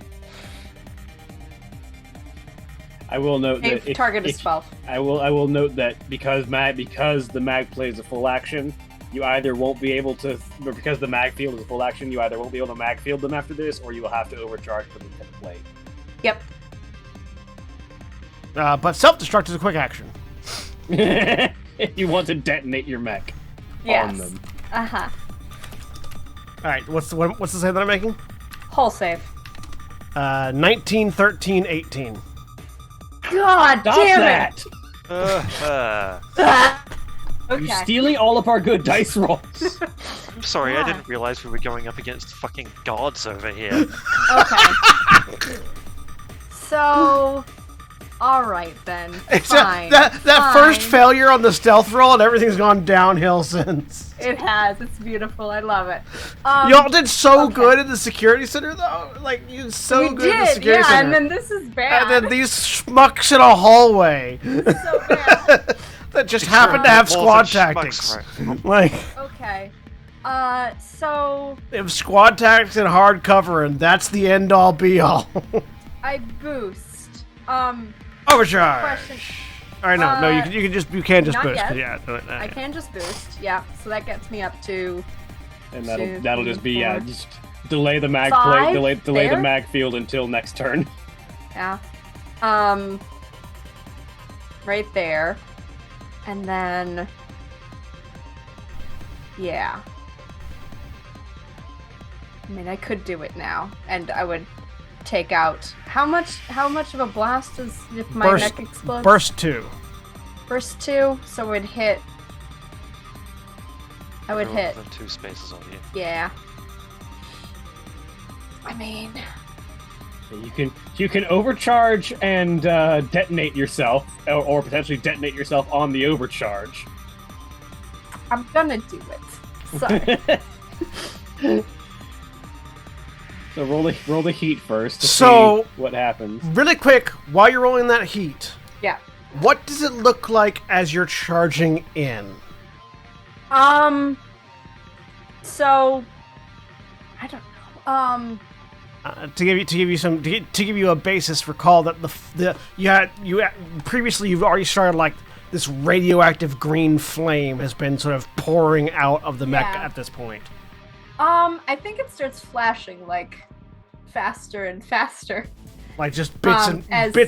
I will note that target is 12. I will note that because the mag plays a full action, you either won't be able to, or because the mag field is a full action, you either won't be able to mag field them after this, or you will have to overcharge for the play. Yep. But self-destruct is a quick action. If you want to detonate your mech on them. Uh-huh. Alright, what's the save that I'm making? Hull save. 19, 13, 18. God damn it! Okay. You're stealing all of our good dice rolls. I'm sorry, I didn't realize we were going up against fucking gods over here. Okay. So, alright then. Fine. That first failure on the stealth roll and everything's gone downhill since. It has. It's beautiful. I love it. Y'all did so good in the security center, though. You did so good in the security center. And then this is bad. And then these schmucks in a hallway. This is so bad. That just happened to have squad tactics. Okay. So... They have squad tactics and hard cover, and that's the end-all, be-all. I boost. Overcharge! Question. Alright, no, you can just boost. Yet. Yeah, I can just boost, yeah. So that gets me up to... And that'll just be, just delay the mag 5, plate, delay the mag field until next turn. Yeah. Right there. And then... Yeah. I mean, I could do it now, and I would take out how much of a blast is if my mech explodes? Burst 2. Burst 2, so it would hit. I would hit. Within 2 spaces on you. Yeah. I mean, You can overcharge and detonate yourself, or potentially detonate yourself on the overcharge. I'm gonna do it. Sorry. So roll the heat first to So- see what happens. Really quick, while you're rolling that heat, Yeah. what does it look like as you're charging in? So I don't know. To give you a basis, recall that previously you've already started like this radioactive green flame has been sort of pouring out of the mech Yeah. at this point. I think it starts flashing like faster and faster. Like just bits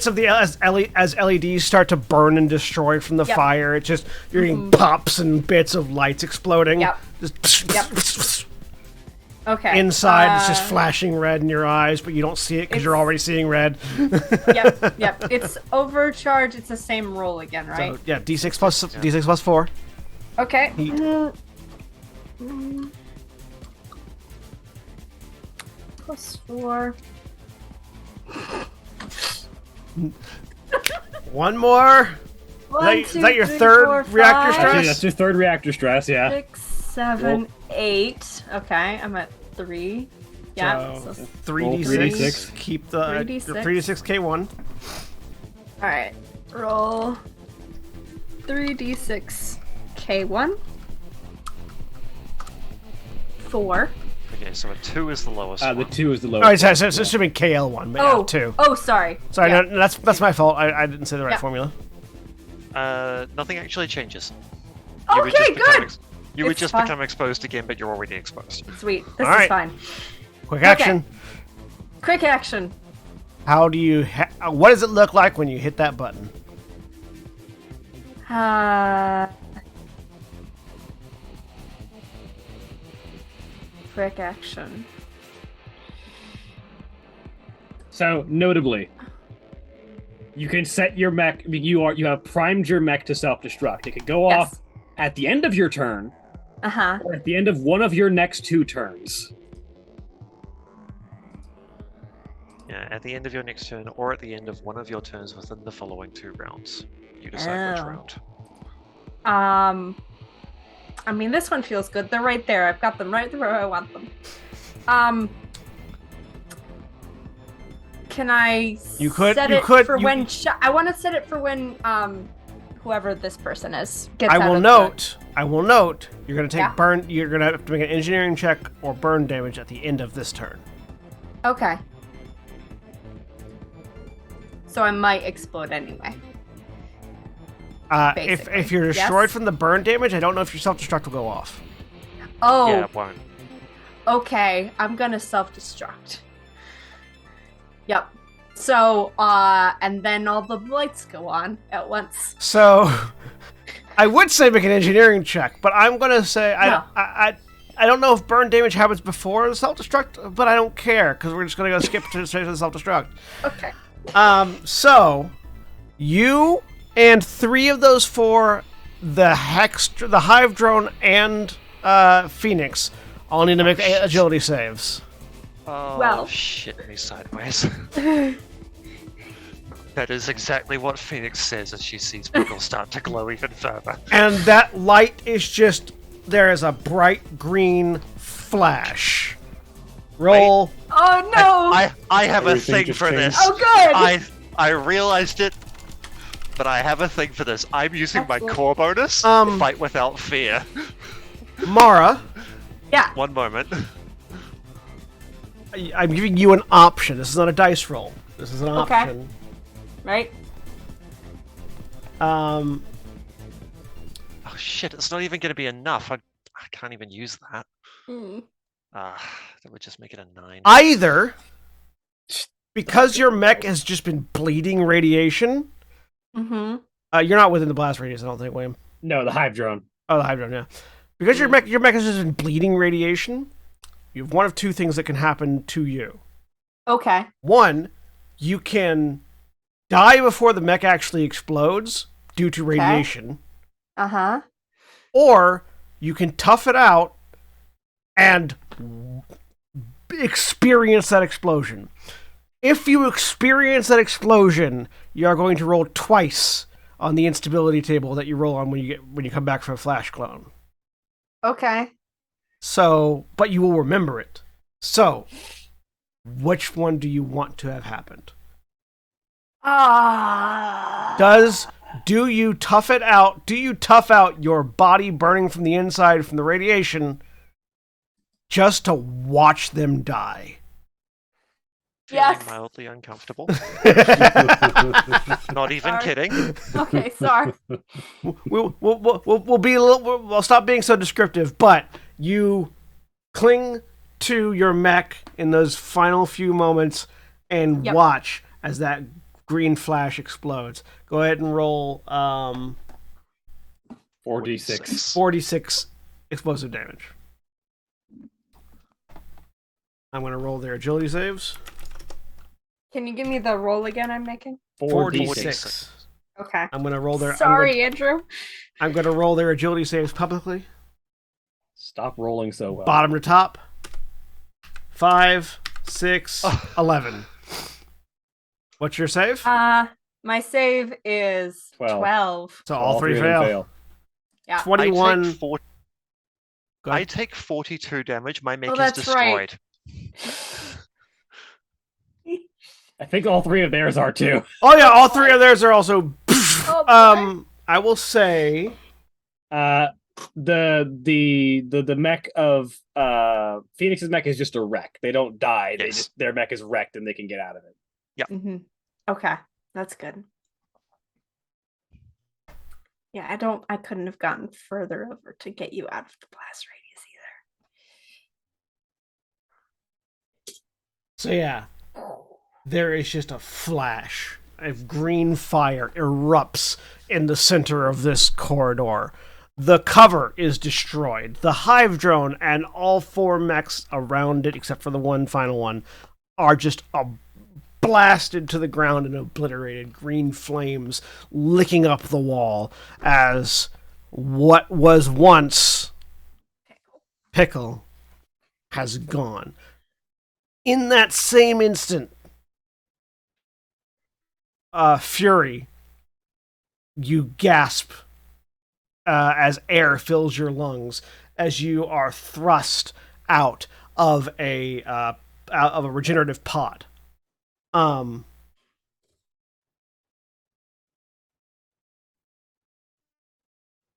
as LEDs start to burn and destroy from the Yep. fire. It's just you're getting pops and bits of lights exploding. Yep. Just Yep. Okay. inside, it's just flashing red in your eyes, but you don't see it because you're already seeing red. Yep. It's overcharge. It's the same roll again, right? So, yeah, D6 plus 4. Okay. Heat. Plus 4. One more. Is that your third reactor stress? That's your third reactor stress, yeah. 6, 7, 8. Okay, I'm at 3. Yeah. So So, 3d6. 3d6. Keep the 3d6. 3d6 K1. alright. Roll 3d6 K1. 4. Okay, so a 2 is the lowest The one. 2 is the All lowest. right, so it should be KL1, but yeah, 2. Oh, sorry. Sorry, Yeah. no, that's my fault. I didn't say the right Yeah. formula. Nothing actually changes. Okay, good. You would It's just fine. become exposed again, but you're already exposed. Sweet. This All is right. fine. Quick action. Quick action. How do you? What does it look like when you hit that button? Quick action. So, notably, you can set your mech. You have primed your mech to self-destruct. It can go Yes. off at the end of your turn, Uh-huh. or at the end of one of your next 2 turns. Yeah, at the end of your next turn, or at the end of one of your turns within the following 2 rounds. You decide which Oh. round. I mean, this one feels good. They're right there. I've got them right where I want them. Can I set it for when... I want to set it for when, whoever this person is gets I out will of note. You're gonna take Yeah. burn. You're gonna have to make an engineering check or burn damage at the end of this turn. Okay. So I might explode anyway. If Basically, you're destroyed yes? from the burn damage, I don't know if your self-destruct will go off. Oh, Yeah, it won't. okay. I'm gonna self-destruct. Yep. So, and then all the lights go on at once. So, I would say make an engineering check, but I'm gonna say No. I don't know if burn damage happens before the self-destruct, but I don't care because we're just gonna go skip to straight to the self-destruct. Okay. So you and 3 of those 4, the Hive drone, and Phoenix all need to make agility saves. Oh, Well- shit me sideways. That is exactly what Phoenix says as she sees people start to glow even further. And that light is just there is a bright green flash. Roll. Oh no! I have Everything a thing just for changed. this. Oh, good! I realized it, but I have a thing for this. I'm using my Excellent. core bonus, Um, Fight Without Fear. Mara, Yeah. One moment. I'm giving you an option. This is not a dice roll. This is an Okay. option. Right? Oh shit, it's not even going to be enough. I can't even use that. Mm. That would just make it a 9. Either because your mech has just been bleeding radiation. Mm-hmm. You're not within the blast radius, I don't think, William. No, the Hive drone. Oh, the Hive drone, yeah. Because your mech has just been bleeding radiation. You have one of two things that can happen to you. Okay. One, you can die before the mech actually explodes due to radiation. Uh-huh. Or you can tough it out and experience that explosion. If you experience that explosion, you are going to roll twice on the instability table that you roll on when you come back from a flash clone. Okay. So, but you will remember it. So, which one do you want to have happened? Do you tough it out? Do you tough out your body burning from the inside from the radiation just to watch them die? Feeling Yes. mildly uncomfortable. Not even Sorry. kidding. Okay, sorry. We'll be a little. We'll stop being so descriptive. But you cling to your mech in those final few moments and Yep. watch as that green flash explodes. Go ahead and roll 4d6. 46 explosive damage. I'm going to roll their agility saves. Can you give me the roll again I'm making? 46. Okay. I'm going to roll their. Sorry, Andrew. I'm going to roll their agility saves publicly. Stop rolling so well. Bottom to top. 5, 6, 11. What's your save? My save is 12. So all three of them fail. Yeah. 21. I Go ahead. take 42 damage. My mech is that's destroyed. I think all three of theirs are too. Oh yeah, all three of theirs are also. Oh, boy. I will say. The mech of Phoenix's mech is just a wreck. They don't die. They Yes. just their mech is wrecked and they can get out of it. Mm-hmm. Okay, that's good. Yeah, I couldn't have gotten further over to get you out of the blast radius So yeah, there is just a flash of green fire erupts in the center of this corridor. The cover is destroyed. The hive drone and all four mechs around it, except for the one final one, are just blasted to the ground and obliterated. Green flames licking up the wall as what was once Pickle has gone. In that same instant, Fury, you gasp as air fills your lungs as you are thrust out of a regenerative pod. No,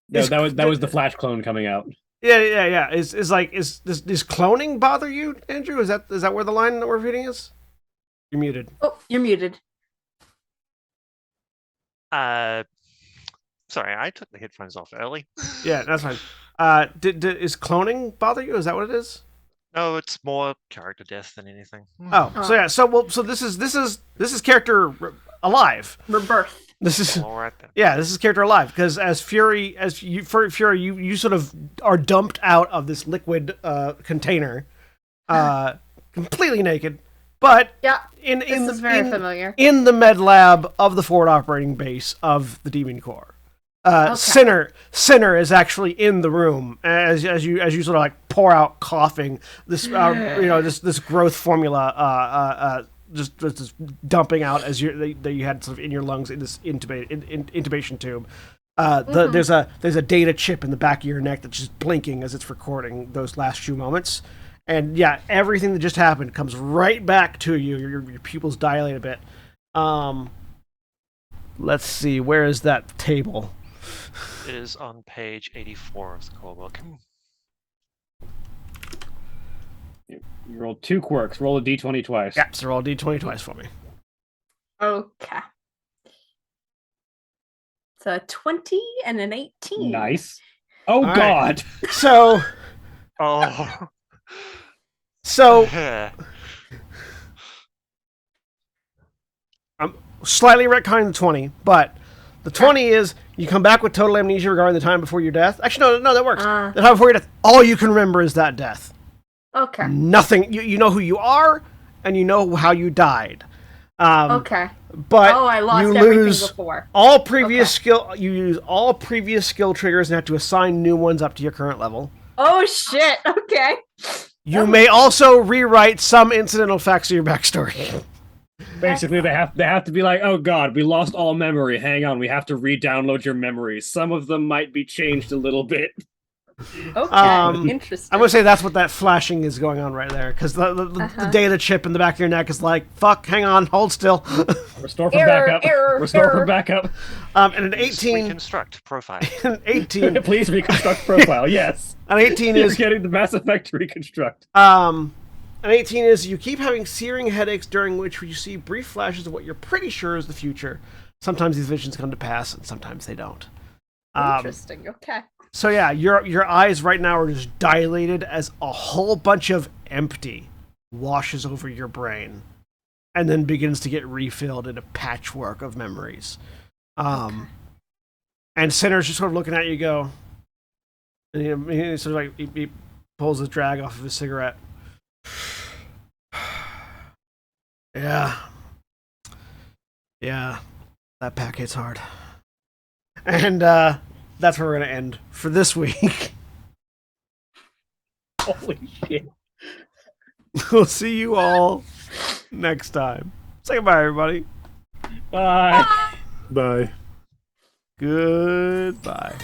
that was the Flash clone coming out. Yeah. Is cloning bother you, Andrew? Is that where the line that we're reading is? You're muted. Oh, you're muted. Sorry, I took the headphones off early. Yeah, that's fine. Is cloning bother you? Is that what it is? No, it's more character death than anything. Oh, so yeah, so this is character alive. Rebirth. This is All right then. yeah, this is character alive because Fury, you sort of are dumped out of this liquid container, completely naked, but Yeah, in this is very familiar. in the med lab of the forward operating base of the Demon Corps. Okay. Sinner is actually in the room as you sort of like pour out coughing this this growth formula just dumping out as that you had sort of in your lungs in this intubation tube. There's a data chip in the back of your neck that's just blinking as it's recording those last few moments, and yeah, everything that just happened comes right back to you. Your pupils dilate a bit. Let's see, where is that table? It is on page 84 of the core book. You rolled 2 quirks. Roll a d20 twice. Yeah, so roll D20 twice for me. Okay. So a 20 and an 18. Nice. Oh All God. right. So Oh. I'm slightly retconning the 20, but the 20 is you come back with total amnesia regarding the time before your death. Actually, no, that works. The time before your death, all you can remember is that death. Okay. Nothing. You know who you are, and you know how you died. Okay. But Oh, I lost you everything lose before. all previous Okay. skill. You use all previous skill triggers and have to assign new ones up to your current level. Oh shit. Okay. You may also rewrite some incidental facts of your backstory. Basically, they have to be like, oh god, we lost all memory. Hang on, we have to re-download your memories. Some of them might be changed a little bit. Okay. Interesting. I'm gonna say that's what that flashing is going on right there, because the data chip in the back of your neck is like, fuck, hang on, hold still. Restore from Error, backup. error, Restore error. from backup. And an 18, Reconstruct profile. an 18, Please reconstruct profile. Yes. an 18 You're is getting the Mass Effect reconstruct. an 18 is you keep having searing headaches during which you see brief flashes of what you're pretty sure is the future. Sometimes these visions come to pass, and sometimes they don't. Interesting. Okay. So yeah, your eyes right now are just dilated as a whole bunch of empty washes over your brain, and then begins to get refilled in a patchwork of memories. And Sinner's just sort of looking at you, go, and he sort of like he pulls his drag off of his cigarette. Yeah, that pack hits hard, and that's where we're gonna end for this week. Holy shit. We'll see you all next time. Say goodbye, everybody. Bye. Bye. Goodbye.